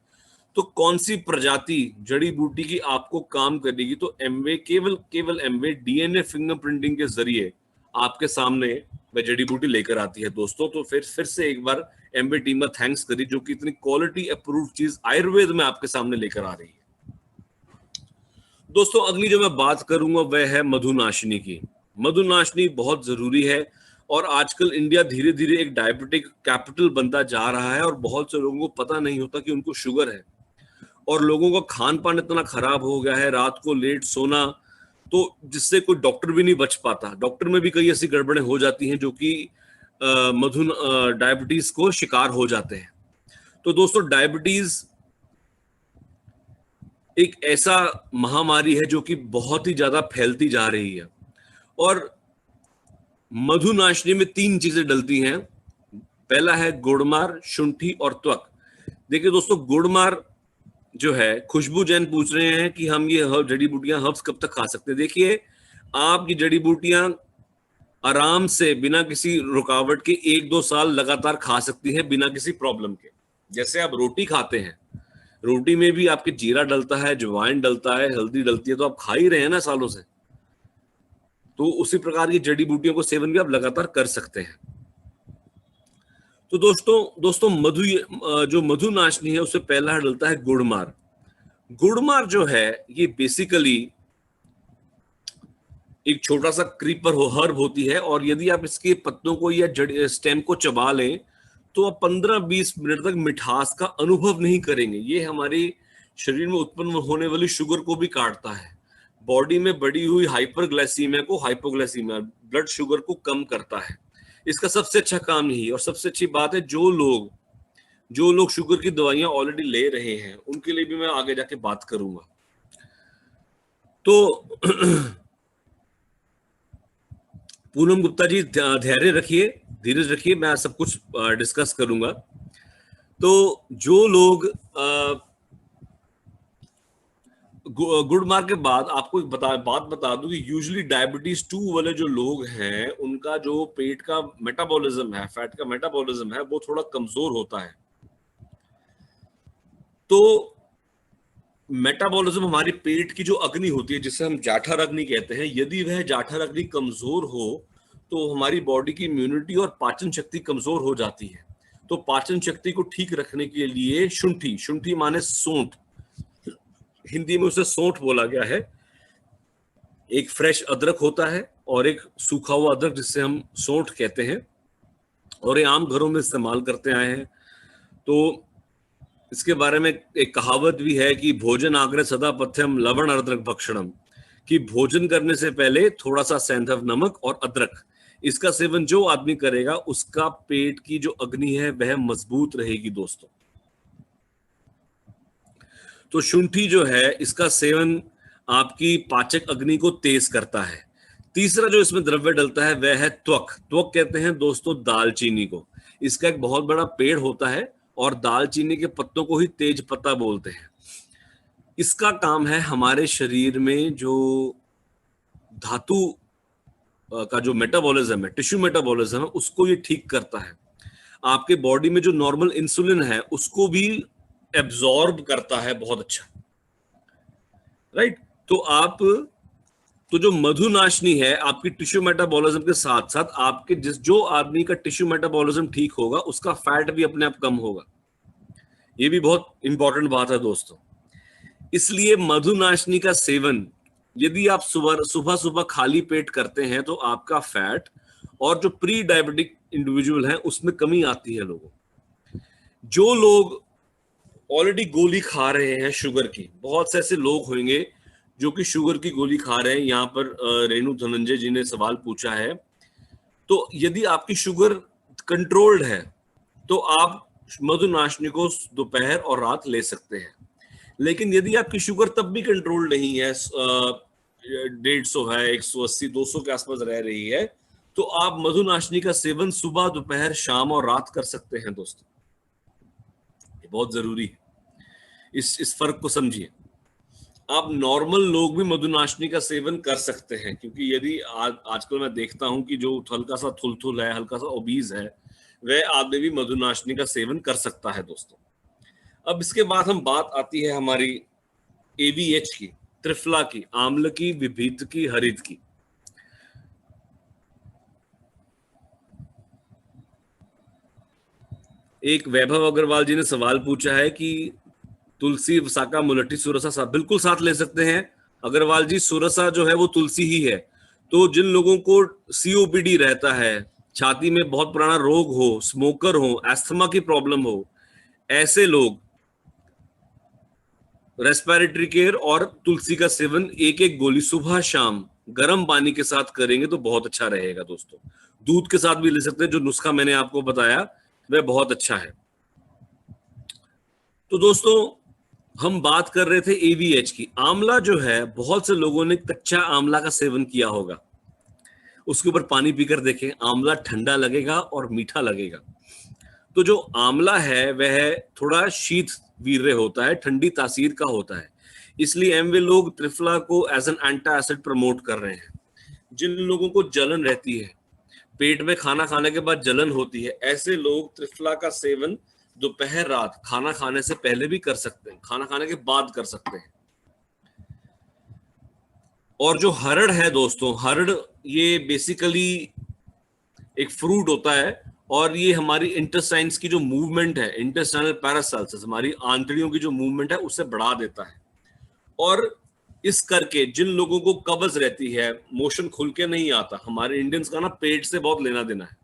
तो कौन सी प्रजाति जड़ी बूटी की आपको काम करेगी, तो एमवे केवल एमवे डीएनए फिंगरप्रिंटिंग के जरिए आपके सामने वह जड़ी बूटी लेकर आती है दोस्तों। तो फिर से एक बार एमवे टीम में थैंक्स करी, जो कि इतनी क्वालिटी अप्रूव्ड चीज आयुर्वेद में आपके सामने लेकर आ रही है दोस्तों। अगली जो मैं बात करूंगा वह है मधुनाशिनी की। मधुनाशिनी बहुत जरूरी है और आजकल इंडिया धीरे धीरे एक डायबिटिक कैपिटल बनता जा रहा है और बहुत से लोगों को पता नहीं होता कि उनको शुगर है। और लोगों का खान पान इतना खराब हो गया है, रात को लेट सोना, तो जिससे कोई डॉक्टर भी नहीं बच पाता। डॉक्टर में भी कई ऐसी गड़बड़ें हो जाती हैं जो कि डायबिटीज को शिकार हो जाते हैं। तो दोस्तों डायबिटीज एक ऐसा महामारी है जो कि बहुत ही ज्यादा फैलती जा रही है। और मधुनाशिनी में 3 चीजें डलती हैं। पहला है गुड़मार, शुंठी और त्वक। देखिए दोस्तों, गुड़मार जो है, खुशबू जैन पूछ रहे हैं कि हम ये जड़ी बूटियां हर्ब्स कब तक खा सकते हैं। देखिए, आप ये जड़ी बूटियां आराम से बिना किसी रुकावट के 1-2 साल लगातार खा सकती हैं बिना किसी प्रॉब्लम के। जैसे आप रोटी खाते हैं, रोटी में भी आपके जीरा डलता है, अजवाइन डलता है, हल्दी डलती है, तो आप खा ही रहे हैं ना सालों से। तो उसी प्रकार की जड़ी बूटियों को सेवन भी आप लगातार कर सकते हैं। तो दोस्तों जो मधुनाशिनी है उससे पहला डलता है गुड़मार। गुड़मार जो है ये बेसिकली एक छोटा सा क्रीपर हर्ब होती है, और यदि आप इसके पत्तों को या स्टेम को चबा लें तो आप 15-20 मिनट तक मिठास का अनुभव नहीं करेंगे। ये हमारी शरीर में उत्पन्न होने वाली शुगर को भी काटता है, बॉडी में बढ़ी हुई हाइपरग्लाइसीमिया को हाइपोग्लाइसीमिया ब्लड शुगर को कम करता है। इसका सबसे अच्छा काम यही, और सबसे अच्छी बात है जो लोग शुगर की दवाइयां ऑलरेडी ले रहे हैं उनके लिए भी मैं आगे जाके बात करूंगा। तो पूनम गुप्ता जी धैर्य रखिए, धीरज रखिए, मैं सब कुछ डिस्कस करूंगा। तो जो लोग गुड मार्क के बाद आपको एक बात बता दूं कि यूजुअली डायबिटीज 2 वाले जो लोग हैं उनका जो पेट का मेटाबॉलिज्म है, फैट का मेटाबॉलिज्म है, वो थोड़ा कमजोर होता है। तो मेटाबॉलिज्म हमारी पेट की जो अग्नि होती है जिसे हम जाठर अग्नि कहते हैं, यदि वह जाठर अग्नि कमजोर हो तो हमारी बॉडी की इम्यूनिटी और पाचन शक्ति कमजोर हो जाती है। तो पाचन शक्ति को ठीक रखने के लिए शुंठी माने सोंठ, हिंदी में उसे सोंठ बोला गया है। एक फ्रेश अदरक होता है और एक सूखा हुआ अदरक जिससे हम सोंठ कहते हैं, और ये आम घरों में इस्तेमाल करते आए हैं। तो इसके बारे में एक कहावत भी है कि भोजन आग्रह सदा पथ्यम लवण अदरक भक्षणम, कि भोजन करने से पहले थोड़ा सा सेंधव नमक और अदरक, इसका सेवन जो आदमी करेगा उसका पेट की जो अग्नि है वह मजबूत रहेगी दोस्तों। तो शुंठी जो है इसका सेवन आपकी पाचक अग्नि को तेज करता है। तीसरा जो इसमें द्रव्य डलता है वह है त्वक कहते हैं दोस्तों दालचीनी को। इसका एक बहुत बड़ा पेड़ होता है और दालचीनी के पत्तों को ही तेज पत्ता बोलते हैं। इसका काम है हमारे शरीर में जो धातु का जो मेटाबॉलिज्म है, टिश्यू मेटाबॉलिज्म है, उसको ये ठीक करता है। आपके बॉडी में जो नॉर्मल इंसुलिन है उसको भी एब्जॉर्ब करता है बहुत अच्छा, राइट। तो जो मधुनाशनी है आपकी टिश्यू मेटाबॉलिज्म के साथ साथ आपके जो आदमी का टिश्यू मेटाबॉलिज्म ठीक होगा उसका फैट भी अपने आप कम होगा। ये भी बहुत इंपॉर्टेंट बात है दोस्तों। इसलिए मधुनाशनी का सेवन यदि आप सुबह खाली पेट करते हैं तो आपका फैट और जो प्री डायबिटिक इंडिविजुअल है उसमें कमी आती है लोगों। जो लोग ऑलरेडी गोली खा रहे हैं शुगर की, बहुत से ऐसे लोग होंगे जो कि शुगर की गोली खा रहे हैं। यहाँ पर रेणु धनंजय जी ने सवाल पूछा है। तो यदि आपकी शुगर कंट्रोल्ड है तो आप मधुनाशनी को दोपहर और रात ले सकते हैं। लेकिन यदि आपकी शुगर तब भी कंट्रोल नहीं है, 150 है, 180, 200 के आसपास रह रही है, तो आप मधुनाशनी का सेवन सुबह, दोपहर, शाम और रात कर सकते हैं दोस्तों। ये बहुत जरूरी है, इस फर्क को समझिए। आप नॉर्मल लोग भी मधुनाशनी का सेवन कर सकते हैं, क्योंकि यदि आजकल मैं देखता हूं कि जो हल्का सा थुलथुल है, हल्का सा ओबीज है, वह आदमी भी मधुनाशनी का सेवन कर सकता है दोस्तों। अब इसके बाद हम बात आती है हमारी AVH की, त्रिफला की, आम्ल की, विभीत की, हरित की। एक वैभव अग्रवाल जी ने सवाल पूछा है कि तुलसी, वसाका, मुलट्ठी, सुरसा साथ बिल्कुल साथ ले सकते हैं अग्रवाल जी। सुरसा जो है वो तुलसी ही है। तो जिन लोगों को COPD रहता है, छाती में बहुत पुराना रोग हो, स्मोकर हो, एस्थमा की प्रॉब्लम हो, ऐसे लोग रेस्पिरेटरी केयर और तुलसी का सेवन एक एक गोली सुबह शाम गर्म पानी के साथ करेंगे तो बहुत अच्छा रहेगा दोस्तों। दूध के साथ भी ले सकते हैं, जो नुस्खा मैंने आपको बताया वह बहुत अच्छा है। तो दोस्तों हम बात कर रहे थे AVH की। आंवला जो है, बहुत से लोगों ने कच्चा आंवला का सेवन किया होगा, उसके ऊपर पानी पीकर देखें, आंवला ठंडा लगेगा और मीठा लगेगा। तो जो आंवला है वह थोड़ा शीत वीर्य होता है, ठंडी तासीर का होता है, इसलिए एमवे लोग त्रिफला को as an anti acid promote कर रहे हैं। जिन लोगों को जलन रहती है, पेट में खाना खाने के बाद जलन होती है, ऐसे लोग त्रिफला का सेवन दोपहर रात खाना खाने से पहले भी कर सकते हैं, खाना खाने के बाद कर सकते हैं। और जो हरड़ है दोस्तों, हरड़ ये बेसिकली एक फ्रूट होता है और ये हमारी इंटेस्टाइन्स की जो मूवमेंट है, इंटेस्टाइनल पैरासाइल्स, हमारी आंतड़ियों की जो मूवमेंट है उसे बढ़ा देता है। और इस करके जिन लोगों को कब्ज रहती है, मोशन खुल के नहीं आता, हमारे इंडियंस का ना पेट से बहुत लेना देना है।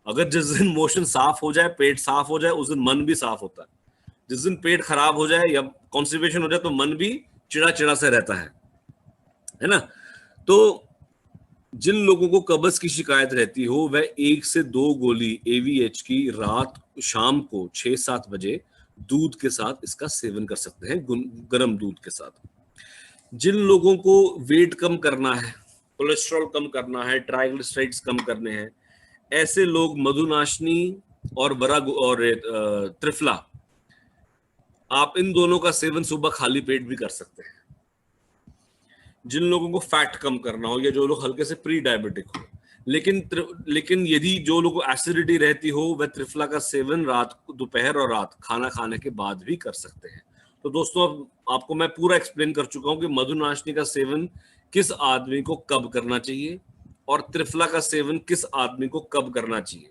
अगर जिस दिन मोशन साफ हो जाए, पेट साफ हो जाए, उस दिन मन भी साफ होता है। जिस दिन पेट खराब हो जाए या कॉन्स्टिपेशन हो जाए तो मन भी चिड़ा चिड़ा से रहता है ना। तो जिन लोगों को कब्ज की शिकायत रहती हो वह 1 से 2 गोली AVH की रात शाम को 6-7 बजे दूध के साथ इसका सेवन कर सकते हैं, गर्म दूध के साथ। जिन लोगों को वेट कम करना है, कोलेस्ट्रॉल कम करना है, ट्राइग्लिसराइड्स कम करने हैं, ऐसे लोग मधुनाशनी और त्रिफला, आप इन दोनों का सेवन सुबह खाली पेट भी कर सकते हैं। जिन लोगों को फैट कम करना हो या जो लोग हल्के से प्री डायबिटिक हो, लेकिन यदि जो लोगों को एसिडिटी रहती हो वह त्रिफला का सेवन दोपहर और रात खाना खाने के बाद भी कर सकते हैं। तो दोस्तों अब आपको मैं पूरा एक्सप्लेन कर चुका हूं कि मधुनाशनी का सेवन किस आदमी को कब करना चाहिए और त्रिफला का सेवन किस आदमी को कब करना चाहिए।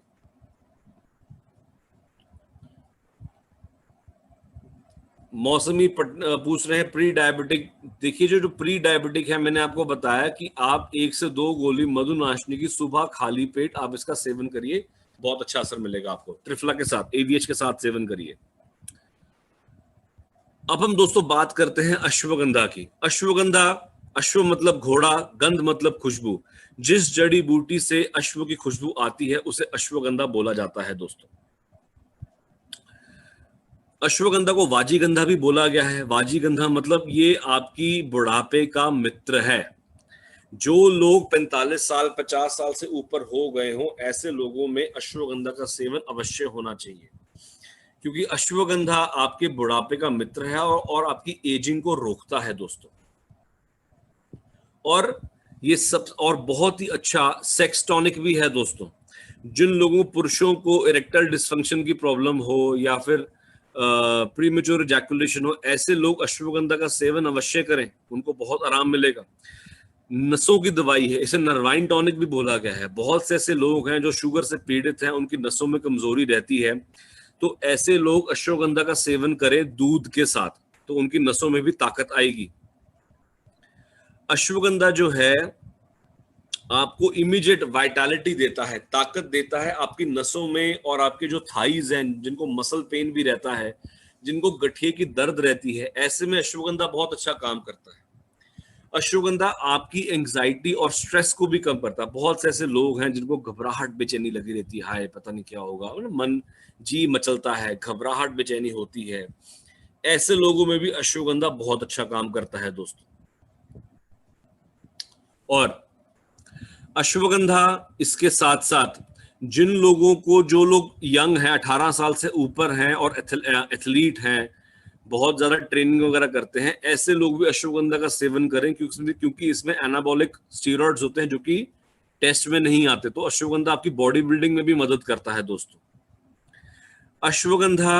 मौसमी पूछ रहे हैं प्री डायबिटिक। देखिए जो प्री डायबिटिक है, मैंने आपको बताया कि आप 1 से 2 गोली मधुनाशनी की सुबह खाली पेट आप इसका सेवन करिए, बहुत अच्छा असर मिलेगा आपको। त्रिफला के साथ, AVH के साथ सेवन करिए। अब हम दोस्तों बात करते हैं अश्वगंधा की। अश्वगंधा, अश्व मतलब घोड़ा, गंध मतलब खुशबू। जिस जड़ी बूटी से अश्व की खुशबू आती है उसे अश्वगंधा बोला जाता है दोस्तों। अश्वगंधा को वाजीगंधा भी बोला गया है। वाजीगंधा मतलब ये आपकी बुढ़ापे का मित्र है। जो लोग 45 साल 50 साल से ऊपर हो गए हों, ऐसे लोगों में अश्वगंधा का सेवन अवश्य होना चाहिए, क्योंकि अश्वगंधा आपके बुढ़ापे का मित्र है और आपकी एजिंग को रोकता है दोस्तों। और ये सब और बहुत ही अच्छा सेक्स टॉनिक भी है दोस्तों। जिन लोगों पुरुषों को इरेक्टाइल डिसफंक्शन की प्रॉब्लम हो या फिर प्रीमेच्योर इजैकुलेशन हो, ऐसे लोग अश्वगंधा का सेवन अवश्य करें, उनको बहुत आराम मिलेगा। नसों की दवाई है, इसे नर्वाइन टॉनिक भी बोला गया है। बहुत से ऐसे लोग हैं जो शुगर से पीड़ित हैं, उनकी नसों में कमजोरी रहती है, तो ऐसे लोग अश्वगंधा का सेवन करें दूध के साथ, तो उनकी नसों में भी ताकत आएगी। अश्वगंधा जो है आपको इमीडिएट वाइटैलिटी देता है, ताकत देता है आपकी नसों में, और आपके जो थाइज हैं, जिनको मसल पेन भी रहता है, जिनको गठिए की दर्द रहती है, ऐसे में अश्वगंधा बहुत अच्छा काम करता है। अश्वगंधा आपकी एंजाइटी और स्ट्रेस को भी कम करता है। बहुत से ऐसे लोग हैं जिनको घबराहट बेचैनी लगी रहती है, हाय पता नहीं क्या होगा, मन जी मचलता है, घबराहट बेचैनी होती है, ऐसे लोगों में भी अश्वगंधा बहुत अच्छा काम करता है दोस्तों। और अश्वगंधा इसके साथ साथ जिन लोगों को, जो लोग यंग हैं, 18 साल से ऊपर हैं और एथलीट हैं, बहुत ज्यादा ट्रेनिंग वगैरह करते हैं, ऐसे लोग भी अश्वगंधा का सेवन करें, क्योंकि इसमें एनाबॉलिक स्टीरॉइड्स होते हैं जो कि टेस्ट में नहीं आते। तो अश्वगंधा आपकी बॉडी बिल्डिंग में भी मदद करता है दोस्तों। अश्वगंधा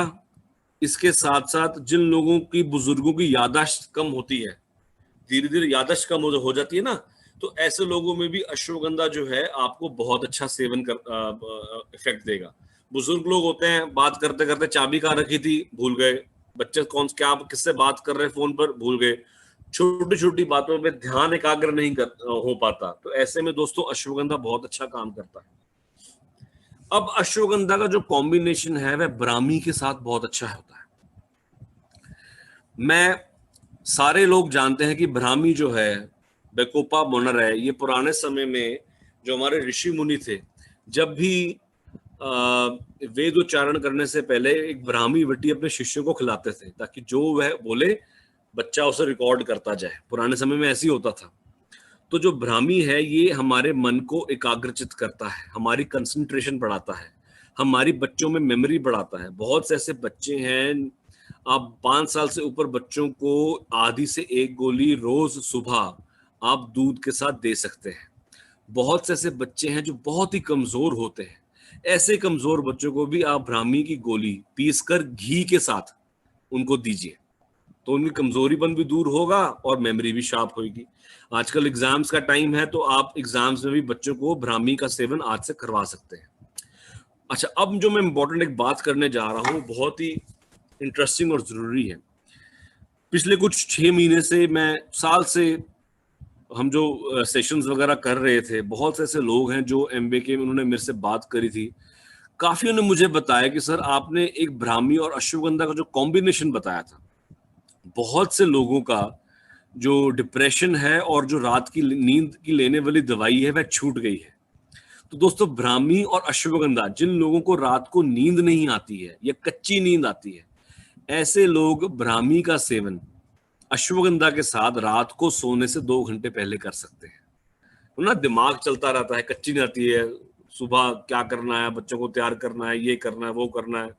इसके साथ साथ जिन लोगों की, बुजुर्गों की याददाश्त कम होती है, धीरे धीरे याददाश्त कम हो जाती है ना, तो ऐसे लोगों में भी अश्वगंधा जो है आपको बहुत अच्छा सेवन कर इफेक्ट देगा। बुजुर्ग लोग होते हैं, बात करते करते चाबी कहाँ रखी थी भूल गए, बच्चे क्या किससे बात कर रहे हैं फोन पर भूल गए, छोटी छोटी बातों पे ध्यान एकाग्र नहीं हो पाता, तो ऐसे में दोस्तों अश्वगंधा बहुत अच्छा काम करता है। अब अश्वगंधा का जो कॉम्बिनेशन है वह ब्राह्मी के साथ बहुत अच्छा होता है। सारे लोग जानते हैं कि ब्राह्मी जो है, बेकोपा मोनर है, ये पुराने समय में जो हमारे ऋषि मुनि थे, जब भी वेद उच्चारण करने से पहले एक ब्राह्मी वटी अपने शिष्यों को खिलाते थे, ताकि जो वह बोले बच्चा उसे रिकॉर्ड करता जाए। पुराने समय में ऐसे ही होता था। तो जो ब्राह्मी है ये हमारे मन को एकाग्रचित करता है, हमारी कंसंट्रेशन बढ़ाता है, हमारी बच्चों में मेमोरी बढ़ाता है। बहुत से ऐसे बच्चे हैं, आप 5 साल से ऊपर बच्चों को आधी से 1 गोली रोज सुबह आप दूध के साथ दे सकते हैं। बहुत से ऐसे बच्चे हैं जो बहुत ही कमजोर होते हैं, ऐसे कमजोर बच्चों को भी आप ब्राह्मी की गोली पीसकर घी के साथ उनको दीजिए, तो उनकी कमजोरीपन भी दूर होगा और मेमोरी भी शार्प होगी। आजकल एग्जाम्स का टाइम है, तो आप एग्जाम्स में भी बच्चों को ब्राह्मी का सेवन आज से करवा सकते हैं। अच्छा, अब जो मैं इम्पोर्टेंट एक बात करने जा रहा हूँ, बहुत ही इंटरेस्टिंग और जरूरी है। पिछले कुछ 6 महीने से, साल से हम जो सेशंस वगैरह कर रहे थे, बहुत से ऐसे लोग हैं जो MBA के, उन्होंने मेरे से बात करी थी काफियों ने मुझे बताया कि सर आपने एक ब्राह्मी और अश्वगंधा का जो कॉम्बिनेशन बताया था, बहुत से लोगों का जो डिप्रेशन है और जो रात की नींद की लेने वाली दवाई है वह छूट गई है। तो दोस्तों, ब्राह्मी और अश्वगंधा, जिन लोगों को रात को नींद नहीं आती है या कच्ची नींद आती है, ऐसे लोग ब्राह्मी का सेवन अश्वगंधा के साथ रात को सोने से 2 घंटे पहले कर सकते हैं। तो ना दिमाग चलता रहता है, कच्ची नहीं आती है, सुबह क्या करना है, बच्चों को तैयार करना है, ये करना है, वो करना है,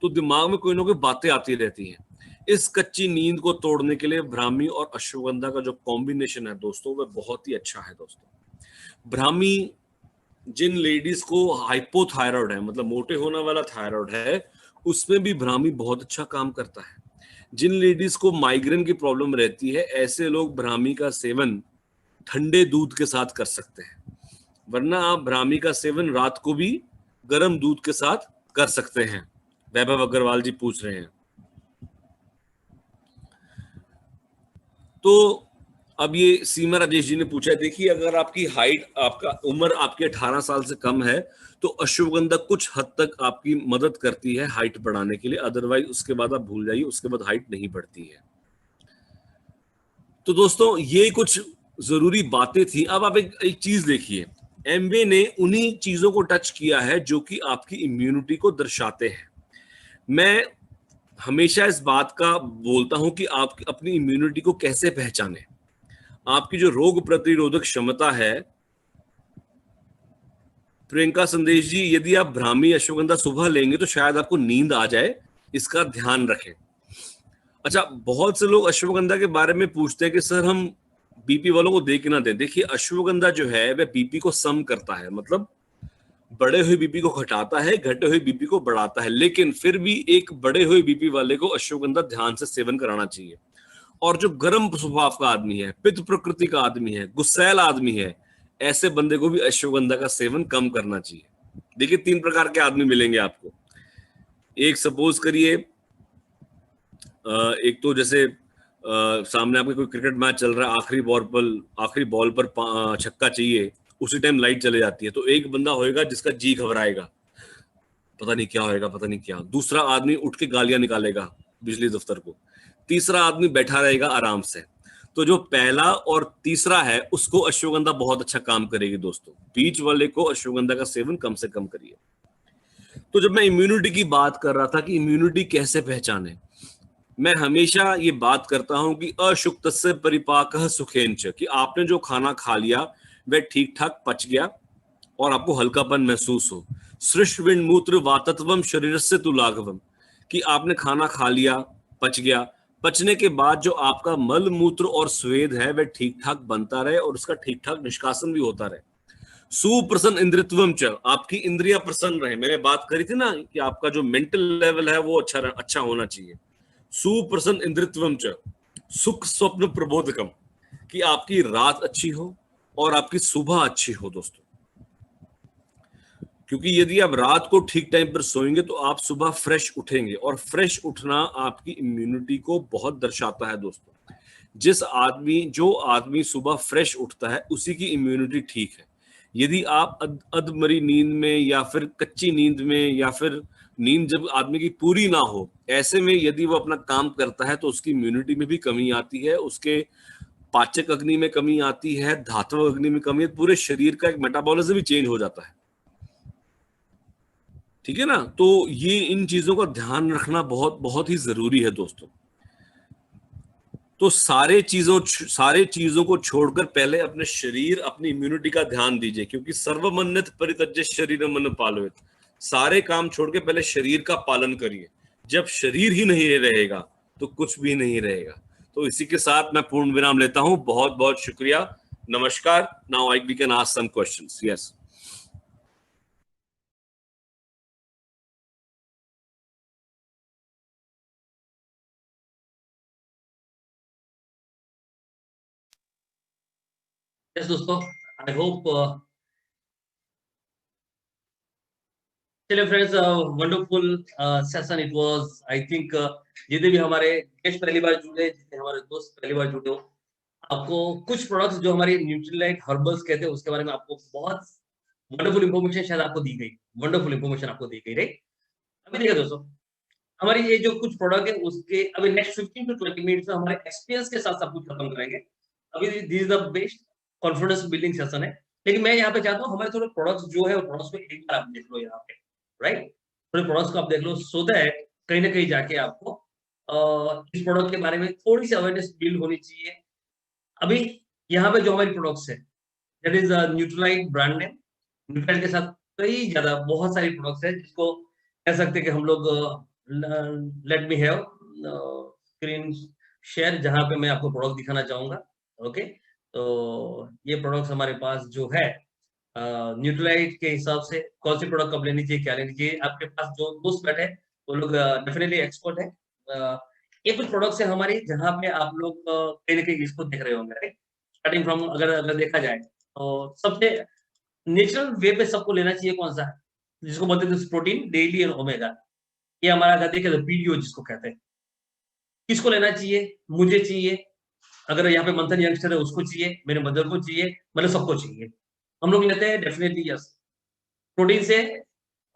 तो दिमाग में कोई ना कोई बातें आती रहती हैं। इस कच्ची नींद को तोड़ने के लिए ब्राह्मी और अश्वगंधा का जो कॉम्बिनेशन है दोस्तों, वह बहुत ही अच्छा है दोस्तों। ब्राह्मी, जिन लेडीज को हाइपोथायराइड है, मतलब मोटे होने वाला थायराइड है, उसमें भी ब्राह्मी बहुत अच्छा काम करता है। जिन लेडीज को माइग्रेन की प्रॉब्लम रहती है, ऐसे लोग ब्राह्मी का सेवन ठंडे दूध के साथ कर सकते हैं, वरना आप ब्राह्मी का सेवन रात को भी गर्म दूध के साथ कर सकते हैं। वैभव अग्रवाल जी पूछ रहे हैं। तो अब ये सीमा राजेश जी ने पूछा है, देखिए अगर आपकी हाइट, आपका उम्र आपके 18 साल से कम है, तो अश्वगंधा कुछ हद तक आपकी मदद करती है हाइट बढ़ाने के लिए, अदरवाइज उसके बाद आप भूल जाइए, उसके बाद हाइट नहीं बढ़ती है। तो दोस्तों, ये कुछ जरूरी बातें थी। अब आप एक चीज देखिए, एमवे ने उन्हीं चीजों को टच किया है जो कि आपकी इम्यूनिटी को दर्शाते हैं। मैं हमेशा इस बात का बोलता हूं कि आप अपनी इम्यूनिटी को कैसे पहचानें। आपकी जो रोग प्रतिरोधक क्षमता है, प्रियंका संदेश जी, यदि आप ब्राह्मी अश्वगंधा सुबह लेंगे तो शायद आपको नींद आ जाए, इसका ध्यान रखें। अच्छा, बहुत से लोग अश्वगंधा के बारे में पूछते हैं कि सर हम बीपी वालों को दे के ना दें। देखिए, अश्वगंधा जो है वह बीपी को सम करता है, मतलब बढ़े हुए बीपी को घटाता है, घटे हुए बीपी को बढ़ाता है। लेकिन फिर भी एक बढ़े हुए बीपी वाले को अश्वगंधा ध्यान से सेवन कराना चाहिए। और जो गर्म स्वभाव का आदमी है, पित्त प्रकृति का आदमी है, गुस्सैल आदमी है, ऐसे बंदे को भी अश्वगंधा का सेवन कम करना चाहिए। देखिए, 3 प्रकार के आदमी मिलेंगे आपको। एक सपोज करिए, एक तो जैसे सामने आपके कोई क्रिकेट मैच चल रहा है, आखिरी बॉल पर छक्का चाहिए, उसी टाइम लाइट चले जाती है, तो एक बंदा होएगा जिसका जी घबराएगा, पता नहीं क्या होएगा, पता नहीं क्या। दूसरा आदमी उठ के गालियां निकालेगा बिजली दफ्तर को। तीसरा आदमी बैठा रहेगा आराम से। तो जो पहला और तीसरा है, उसको अश्वगंधा बहुत अच्छा काम करेगी दोस्तों। बीच वाले को अश्वगंधा का सेवन कम से कम करिए। तो जब मैं इम्यूनिटी की बात कर रहा था कि इम्यूनिटी कैसे पहचाने, मैं हमेशा ये बात करता हूं कि अशुक्तस्य परिपाकः सुखेनच, कि आपने जो खाना खा लिया वह ठीक ठाक पच गया और आपको हल्कापन महसूस हो। सृष्विन मूत्र वातत्वम शरीरस्य तु लाघवम, कि आपने खाना खा लिया, पच गया, पचने के बाद जो आपका मल मूत्र और स्वेद है वह ठीक ठाक बनता रहे और उसका ठीक ठाक निष्कासन भी होता रहे। सुप्रसन्न इंद्रियत्वम च, आपकी इंद्रियां प्रसन्न रहे। मैंने बात करी थी ना कि आपका जो मेंटल लेवल है वो अच्छा होना चाहिए। सुप्रसन्न इंद्रियत्वम च सुख स्वप्न प्रबोधकम, कि आपकी रात अच्छी हो और आपकी सुबह अच्छी हो दोस्तों। क्योंकि यदि आप रात को ठीक टाइम पर सोएंगे तो आप सुबह फ्रेश उठेंगे, और फ्रेश उठना आपकी इम्यूनिटी को बहुत दर्शाता है दोस्तों। जो आदमी सुबह फ्रेश उठता है उसी की इम्यूनिटी ठीक है। यदि आप अधमरी नींद में या फिर कच्ची नींद में या फिर नींद जब आदमी की पूरी ना हो, ऐसे में यदि वो अपना काम करता है तो उसकी इम्यूनिटी में भी कमी आती है, उसके पाचक अग्नि में कमी आती है, धात्विक अग्नि में कमी है, पूरे शरीर का एक मेटाबॉलिज्म भी चेंज हो जाता है। ठीक है ना? तो ये इन चीजों का ध्यान रखना बहुत बहुत ही जरूरी है दोस्तों। तो सारे चीजों को छोड़कर पहले अपने शरीर, अपनी इम्यूनिटी का ध्यान दीजिए, क्योंकि सर्वमन्यत परित्यज्य शरीरम मन पालयेत। सारे काम छोड़ के पहले शरीर का पालन करिए। जब शरीर ही नहीं रहेगा तो कुछ भी नहीं रहेगा। तो इसी के साथ मैं पूर्ण विराम लेता हूं। बहुत बहुत शुक्रिया, नमस्कार। Now we can ask some questions. Yes. Yes दोस्तों, आई होप, चलिए friends, wonderful session it was. I think जितने भी हमारे गेस्ट पहली बार जुड़े, जितने हमारे दोस्त पहली बार जुड़े हो, आपको कुछ प्रोडक्ट्स जो हमारे न्यूट्रीलाइट हर्बल्स कहते हैं उसके बारे में आपको बहुत वंडरफुल इंफॉर्मेशन शायद आपको दी गई, वंडरफुल इंफॉर्मेशन आपको दी गई, राइट? अभी देखिए दोस्तों, हमारी ये जो कुछ प्रोडक्ट है उसके अभी नेक्स्ट 15 टू 20 मिनट्स में हमारे एक्सपीरियंस के साथ सब कुछ खत्म करेंगे। अभी this is the best confidence building session है, लेकिन मैं यहाँ पे चाहता हूँ हमारे थोड़े प्रोडक्ट्स जो है वो प्रोडक्ट्स को एक बार आप देख लो यहाँ पे, राइट? थोड़े प्रोडक्ट्स को आप देख लो सो दैट कहीं ना कहीं जाके आपको इस प्रोडक्ट के बारे में थोड़ी सी अवेयरनेस बिल्ड होनी चाहिए। अभी यहाँ पे जो हमारी प्रोडक्ट्स है that is Nutrilite brand name. Nutrilite के साथ कई ज्यादा बहुत सारी प्रोडक्ट्स है जिसको कह सकते हैं कि हम लोग let me have screen share जहां पे मैं आपको प्रोडक्ट दिखाना चाहूंगा। ओके, तो ये प्रोडक्ट्स हमारे पास जो है न्यूट्रलाइट के हिसाब से कौन सी प्रोडक्ट कब लेनी चाहिए, क्या लेनी चाहिए, आपके पास जो दोस्त बैठे हैं वो लोग डेफिनेटली एक्सपर्ट है। ये कुछ प्रोडक्ट्स है हमारी जहां पे आप लोग कहीं ना कहीं इसको देख रहे होंगे, राइट? स्टार्टिंग फ्रॉम अगर देखा जाए तो सबसे नेचुरल वे पे सबको लेना चाहिए कौन सा, जिसको बोलते हैं प्रोटीन डेली एंड ओमेगा। ये हमारा कहते हैं पीडीओ जिसको कहते हैं। किसको लेना चाहिए? मुझे चाहिए, अगर यहाँ पे मंथन यंगस्टर है उसको चाहिए, मेरे मदर को चाहिए, मतलब सबको चाहिए। हम लोग लेते हैं डेफिनेटली यस। प्रोटीन से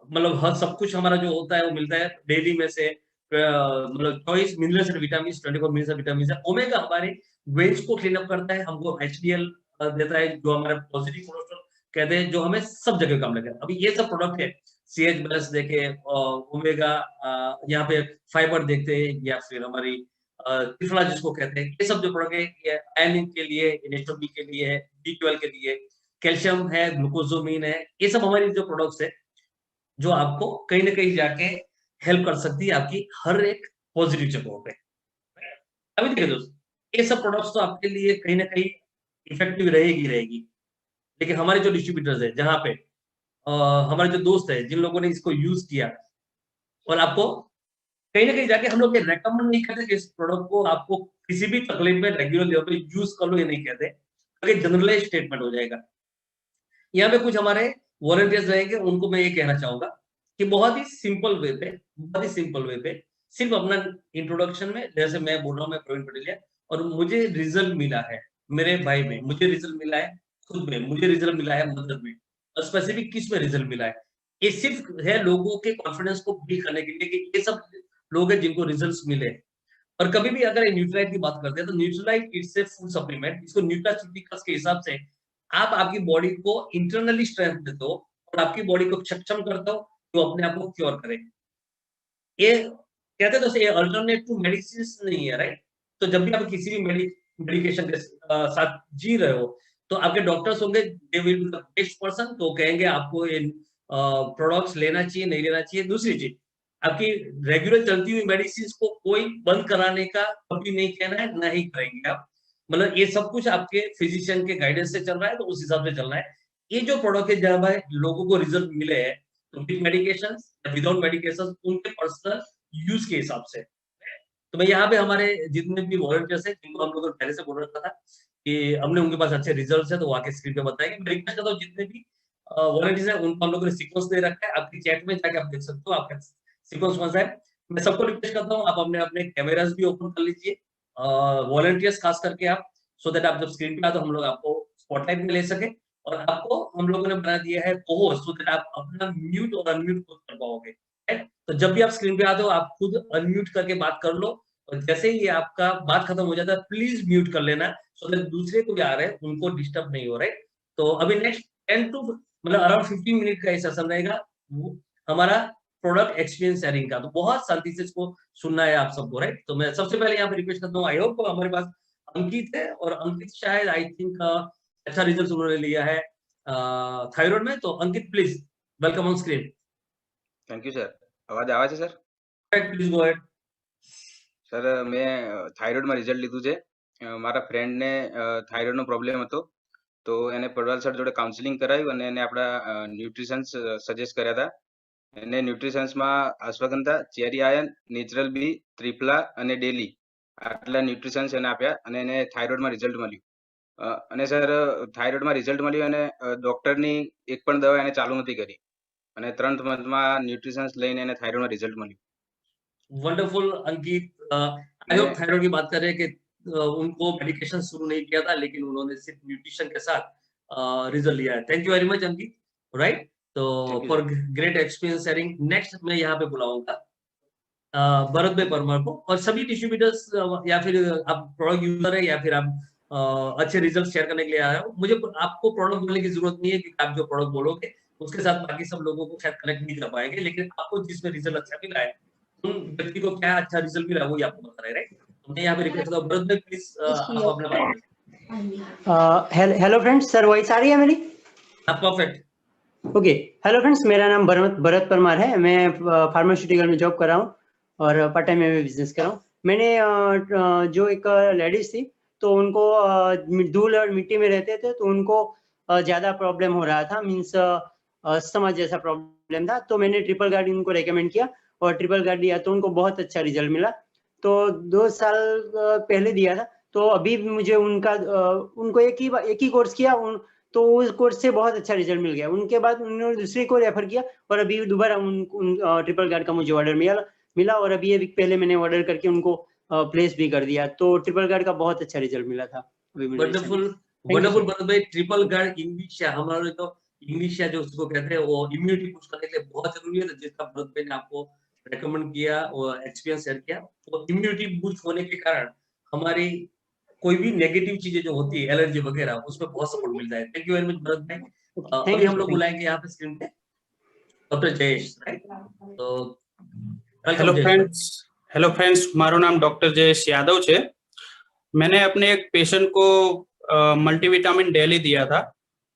मतलब हर सब कुछ हमारा जो होता है वो मिलता है डेली में से, मतलब 24 minerals and vitamin, 24 minerals and vitamin है। ओमेगा हमारे वेन्स को क्लीन अप करता है, हमको एचडीएल देता है जो हमारा पॉजिटिव कोलेस्ट्रॉल कहते हैं, जो हमें सब जगह काम लगेगा। अभी ये सब प्रोडक्ट है, सीएच प्लस देखे, ओमेगा, यहाँ पे फाइबर देखते हैं, या फिर हमारी त्रिफला जिसको कहते हैं, ये सब जो प्रोडक्ट है ये आयरन के लिए, एनेस्टोमी के लिए है, B12 के लिए, कैल्शियम है, ग्लूकोजोमिन है, ये सब हमारी जो प्रोडक्ट्स है जो आपको कहीं ना कहीं जाके हेल्प कर सकती है आपकी हर एक पॉजिटिव जगहों पे। अभी देखिए दोस्तों, ये सब प्रोडक्ट्स तो आपके लिए कहीं ना कहीं इफेक्टिव रहेगी, लेकिन हमारे जो डिस्ट्रीब्यूटर्स है जहां पे हमारे जो दोस्त है जिन लोगों ने इसको यूज किया, और आपको कहीं ना कहीं जाके हम लोग ये रेकमेंड नहीं करते कि इस प्रोडक्ट को आपको किसी भी तकलीफ में रेगुलर लेवल पे यूज कर लो, ये नहीं कहते, क्योंकि जनरलाइज स्टेटमेंट हो जाएगा। यहाँ पे कुछ हमारे वॉलंटियर्स रहेंगे, उनको मैं ये कहना चाहूंगा कि बहुत ही सिंपल वे पे सिर्फ अपना इंट्रोडक्शन में, जैसे मैं बोल रहा हूँ मैं प्रवीण पटेलिया, और मुझे रिजल्ट मिला है मेरे भाई में, मुझे रिजल्ट मिला है खुद में, मुझे रिजल्ट मिला है मदद में, और स्पेसिफिक किस में रिजल्ट मिला है, ये सिर्फ है लोगों के कॉन्फिडेंस को बिल्ड करने के लिए कि ये सब लोग हैं जिनको रिजल्ट्स मिले। और कभी भी अगर न्यूट्रलाइट की बात करते हैं तो Nutrilite it's a food supplement, इसको न्यूट्रास्यूटिकल्स के हिसाब से आप आपकी बॉडी को इंटरनली स्ट्रेंथ देते हो और आपकी बॉडी को सक्षम करते हो जो अपने आप को क्योर करे। ये कहते हैं तो ये अल्टरनेट टू मेडिसिन नहीं है, राइट? तो जब भी आप किसी भी मेडिकेशन के साथ जी रहे हो तो आपके डॉक्टर्स होंगे, they will be the best person, तो कहेंगे आपको ये प्रोडक्ट्स लेना चाहिए, नहीं लेना चाहिए। दूसरी चीज, आपकी रेगुलर चलती हुई मेडिसिन को कोई बंद कराने का कभी नहीं कहना है, ना ही करेंगे आप। मतलब ये सब कुछ आपके फिजिशियन के गाइडेंस से चल रहा है, तो उस हिसाब से चलना है। ये जो प्रोडक्ट है जब लोगों को रिजल्ट मिले हैं तो विद मेडिकेशन या विदाउट मेडिकेशन उनके पर्सनल यूज के हिसाब से। तो मैं यहाँ पे हमारे जितने भी वॉलंटियर्स हैं जिनको हम लोगों ने पहले से बोल रखा था कि हमने उनके पास अच्छे रिजल्ट्स है तो वो आके स्क्रीन पे बताएंगे। मैं रिक्वेस्ट करता हूँ जितने भी वॉलंटियर्स हैं उनको हम लोगों ने सीक्वेंस दे रखा है, आपकी चैट में जाके आप देख सकते हो आपका सीक्वेंस कौन सा है। मैं सबको रिक्वेस्ट करता हूँ आप अपने अपने कैमरास भी ओपन कर लीजिए, वॉलंटियर्स खास करके आप, सो दैट आप जब स्क्रीन पे आए तो हम लोग आपको स्पॉटलाइट में ले सके, और आपको हम लोगों ने बना दिया है कोहोस्ट, सो दैट आप अपना म्यूट और अनम्यूट खुद कर पाओगे। तो जब भी आप स्क्रीन पे आते हो आप खुद अनम्यूट करके बात कर लो, और जैसे ही आपका बात खत्म हो जाता है प्लीज म्यूट कर लेना, सो दैट दूसरे को भी आ रहे हैं उनको डिस्टर्ब नहीं हो रहा है। तो अभी नेक्स्ट 10 टू मतलब अराउंड 15 मिनट का सेशन रहेगा वो हमारा प्रोडक्ट एक्सपीरियंस शेयरिंग का, तो बहुत शांति से इसको सुनना है आप सबको, राइट? तो मैं सबसे पहले यहाँ पे रिक्वेस्ट करता हूँ, आई होप हमारे पास अंकित है, और अंकित शायद आई थिंक अच्छा रिजल्ट उन्होंने लिया है थायराइड में। तो Ankit please welcome on screen. Thank you sir. अवाज आवे છે sir? Please go ahead. Sir મેં થાઇરોઇડ માં રિઝલ્ટ લીધું છે। મારા ફ્રેન્ડ ને થાઇરોઇડ નો પ્રોબ્લેમ હતો, તો એને પડવાલ સર જોડે કાઉન્સેલિંગ કરાવ્યું અને એને આપણા ન્યુટ્રિશન્સ સજેસ્ટ કર્યા હતા। એને ન્યુટ્રિશન્સ માં અશ્વગંધા, ચેરી આયર્ન, નેચરલ બી, ત્રિફલા અને ડેલી આટલા ન્યુટ્રિશન્સ એને આપ્યા અને એને થાઇરોઇડ માં રિઝલ્ટ મળ્યું। અને સર થાઇરોઇડ માં રિઝલ્ટ મળ્યું અને ડોક્ટરની એક પણ દવા એને ચાલુ નથી કરી અને 3 મંથમાં ન્યુટ્રિશન્સ લઈને એને થાઇરોઇડ માં રિઝલ્ટ મળ્યું। Wonderful Ankit, I hope thyroid की बात कर रहे हैं कि उनको मेडिकेशन शुरू नहीं किया था लेकिन उन्होंने सिर्फ न्यूट्रिशन के साथ रिजल्ट लिया है। Thank you very much Ankit. Right? तो Thank you, for sir. Great experience sharing, next मैं यहाँ पे बुलाऊंगा भरत भाई परमार को। और सभी डिस्ट्रीब्यूटर्स या फिर आप प्रोडक्ट यूजर है या फिर आप अच्छे रिजल्ट शेयर करने के लिए आए हो, मुझे आपको प्रोडक्ट बोलने की जरूरत नहीं है, क्योंकि आप जो प्रोडक्ट बोलोगे उसके साथ बाकी सब लोगों को शायद कनेक्ट नहीं कर पाएंगे, लेकिन आपको जिसमें रिजल्ट अच्छा मिला है, उन व्यक्ति को क्या अच्छा रिजल्ट मिला वो ही आपको बता रहे, राइट? तो मैं यहाँ पे रिक्वेस्ट करता हूँ, भरत भाई प्लीज आप अपना बात करें। हेलो फ्रेंड्स, सर वॉइस आ रही है मेरी? परफेक्ट। ओके, हेलो फ्रेंड्स, मेरा नाम भरत परमार है। मैं फार्मास्यूटिकल में जॉब कर रहा हूँ और पार्ट टाइम में बिजनेस कर रहा हूँ। मैंने जो एक लेडीज थी, तो उनको धूल और मिट्टी में रहते थे, तो उनको ज़्यादा प्रॉब्लम हो रहा था, मीन्स अस्थमा जैसा प्रॉब्लम था। तो मैंने ट्रिपल गार्ड उनको रेकमेंड किया और ट्रिपल गार्ड दिया, तो उनको बहुत अच्छा रिजल्ट मिला। तो 2 साल पहले दिया था, तो अभी भी मुझे उनको एक ही कोर्स किया, तो उस कोर्स से बहुत अच्छा रिजल्ट मिल गया। उनके बाद उन्होंने दूसरे को रेफर किया और अभी दोबारा ट्रिपल गार्ड का मुझे ऑर्डर मिला और अभी 1 वीक पहले मैंने ऑर्डर करके उनको प्लेस भी कर दिया। तो ट्रिपल गार्ड का बहुत अच्छा रिजल्ट मिला था अभी मुझे। Wonderful you, wonderful sir. Bharat bhai. Triple guard English हमारे तो इंग्लिश जो उसको कहते हैं वो इम्यूनिटी पुश करने के लिए बहुत जरूरी है। तो जिसका भरत भाई ने आपको रेकमेंड किया और एक्सपीरियंस शेयर किया, वो इम्यूनिटी बूस्ट होने के कारण हमारी कोई भी नेगेटिव चीजें जो होती है एलर्जी वगैरह, उसमें बहुत सपोर्ट मिलता है। Thank you very much Bharat भाई। Thank अभी you, हम sir. लोग Thank you. बुलाएंगे यहाँ पे स्क्रीन पे डॉक्टर जयेश, राइट? तो hello welcome Jayesh. Hello friends, मारू नाम डॉक्टर जयेश यादव છે। मैंने अपने एक पेशेंट को मल्टीविटामिन डेली दिया था।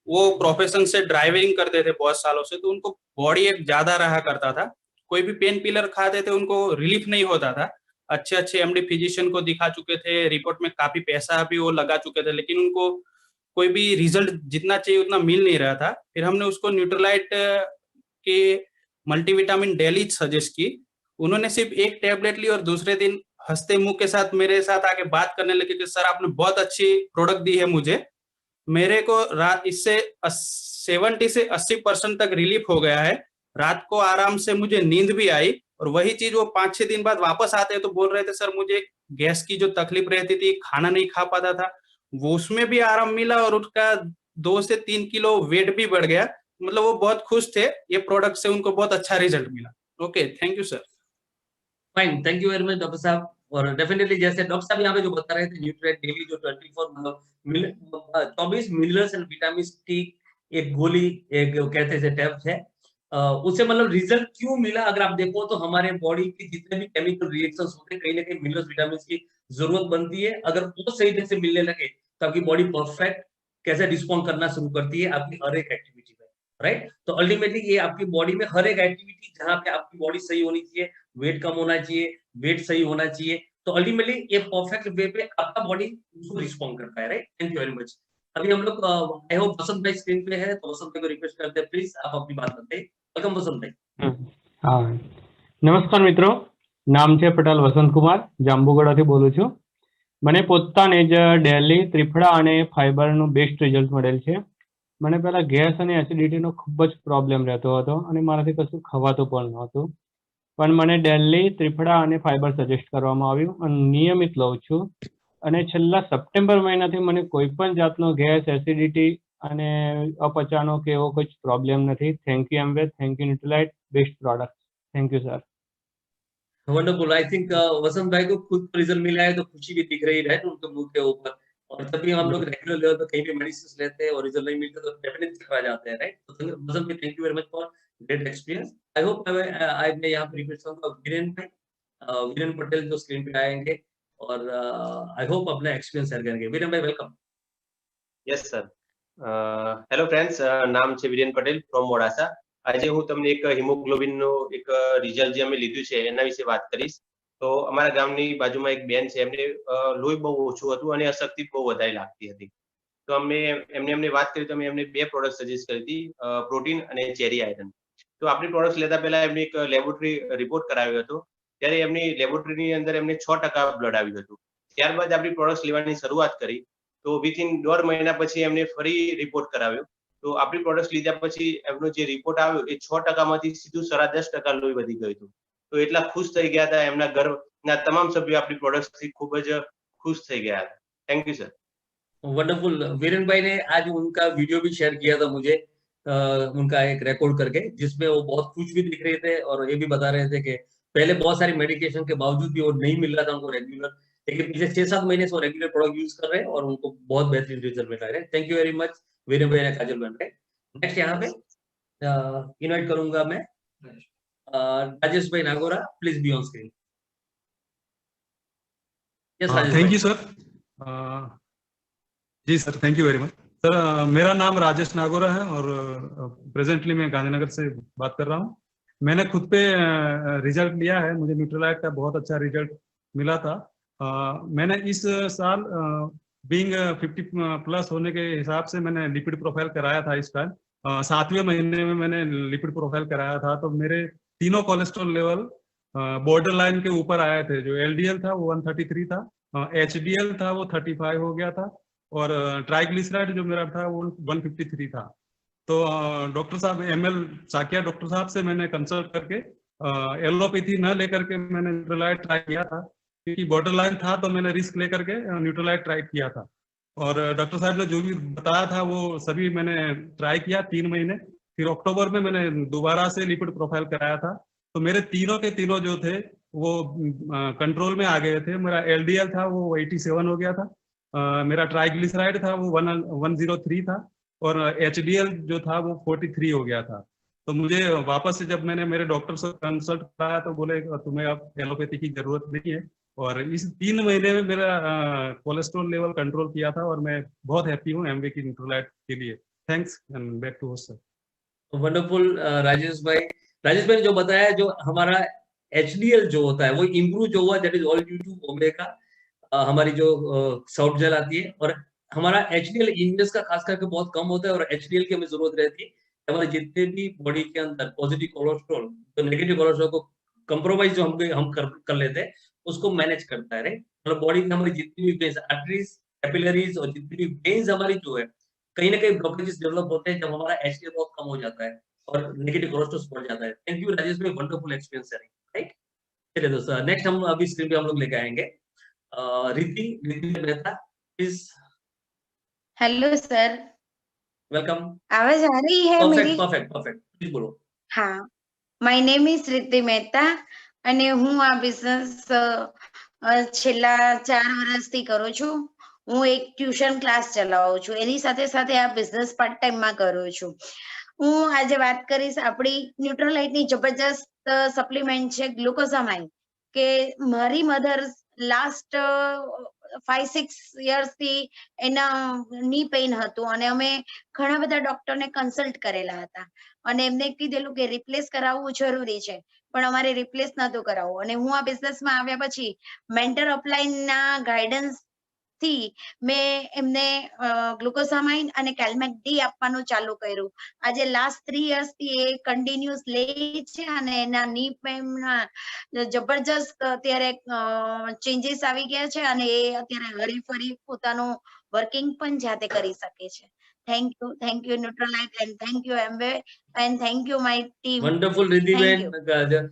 वो प्रोफेशन से ड्राइविंग करते थे बहुत सालों से, तो उनको बॉडी एक ज्यादा रहा करता था। कोई भी पेन किलर खाते थे उनको रिलीफ नहीं होता था। अच्छे अच्छे एमडी फिजिशियन को दिखा चुके थे, रिपोर्ट में काफी पैसा भी वो लगा चुके थे, लेकिन उनको कोई भी रिजल्ट जितना चाहिए उतना मिल नहीं रहा था। फिर हमने उसको न्यूट्रोलाइट के मल्टीविटामिन डेली सजेस्ट की। उन्होंने सिर्फ एक टैबलेट ली और दूसरे दिन हंसते मुंह के साथ मेरे साथ आके बात करने लगे कि सर आपने बहुत अच्छी प्रोडक्ट दी है मुझे। मेरे को रात इससे 70 से 80% तक रिलीफ हो गया है। रात को आराम से मुझे नींद भी आई। और वही चीज वो 5-6 दिन बाद वापस आते हैं तो बोल रहे थे सर मुझे गैस की जो तकलीफ रहती थी, खाना नहीं खा पाता था, वो उसमें भी आराम मिला और उसका 2 से 3 किलो वेट भी बढ़ गया। मतलब वो बहुत खुश थे, ये प्रोडक्ट से उनको बहुत अच्छा रिजल्ट मिला। Okay, thank you sir. Fine, thank you very much doctor साहब। और डेफिनेटली जैसे डॉक्टर साहब यहाँ पे जो बता रहे थे, न्यूट्रिएंट डेली जो 24 मिनरल्स एंड विटामिन की एक गोली, एक कहते हैं टैब्स है, उससे मतलब रिजल्ट क्यों मिला? अगर आप देखो तो हमारे बॉडी के जितने भी केमिकल रिएक्शंस होते हैं, कहीं ना कहीं मिनरल्स विटामिन की जरूरत बनती है। अगर वो सही ढंग से मिलने लगे तो आपकी बॉडी परफेक्ट कैसे रिस्पॉन्ड करना शुरू करती है आपकी हर एक एक्टिविटी में, राइट? तो अल्टीमेटली ये आपकी बॉडी में हर एक एक्टिविटी जहाँ पे आपकी बॉडी सही होनी चाहिए, वेट कम होना चाहिए, वेट सही होना चाहिए, तो अल्टीमेटली ये परफेक्ट वे पे आपका बॉडी उसको रिस्पॉन्ड करता है, right? Thank you very much. अभी हम लोग आई होप वसंत भाई स्क्रीन पे है, तो वसंत भाई को रिक्वेस्ट करते हैं प्लीज आप अपनी बात बताइए। वेलकम वसंत भाई। હા, નમસ્કાર મિત્રો, નામ છે પટેલ વસંતકુમાર, જાંબુગઢથી બોલું છું। મને પોતાને જ ડેલી ત્રિફળા અને ફાઈબરનું બેસ્ટ રિઝલ્ટ મળેલ છે। મને પહેલા ગેસ અને એસિડિટીનો ખૂબ જ પ્રોબ્લેમ રહેતો હતો અને મારાથી કશું ખવાતું પણ નહોતું, પણ મને ડેલી ત્રિફળા અને ફાઈબર સજેસ્ટ કરવામાં આવ્યું અને નિયમિત લઉં છું અને છેલ્લા સપ્ટેમ્બર મહિનાથી મને કોઈ પણ જાતનો ગેસ, એસિડિટી અને અપચાનો કે એવો કોઈ પ્રોબ્લેમ નથી। Thank you Amway, thank you Nutrilite, best product. Thank you sir. Wonderful. I think Vasant bhai को खुद रिजल्ट मिला है तो खुशी भी दिख रही है उनके मुंह के ऊपर। और जब भी हम लोग रेगुलर लेवल पे कहीं भी मेडिसिन लेते हैं और रिजल्ट नहीं मिलता तो डेफिनेटली चकरा जाते हैं, राइट? तो वसंत भाई thank you very much for great experience. I hope आज मैं यहाँ पे रिक्वेस्ट करूंगा वीरेंद्र भाई, वीरेंद्र पटेल जो स्क्रीन पे आएंगे और आई होप अपना एक्सपीरियंस शेयर करेंगे। वीरेंद्र भाई welcome. Yes sir. Hello friends, નામ છે વિરેન પટેલ ફ્રોમ મોડાસા। આજે હું તમને એક હિમોગ્લોબિનનું એક રિઝલ્ટ જે અમે લીધું છે એના વિશે વાત કરીશ। તો અમારા ગામની બાજુમાં એક બેન છે, એમને લોહી બહુ ઓછું હતું અને અશક્તિ બહુ વધારે લાગતી હતી। તો એમને વાત કરી તો અમે એમને 2 પ્રોડક્ટ સજેસ્ટ કરી હતી, પ્રોટીન અને ચેરી આયરન। તો આપણી પ્રોડક્ટ લેતા પહેલા એમને એક લેબોરેટરી રિપોર્ટ કરાવ્યો હતો, ત્યારે એમની લેબોરેટરીની અંદર એમને 6% બ્લડ આવ્યું હતું। ત્યારબાદ આપણી પ્રોડક્ટ લેવાની શરૂઆત કરી તો વિથિન 1.5 મહિના પછી એમને ફરી રિપોર્ટ કરાવ્યો। તો આપણી પ્રોડક્ટ લીધા પછી એમનો જે રિપોર્ટ આવ્યો એ 6%માંથી સીધું 10.5% લોહી વધી ગયું હતું। તો એટલા ખુશ થઈ ગયા હતા, એમના ઘરના તમામ સભ્યો આપણી પ્રોડક્ટથી ખૂબ જ खुश થઈ ગયા હતા। Thank you sir. Wonderful. Viren भाई ने आज उनका वीडियो भी शेयर किया था मुझे, उनका एक रिकॉर्ड करके, जिसमें वो बहुत खुश भी दिख रहे थे और ये भी बता रहे थे कि पहले बहुत सारी मेडिकेशन के बावजूद भी वो नहीं मिल रहा था उनको रेगुलर, लेकिन पिछले 6-7 महीने से वो रेगुलर प्रोडक्ट यूज कर रहे हैं और उनको बहुत बेहतरीन रिजल्ट मिल रहा है। Thank you very much Viren भाई एंड काजल बहन। नेक्स्ट यहाँ पे इनवाइट करूंगा मैं Rajesh bhai Nagora, please be on screen. Yes Rajesh thank bhai. You sir. जी sir, thank you very much sir. मेरा नाम राजेश नागोरा है और प्रेजेंटली मैं गांधीनगर से बात कर रहा हूँ। मैंने खुद पे रिजल्ट लिया है, मुझे न्यूट्रीलाइट का बहुत अच्छा रिजल्ट मिला था। मैंने इस साल बीइंग 50 प्लस होने के हिसाब से मैंने लिपिड प्रोफाइल कराया था इस टाइम। 7वें महीने में मैंने लिपिड प्रोफाइल कराया था, तो मेरे तीनों कोलेस्ट्रॉल लेवल बॉर्डर लाइन के ऊपर आए थे। जो एलडीएल था वो 133 था, एचडीएल था वो 35 हो गया था, और ट्राइग्लिसराइड जो मेरा था वो 153 था। तो डॉक्टर साहब एमएल साकिया डॉक्टर साहब से मैंने कंसल्ट करके एलोपैथी न लेकर के मैंने न्यूट्रीलाइट ट्राई किया था, क्योंकि बॉर्डर लाइन था तो मैंने रिस्क लेकर के न्यूट्रीलाइट ट्राई किया था। और डॉक्टर साहब ने जो भी बताया था वो सभी मैंने ट्राई किया 3 महीने। फिर अक्टूबर में मैंने दोबारा से लिपिड प्रोफाइल कराया था, तो मेरे तीनों के तीनों जो थे वो कंट्रोल में आ गए थे। मेरा एलडीएल था वो 87 हो गया था, मेरा ट्राइग्लिसराइड था वो 103 था, और एचडीएल जो था वो 43 हो गया था। तो मुझे वापस से जब मैंने मेरे डॉक्टर से कंसल्ट कराया तो बोले तुम्हें अब एलोपैथी की जरूरत नहीं है। और इस 3 महीने में मेरा कोलेस्ट्रॉल लेवल कंट्रोल किया था, और मैं बहुत हैप्पी हूँ एमवे की न्यूट्रीलाइट के लिए। Thanks and back to host sir. Wonderful Rajesh भाई। राजेश भाई ने जो बताया, जो हमारा एचडीएल जो होता है वो इम्प्रूव जो हुआ, that is all due to omega. हमारी जो साउथ जेल आती है, और हमारा एचडीएल यूएस का खास करके बहुत कम होता है, और एचडीएल की हमें जरूरत रहती है। हमारे जितने भी बॉडी के अंदर पॉजिटिव कोलेस्ट्रॉल, तो नेगेटिव कोलेस्ट्रॉल को कंप्रोमाइज जो हम कर लेते हैं, उसको मैनेज करता है, राइट। मतलब बॉडी में हमारी जितनी भी वेन्स, आर्टरीज, कैपिलरीज और जितनी भी वेन्स हमारी जो है, कहीं ना कहीं ब्लॉकेजेस डेवलप होते हैं जब हमारा एचडीएल बहुत कम हो जाता है और नेगेटिव कोलेस्ट्रॉल बढ़ जाता है। थैंक यू राजेश भाई, वंडरफुल एक्सपीरियंस शेयरिंग, राइट। चलिए दोस्तों, नेक्स्ट हम अभी स्क्रीन पे हम लोग लेके आएंगे Riddhi Mehta, please. Hello sir, welcome. आवाज आ रही है मेरी? परफेक्ट परफेक्ट, प्लीज बोलो। हाँ, my name is Riddhi Mehta અને હું આ બિઝનેસ છેલ્લા 4 વર્ષથી કરું છું. હું એક ટ્યુશન ક્લાસ ચલાવું છું, એની સાથે સાથે આ બિઝનેસ પાર્ટ ટાઈમમાં કરું છું. હું આજે વાત કરીશ આપણી ન્યુટ્રોલાઇટની જબરજસ્ત સપ્લિમેન્ટ છે ગ્લુકોઝામાઇન, કે મારી મધર લાસ્ટ 5-6 યર્સથી એના ની પેઇન હતું, અને અમે ઘણા બધા ડોક્ટરને કન્સલ્ટ કરેલા હતા, અને એમને કીધેલું કે રિપ્લેસ કરાવવું જરૂરી છે, પણ અમારે રિપ્લેસ નતું કરાવવું. અને હું આ બિઝનેસમાં આવ્યા પછી મેન્ટર અપલાઇનના ગાઈડન્સ થી મેં એમને ગ્લુકોઝામાઇન અને કેલ્મેક ડી આપવાનું ચાલુ કર્યું. આજે લાસ્ટ 3 યર્સથી એ કન્ટિન્યુઅસ લે છે, અને એના ની પેઇનના જબરજસ્ત અત્યારે ચેન્જીસ આવી ગયા છે, અને એ અત્યારે હરીફરી પોતાનું વર્કિંગ પણ જાતે કરી શકે છે. Thank you Nutralite, and thank you Amway, and thank you my team. Wonderful Riddhi Thank बहन।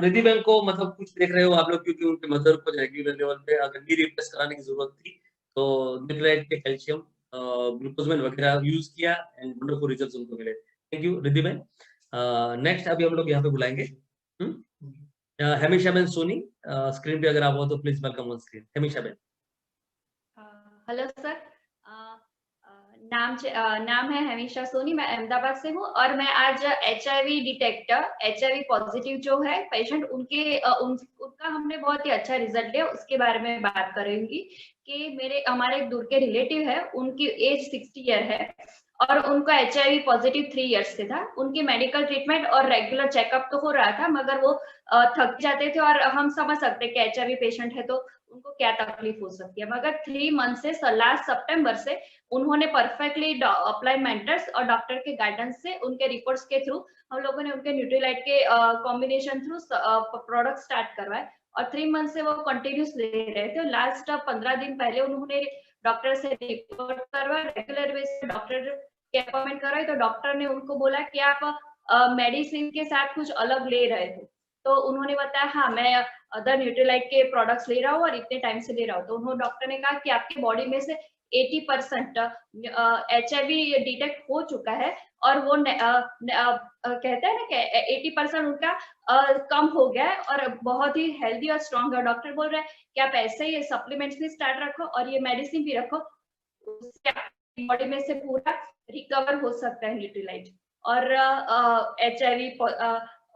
रिद्धि बहन को मतलब कुछ देख रहे हो आप लोग, क्योंकि उनके मदर को रेगुलर लेवल पे अगर डी रिप्लेस कराने की जरूरत थी, तो न्यूट्रीलाइट के कैल्शियम ग्लूकोजमेन वगैरह यूज किया एंड वंडरफुल रिजल्ट्स उनको मिले। थैंक यू रिद्धि बहन। नेक्स्ट अभी हम लोग यहाँ पे बुलाएंगे हमेशा बहन सोनी। स्क्रीन पे अगर आप हो तो प्लीज वेलकम ऑन स्क्रीन हमेशा बहन। हेलो सर, नाम है हमेशा सोनी, मैं अहमदाबाद से हूँ, और मैं आज एचआईवी डिटेक्टर, एचआईवी पॉजिटिव जो है पेशेंट, उनका हमने बहुत ही अच्छा रिजल्ट लिया, उसके बारे में बात करूंगी। कि हमारे एक दूर के रिलेटिव है, उनकी एज 60 ईयर है, और उनका एचआईवी पॉजिटिव 3 इयर्स से था। उनकी मेडिकल ट्रीटमेंट और रेगुलर चेकअप तो हो रहा था, मगर वो थक जाते थे, और हम समझ सकते हैं कि एचआईवी पेशेंट है तो उनको क्या तकलीफ हो सकती है। मगर 3 मंथ से लास्ट सितंबर से उन्होंने परफेक्टली अप्लाई मेंटर्स और डॉक्टर के गाइडेंस से, उनके रिपोर्ट्स के थ्रू हम लोगों ने उनके न्यूट्रीलाइट के कॉम्बिनेशन थ्रू प्रोडक्ट स्टार्ट करवाए, और 3 मंथ से वो कंटिन्यूस ले रहे थे। लास्ट 15 दिन पहले उन्होंने डॉक्टर से रिपोर्ट करवाया, रेगुलर बेसिस पे डॉक्टर के अपॉइंटमेंट करवाई, तो डॉक्टर ने उनको बोला कि आप मेडिसिन के साथ कुछ अलग ले रहे थे। तो उन्होंने बताया हाँ, मैं अदर न्यूट्रीलाइट के प्रोडक्ट्स ले रहा हूँ और इतने टाइम से ले रहा हूँ। तो उन्होंने डॉक्टर ने कहा कि आपके बॉडी में से 80% HIV डिटेक्ट हो चुका है और वो कहते हैं ना कि 80% उनका कम हो गया है और बहुत ही हेल्दी और स्ट्रॉन्ग है। डॉक्टर बोल रहे हैं कि आप ऐसे ही स्टैटिन भी स्टार्ट रखो और ये मेडिसिन भी रखो, उससे आपकी बॉडी में से पूरा रिकवर हो सकता है न्यूट्रीलाइट। और HIV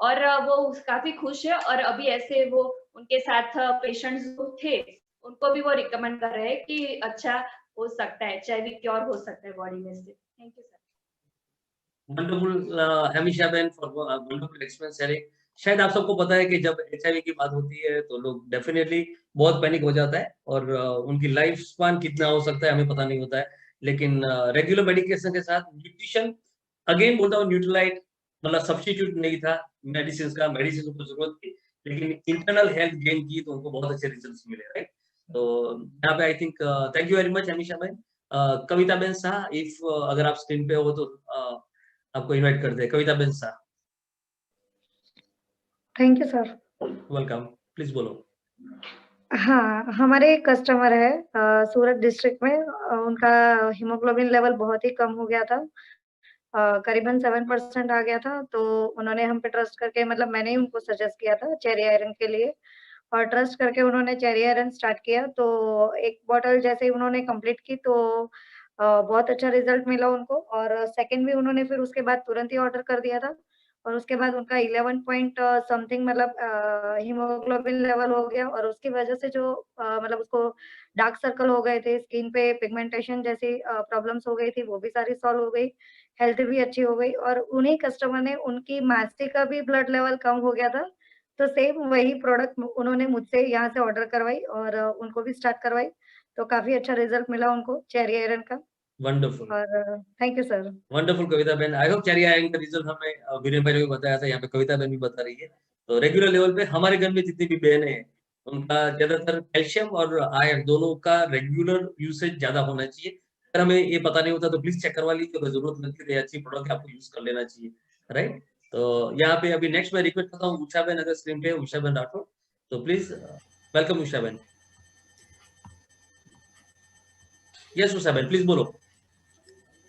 और वो काफी खुश है और अभी ऐसे वो उनके साथ पेशेंट्स जो थे उनको भी वो रिकमेंड कर रहे हैं कि अच्छा हो सकता है, HIV क्योर हो सकता है बॉडी में से। Thank you sir. वंडरफुल हमीशा बहन फॉर वंडरफुल एक्सपीरियंस शेयरिंग। शायद आप सबको पता है कि जब HIV की बात होती है तो लोग डेफिनेटली बहुत पैनिक हो जाता है और उनकी लाइफ स्पान कितना हो सकता है हमें पता नहीं होता है, लेकिन रेगुलर मेडिकेशन के साथ न्यूट्रिशन, अगेन बोलता हूँ न्यूट्रलाइट मतलब सब्स्टिट्यूट नहीं था मेडिसिन का, मेडिसिन को जरूरत थी लेकिन इंटरनल हेल्थ गेन की तो उनको बहुत अच्छे रिजल्ट्स मिले, राइट। तो यहाँ पे I think thank you very much Hamisha बहन। कविता बहन शाह, इफ अगर आप स्क्रीन पे हो तो आपको इनवाइट करते हैं। कविता बहन Shah, thank you sir. Welcome, please बोलो। हाँ, हमारे एक कस्टमर है सूरत डिस्ट्रिक्ट में, उनका हीमोग्लोबिन लेवल बहुत ही कम हो गया था, करीबन 7% आ गया था। तो उन्होंने हम पे ट्रस्ट करके, मतलब मैंने ही उनको सजेस्ट किया था चेरी आयरन के लिए, और ट्रस्ट करके उन्होंने चेरी आयरन स्टार्ट किया। तो एक बॉटल जैसे ही उन्होंने कंप्लीट की तो बहुत अच्छा रिजल्ट मिला उनको, और सेकंड भी उन्होंने फिर उसके बाद तुरंत ही ऑर्डर कर दिया था, और उसके बाद उनका 11 पॉइंट समथिंग मतलब हीमोग्लोबिन लेवल हो गया, और उसकी वजह से जो मतलब उसको डार्क सर्कल हो गए थे, स्किन पे पिगमेंटेशन जैसी प्रॉब्लम्स हो गई थी, वो भी सारी सॉल्व हो गई, हेल्थ भी अच्छी हो गई। और उन्हीं कस्टमर ने, उनकी मासी का भी ब्लड लेवल कम हो गया था, तो सेम वही प्रोडक्ट उन्होंने मुझसे यहाँ से ऑर्डर करवाई और उनको भी स्टार्ट करवाई। तो काफी अच्छा रिजल्ट मिला उनको चेरी आयरन का। वंडरफुल, और थैंक यू सर। वंडरफुल कविता बहन। आई होप चेरी आयरन का रिजल्ट हमें वीरेन भाई ने भी बताया था, यहाँ पे कविता बहन भी बता रही है। तो रेगुलर लेवल पे हमारे घर में जितनी भी बहनें हैं उनका ज्यादातर कैल्शियम और आयरन दोनों का रेगुलर यूसेज ज्यादा होना चाहिए। अगर हमें ये पता नहीं होता तो प्लीज चेक करवा लीजिए, अगर जरूरत लगती है अच्छी प्रोडक्ट आपको यूज कर लेना चाहिए, राइट। तो यहाँ पे अभी नेक्स्ट मैं रिक्वेस्ट करता हूँ उषा बहन, अगर स्क्रीन पे उषा बहन राठौर, तो प्लीज वेलकम उषा बहन। यस उषा बहन, प्लीज बोलो।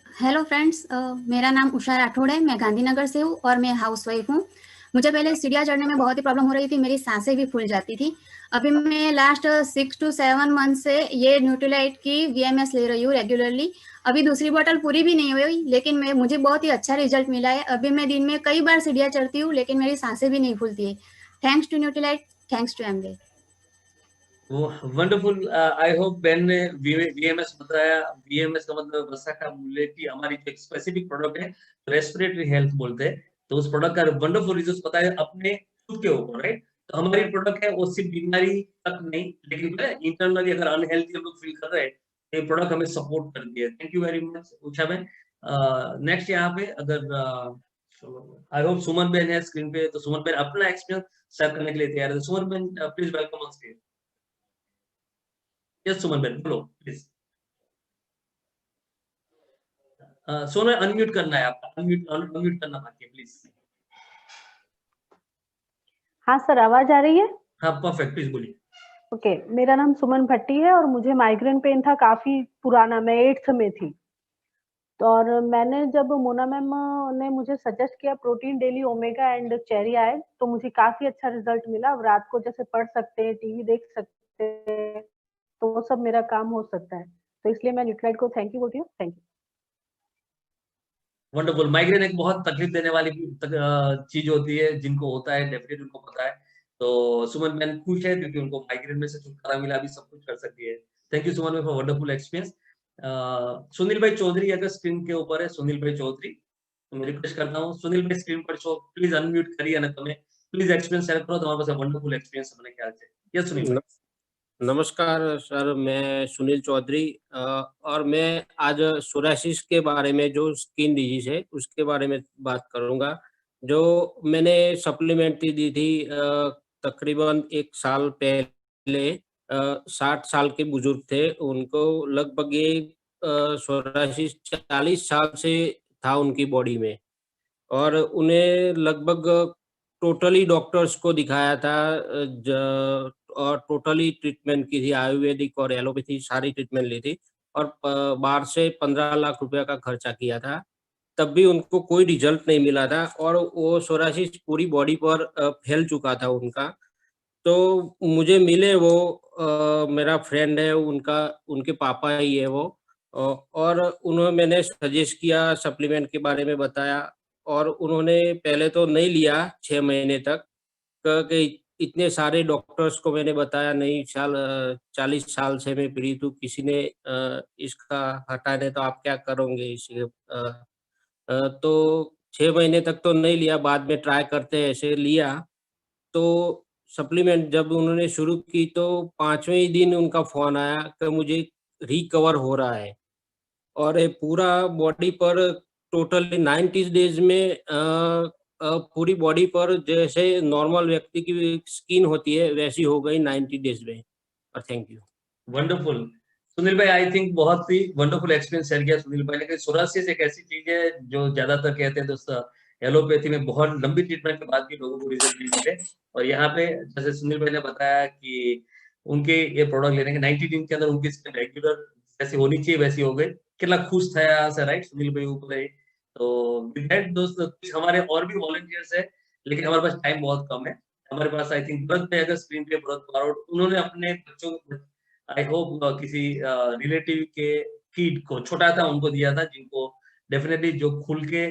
हेलो फ्रेंड्स, मेरा नाम उषा राठौड़ है, मैं गांधीनगर से हूँ और मैं हाउसवाइफ हूँ। मुझे पहले सीढ़ियाँ चढ़ने में बहुत ही प्रॉब्लम हो रही थी, मेरी सांसें भी फूल जाती थी। अभी मैं लास्ट 6 to 7 मंथ से ये न्यूट्रीलाइट की VMS ले रही हूँ रेगुलरली। अभी दूसरी बोतल पूरी भी नहीं हुई लेकिन मुझे बहुत ही अच्छा रिजल्ट मिला है। अभी मैं दिन में कई बार सीढ़ियाँ चढ़ती हूँ लेकिन मेरी सांसें भी नहीं फूलती है। Thanks to Nutrilite, thanks to Amway. Wonderful, I hope Ben ने VMS बताया। VMS का मतलब वसा का मूल्य की हमारी एक स्पेसिफिक प्रोडक्ट है, रेस्पिरेटरी हेल्थ बोलते हैं। तो उस प्रोडक्ट का वंडरफुल रिजल्ट बताया अपने खुद के ऊपर, राइट। तो हमारी प्रोडक्ट है वो सिर्फ बीमारी तक नहीं, लेकिन इंटरनली अगर अनहेल्थी हम लोग फील कर रहे हैं तो ये प्रोडक्ट हमें सपोर्ट करती है। Thank you very much Usha बहन। नेक्स्ट यहाँ पे अगर आई होप सुमन बहन है स्क्रीन पे, तो सुमन बहन अपना एक्सपीरियंस शेयर करने के लिए तैयार है। सुमन बहन please welcome on stage. Yes Suman बहन बोलो प्लीज। सोना अनम्यूट करना है आपका, अनम्यूट करना बाकी है प्लीज। हाँ सर, आवाज आ रही है? हाँ परफेक्ट, प्लीज बोलिए। ओके, मेरा नाम सुमन भट्टी है और मुझे माइग्रेन पेन था काफी पुराना, मैं 8th में थी। तो और मैंने जब मोना मैम ने मुझे सजेस्ट किया protein daily omega and cherry iron, तो मुझे काफी अच्छा रिजल्ट मिला। अब रात को जैसे पढ़ सकते हैं, टीवी देख सकते हैं, तो वो सब मेरा काम हो सकता है। तो इसलिए मैं न्यूट्रीलाइट को थैंक यू बोलती हूँ। Thank you. वंडरफुल। माइग्रेन एक बहुत तकलीफ देने वाली चीज होती है, जिनको होता है डेफिनेटली उनको पता है। तो सुमन मैन खुश है क्योंकि उनको माइग्रेन में से छुटकारा मिला, अभी सब कुछ कर सकती है। Thank you Suman man for wonderful experience. Sunil भाई चौधरी अगर स्क्रीन के ऊपर है, सुनील भाई चौधरी, तो मैं रिक्वेस्ट करता हूँ सुनील भाई स्क्रीन पर शो प्लीज अनम्यूट करिए ना, तुम्हें प्लीज एक्सपीरियंस शेयर करो, तुम्हारे पास वंडरफुल एक्सपीरियंस अपने ख्याल से। यस सुनील भाई। नमस्कार सर, मैं सुनील चौधरी और मैं आज सोरासिस के बारे में, जो स्किन डिजीज है उसके बारे में बात करूंगा। जो मैंने सप्लीमेंट्री दी थी तकरीबन 1 साल पहले, 60 साल के बुजुर्ग थे, उनको लगभग ये सोरासिस 40 साल से था उनकी बॉडी में, और उन्हें लगभग टोटली डॉक्टर्स को दिखाया था और टोटली ट्रीटमेंट की थी, आयुर्वेदिक और एलोपैथी सारी ट्रीटमेंट ली थी, और 12 से 15 लाख रुपया का खर्चा किया था, तब भी उनको कोई रिजल्ट नहीं मिला था और वो सोरासिस पूरी बॉडी पर फैल चुका था उनका। तो मुझे मिले वो मेरा फ्रेंड है, उनके पापा ही है वो, और उन्होंने मैंने सजेस्ट किया, सप्लीमेंट के बारे में बताया और उन्होंने पहले तो नहीं लिया 6 महीने तक, कि इतने सारे डॉक्टर्स को मैंने बताया, नहीं 40 साल से मैं पीड़ित हूँ, किसी ने इसका हटाने तो आप क्या करोगे इसे। तो 6 महीने तक तो नहीं लिया, बाद में ट्राई करते ऐसे लिया। तो सप्लीमेंट जब उन्होंने शुरू की तो 5वें ही दिन उनका फ़ोन आया कि मुझे रिकवर हो रहा है और ये पूरा बॉडी पर टोटली 90 डेज़ में पूरी बॉडी पर जैसे नॉर्मल व्यक्ति की स्किन होती है वैसी हो गई 90 डेज़ में। और थैंक यू। वंडरफुल। सुनील भाई, आई थिंक बहुत ही वंडरफुल एक्सपीरियंस शेयर किया सुनील भाई ने कि सोरासिस एक ऐसी चीज है जो ज्यादातर कहते हैं दोस्तों एलोपैथी में बहुत लंबी ट्रीटमेंट के बाद भी लोगों को रिजल्ट नहीं मिले, और यहाँ पे जैसे सुनील भाई ने बताया कि उनके ये प्रोडक्ट लेने के 90 दिन के अंदर उनकी स्किन रेगुलर जैसी होनी चाहिए वैसी हो गई। कितना खुश था यहाँ से, राइट सुनील भाई ऊपर है। तो विद दैट दोस्तों, कुछ हमारे और भी वॉलंटियर्स है लेकिन हमारे पास टाइम बहुत कम है। हमारे पास आई थिंक भरत भाई अगर स्क्रीन पे, भरत बारोट, उन्होंने अपने बच्चों, आई होप किसी रिलेटिव के किड को छोटा था उनको दिया था, जिनको डेफिनेटली जो खुल के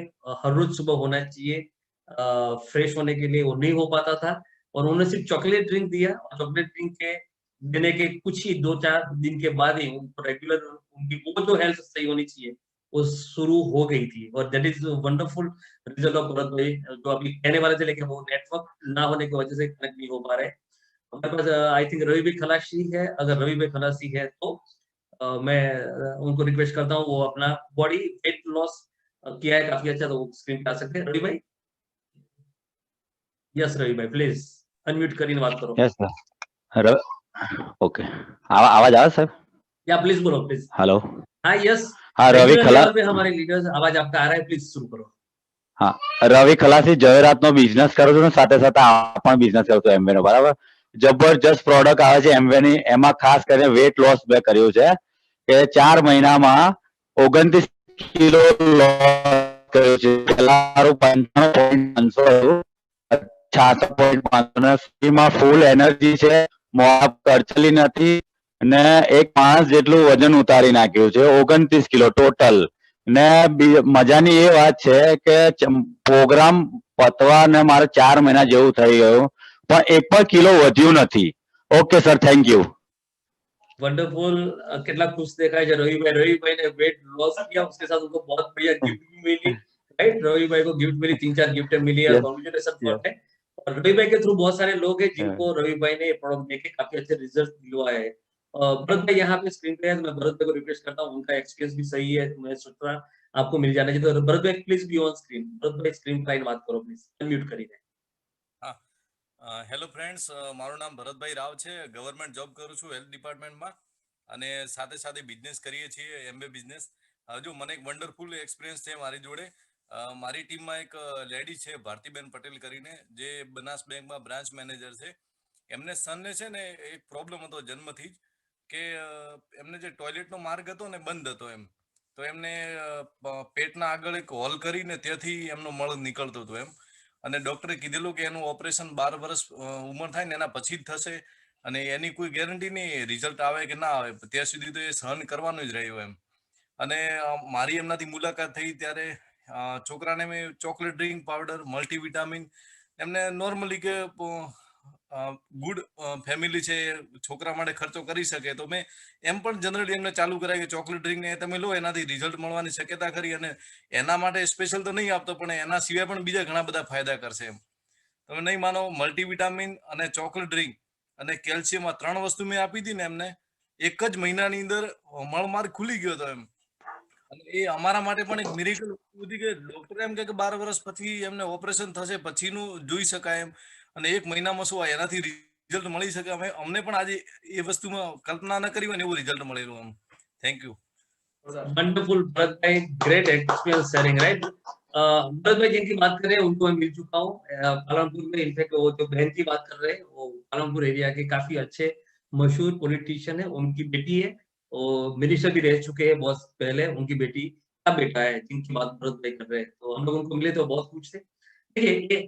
हर रोज सुबह होना चाहिए फ्रेश होने के लिए वो नहीं हो पाता था, और उन्होंने सिर्फ चॉकलेट ड्रिंक दिया और चॉकलेट ड्रिंक के देने के कुछ ही 2-4 दिन के बाद ही उनको रेगुलर उनकी वो जो हेल्थ सही होनी चाहिए वो शुरू हो गई थी। और that is wonderful result of Bharat भाई, जो अभी कहने वाले थे लेकिन वो नेटवर्क ना होने की वजह से कनेक्ट नहीं हो पा रहे। हमारे पास आई थिंक रवि भाई खलासी है, अगर रवि भाई खलासी है तो मैं उनको रिक्वेस्ट करता हूँ वो अपना बॉडी वेट लॉस किया है काफी अच्छा, तो वो स्क्रीन पे आ सकते हैं रवि भाई। यस रवि भाई प्लीज अनम्यूट करिए, बात करो। Yes sir. ओके, आवाज आ रहा सर? या प्लीज बोलो प्लीज। हेलो। हाँ यस, हाँ रवि खलासी पे हमारे लीडर्स आवाज आपका आ रहा है, प्लीज शुरू करो। हाँ रवि खलासी જવેરાતનો બિઝનેસ કરું છું ને સાથે સાથે આ પણ બિઝનેસ કરું છું એમવે નો, બરાબર? જબરજસ્ત પ્રોડક્ટ આવે છે એમવે ની, એમાં ખાસ કરીને વેટ લોસ મેં કર્યું છે કે 4 મહિનામાં 29 કિલો લોસ કર્યું છે। પહેલા મારું 55.500 હતું, 66.500 ને ફ્રીમાં ફૂલ એનર્જી છે, મોં કરચલી નથી ને એક માણસ જેટલું વજન ઉતારી નાખ્યું છે, 29 કિલો ટોટલ। ને મજાની એ વાત છે કે પ્રોગ્રામ પતવા ને મારે 4 મહિના જેવું થઈ ગયું પણ એક પણ કિલો વધ્યું નથી। Okay sir, thank you. Wonderful. कितना खुश देखा है रवि भाई ने वेट लॉस किया, उसके साथ उनको बहुत बढ़िया गिफ्ट भी मिली, राइट? रवि भाई को गिफ्ट मिली, 3-4 गिफ्ट मिली और कॉन्ग्रेचुलेशन फॉर दैट। और रवि भाई के थ्रू बहुत सारे लोग हैं जिनको रवि भाई ने प्रोडक्ट देके काफी अच्छे रिजल्ट दिलवाए हैं। भरत भाई यहाँ पे स्क्रीन पे है, तो मैं भरत भाई को रिक्वेस्ट करता हूँ, उनका एक्सपीरियंस भी सही है, मैं सोच रहा आपको मिल जाना चाहिए। तो भरत भाई please be on screen, Bharat भाई स्क्रीन पर बात करो प्लीज, अनम्यूट करिए। હેલો ફ્રેન્ડ્સ, મારું નામ ભરતભાઈ રાવ છે, ગવર્મેન્ટ જોબ કરું છું હેલ્થ ડિપાર્ટમેન્ટમાં અને સાથે સાથે બિઝનેસ કરીએ છીએ એમબે બિઝનેસ। હજુ મને એક વન્ડરફુલ એક્સપિરિયન્સ છે મારી જોડે। મારી ટીમમાં એક લેડી છે ભારતીબેન પટેલ કરીને, જે બનાસ બેંકમાં બ્રાન્ચ મેનેજર છે। એમને સનને છે ને એક પ્રોબ્લેમ હતો જન્મથી જ કે એમને જે ટોયલેટનો માર્ગ હતો ને બંધ હતો એમ, તો એમને પેટના આગળ એક હોલ કરીને ત્યાંથી એમનો મળ નીકળતો હતો એમ, અને ડોક્ટરે કીધેલું કે એનું ઓપરેશન 12 વર્ષ ઉંમર થાય ને એના પછી જ થશે અને એની કોઈ ગેરંટી નહીં રિઝલ્ટ આવે કે ના આવે, ત્યાં સુધી તો એ સહન કરવાનું જ રહ્યું એમ। અને મારી એમનાથી મુલાકાત થઈ ત્યારે છોકરાને મેં ચોકલેટ ડ્રિંક પાવડર, મલ્ટીવિટામિન, એમને નોર્મલી કે ગુડ ફેમિલી છે, છોકરા માટે ખર્ચો કરી શકે, તો મેં એમ પણ જનરલી એમને ચાલુ કરાય કે ચોકલેટ ડ્રિંક ને તમે લો, એનાથી રિઝલ્ટ મળવાની શક્યતા ખરી, અને એના માટે સ્પેશિયલ તો નહીં આપતો પણ એના સિવાય પણ બીજા ઘણા બધા ફાયદા કરશે એમ। તમે નહીં માનો, મલ્ટીવિટામિન અને ચોકલેટ ડ્રિંક અને કેલ્શિયમ આ 3 વસ્તુ મેં આપી હતી ને એમને, એક જ મહિનાની અંદર મળમાર્ગ ખુલી ગયો હતો એમ। અને એ અમારા માટે પણ એક મિરેકલ હતી કે ડોક્ટર એમ કે 12 વર્ષ પછી એમને ઓપરેશન થશે પછીનું જોઈ શકાય એમ, અને એક મહિનામાં શું એનાથી રિઝલ્ટ મળી શકે। અમને પણ આજે એ વસ્તુમાં કલ્પના ન કરી હોય ને એવું રિઝલ્ટ મળેલું એમ। Thank you. Wonderful Bharat bhai, great experience sharing, right? Bharat bhai जिनकी बात कर रहे हैं उनको मैं मिल चुका हूँ पालनपुर में। इनफैक्ट वो जो बहन की बात कर रहे हैं वो पालनपुर एरिया के काफी अच्छे मशहूर पॉलिटिशियन है, उनकी बेटी है वो मिनिस्टर भी रह चुके हैं बहुत पहले, उनकी बेटी का बेटा है जिनकी बात भरत भाई कर रहे हैं, तो हम लोग उनको मिले तो बहुत कुछ थे। देखिए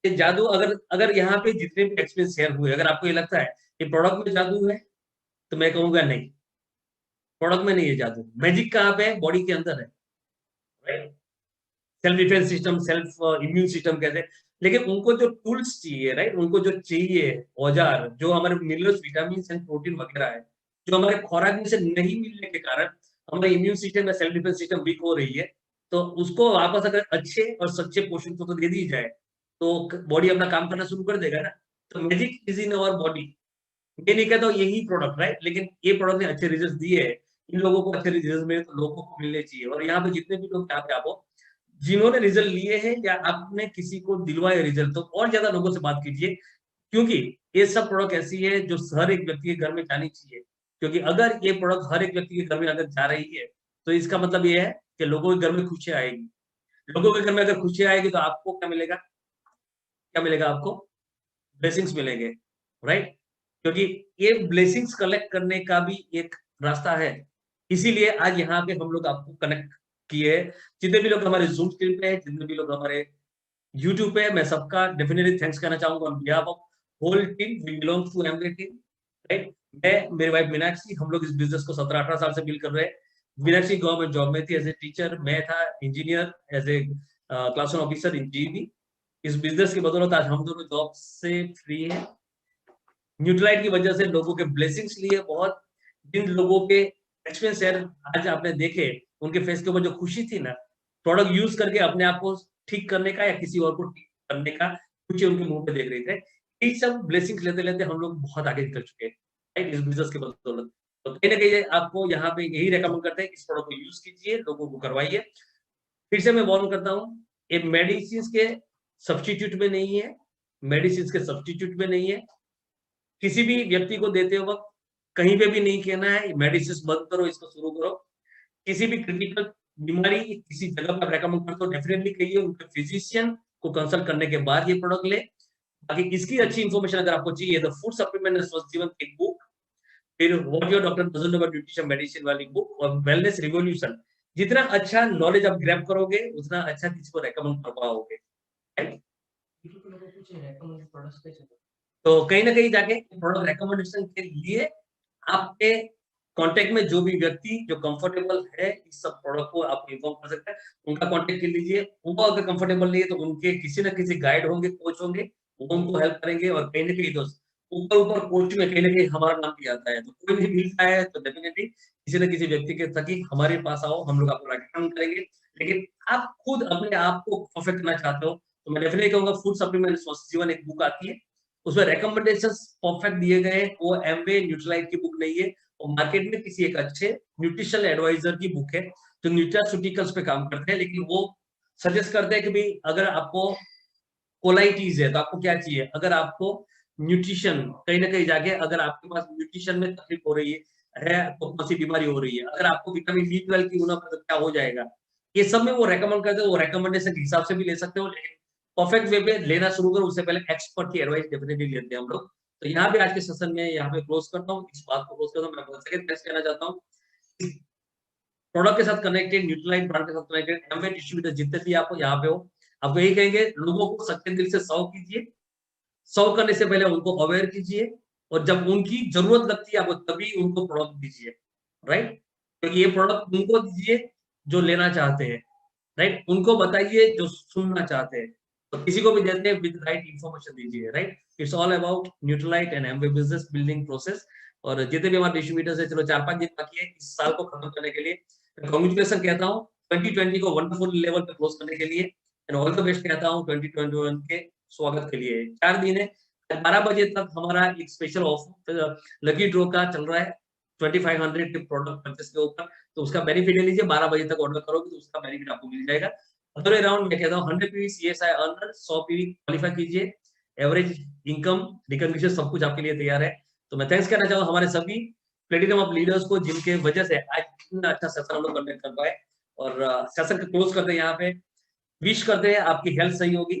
ये जादू, अगर यहाँ पे जितने भी एक्सपीरियंस शेयर हुए, अगर आपको ये लगता है कि प्रोडक्ट में जादू है, तो मैं कहूंगा नहीं, प्रोडक्ट में नहीं है जादू। मैजिक कहाँ पे है? बॉडी के अंदर है, right? Self defence system, self immune system कहते हैं, लेकिन उनको जो टूल्स चाहिए, राइट, उनको जो चाहिए औजार, जो हमारे मिनरल्स, विटामिन एंड प्रोटीन वगैरह है, जो हमारे खुराक में से नहीं मिलने के कारण हमारा इम्यून सिस्टम या सेल्फ डिफेंस सिस्टम वीक हो रही है, तो उसको वापस अगर अच्छे और सच्चे पोषण तो दे दी जाए, तो बॉडी अपना काम करना शुरू कर देगा ना। तो magic is in our body. ये नहीं कहता यही प्रोडक्ट, राइट, लेकिन ये प्रोडक्ट ने अच्छे रिजल्ट दिए हैं, इन लोगों को अच्छे रिजल्ट मिले तो लोगों को मिलने चाहिए। और यहाँ पे जितने भी लोग यहाँ पे आपको जिन्होंने रिजल्ट लिए हैं या आपने किसी को दिलवाए रिजल्ट, तो और ज्यादा लोगों से बात कीजिए, क्योंकि ये सब प्रोडक्ट ऐसी है जो हर एक व्यक्ति के घर में जानी चाहिए। क्योंकि अगर ये प्रोडक्ट हर एक व्यक्ति के घर में अगर जा रही है, तो इसका मतलब ये है कि लोगों के घर में खुशियां आएगी। लोगों के घर में अगर खुशियां आएगी तो आपको क्या मिलेगा? क्या मिलेगा आपको? ब्लेसिंग्स मिलेंगे, राइट? क्योंकि ये ब्लेसिंग्स कलेक्ट करने का भी एक रास्ता है, इसीलिए आज यहाँ पे हम लोग आपको कनेक्ट किए। जितने भी लोग हमारे जूम स्क्रीन पे है, जितने भी लोग हमारे यूट्यूब पे है, मैं सबका डेफिनेटली थैंक्स कहना चाहूंगा on behalf of whole team. We belong to Amway team, right? मैं, मेरी वाइफ मीनाक्षी, हम लोग इस बिजनेस को 17-18 साल से बिल्ड कर रहे हैं। मीनाक्षी गवर्नमेंट जॉब में थी एज ए टीचर, मैं था engineer as a class 1 officer in GB. इस बिजनेस की बदौलत आज हम दोनों जॉब से फ्री है। न्यूट्रलाइट की वजह से लोगों के ब्लेसिंग्स लिए बहुत, जिन लोगों के एक्सपीरियंस शेयर आज आपने देखे, उनके फेस के ऊपर जो खुशी थी ना, प्रोडक्ट यूज करके अपने आप को ठीक करने का या किसी और को ठीक करने का, खुशी उनके मुंह पे देख रहे थे। ये सब ब्लेसिंग्स लेते लेते हम लोग बहुत आगे निकल चुके हैं, राइट, इस बिजनेस के बदौलत। तो कहीं ना कहीं आपको यहाँ पे यही रेकमेंड करते हैं, इस प्रोडक्ट को यूज कीजिए, लोगों को करवाइए। फिर से मैं वार्न करता हूँ, ये मेडिसिन के सब्स्टिट्यूट में नहीं है, मेडिसिन के सब्स्टिट्यूट में नहीं है। किसी भी व्यक्ति को देते वक्त कहीं पे भी नहीं कहना है मेडिसिन बंद करो, इसको शुरू करो। किसी भी क्रिटिकल बीमारी किसी जगह पर रेकमेंड करते हो, डेफिनेटली कहिए उनके फिजिशियन को कंसल्ट करने के बाद ये प्रोडक्ट ले। बाकी इसकी अच्छी इन्फॉर्मेशन अगर आपको चाहिए तो फूड सप्लीमेंट स्वस्थ जीवन की बुक, फिर what your doctor doesn't know about nutrition medicine वाली बुक, और वेलनेस रिवॉल्यूशन। जितना अच्छा नॉलेज आप ग्रैब करोगे, उतना अच्छा किसी को रेकमेंड कर पाओगे, राइट? तो कहीं ना कहीं जाके प्रोडक्ट रेकमेंडेशन के लिए आपके कांटेक्ट में जो भी व्यक्ति जो कंफर्टेबल है इस सब प्रोडक्ट को आप इन्फॉर्म कर सकते हैं, उनका कांटेक्ट कर लीजिए। वो अगर कंफर्टेबल नहीं है तो उनके किसी ना किसी गाइड होंगे, कोच होंगे, वो उनको हेल्प करेंगे। और कहीं ना कहीं दोस्त ऊपर कोच में कहीं ना कहीं हमारा नाम भी आता है, तो कोई भी मिलता है तो डेफिनेटली किसी न किसी व्यक्ति के तक ही हमारे पास आओ, हम लोग आपको रेकमेंड करेंगे। लेकिन आप खुद अपने आप को परफेक्ट करना चाहते हो तो मैं डेफिनेटली कहूंगा फूड सप्लीमेंट स्वस्थ जीवन एक बुक आती है, उसमें रेकमेंडेशंस परफेक्ट दिए गए हैं। वो एमवे न्यूट्रलाइट की बुक नहीं है, वो मार्केट में किसी एक अच्छे न्यूट्रिशनल एडवाइजर की बुक है जो न्यूट्रास्यूटिकल्स पे काम करते हैं। लेकिन वो सजेस्ट करते हैं कि भाई अगर आपको कोलाइटिस है तो आपको क्या चाहिए, अगर आपको न्यूट्रिशन कहीं ना कहीं जाके अगर आपके पास न्यूट्रिशन में तकलीफ हो रही है तो कौन सी बीमारी हो रही है, अगर आपको विटामिन B12 की उन्नत तो क्या हो जाएगा, ये सब में वो रेकमेंड करते हैं। वो रेकमेंडेशन के हिसाब से भी ले सकते हो, लेकिन परफेक्ट वे पे लेना शुरू करो उससे पहले एक्सपर्ट की एडवाइस डेफिनेटली लेते हैं हम लोग। तो यहाँ पे आज के सेशन में यहाँ पे क्लोज करता हूँ, इस बात को क्लोज करता हूँ। मैं बहुत सेकंड थैंक्स कहना चाहता हूँ प्रोडक्ट के साथ कनेक्टेड, न्यूट्रलाइट ब्रांड के साथ कनेक्टेड एमवे डिस्ट्रीब्यूटर जितने भी आप यहाँ पे हो, आपको यही कहेंगे लोगों को सच्चे दिल से सर्व कीजिए। सर्व करने से पहले उनको अवेयर कीजिए, और जब उनकी जरूरत लगती है आपको तभी उनको प्रोडक्ट दीजिए, राइट? क्योंकि ये प्रोडक्ट उनको दीजिए जो लेना चाहते हैं, राइट? उनको बताइए जो सुनना चाहते हैं। तो किसी को भी देते हैं विद राइट इंफॉर्मेशन दीजिए, right? It's all about Nutrilite and Amway business building process. और जितने भी हमारे डिस्ट्रीब्यूटर्स है, चलो 4-5 दिन बाकी है इस साल को खत्म करने के लिए। कांग्रेचुलेशन कहता हूँ 2020 को वंडरफुल लेवल पे क्लोज करने के लिए, एंड ऑल द बेस्ट कहता हूँ 2021 के स्वागत के लिए। 4 दिन है, 12 बजे तक हमारा एक स्पेशल ऑफर लकी ड्रॉ का चल रहा है 2500 के प्रोडक्ट परचेस के ऊपर, तो उसका बेनिफिट ले लीजिए। 12 बजे तक ऑर्डर करोगे तो उसका बेनिफिट आपको मिल जाएगा। अदर अराउंड मैं कहता हूँ 100 PV CSI earner 100 PV qualify कीजिए, एवरेज इनकम रिकॉग्निशन सब कुछ आपके लिए तैयार है। तो मैं थैंक्स करना चाहूँगा हमारे सभी प्लेटिनम ऑफ लीडर्स को, जिनके वजह से आज इतना अच्छा सेशन हम लोग कंडक्ट कर पाए। और सेशन को क्लोज करते हैं यहाँ पे, विश करते हैं आपकी हेल्थ सही होगी,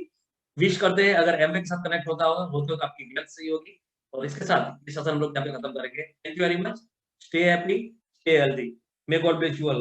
विश करते हैं अगर एमवे के साथ कनेक्ट होते हो तो आपकी हेल्थ सही होगी। और इसके साथ ये सेशन हम लोग यहाँ पे खत्म करेंगे। Thank you very much, stay happy, stay healthy. May God bless you all.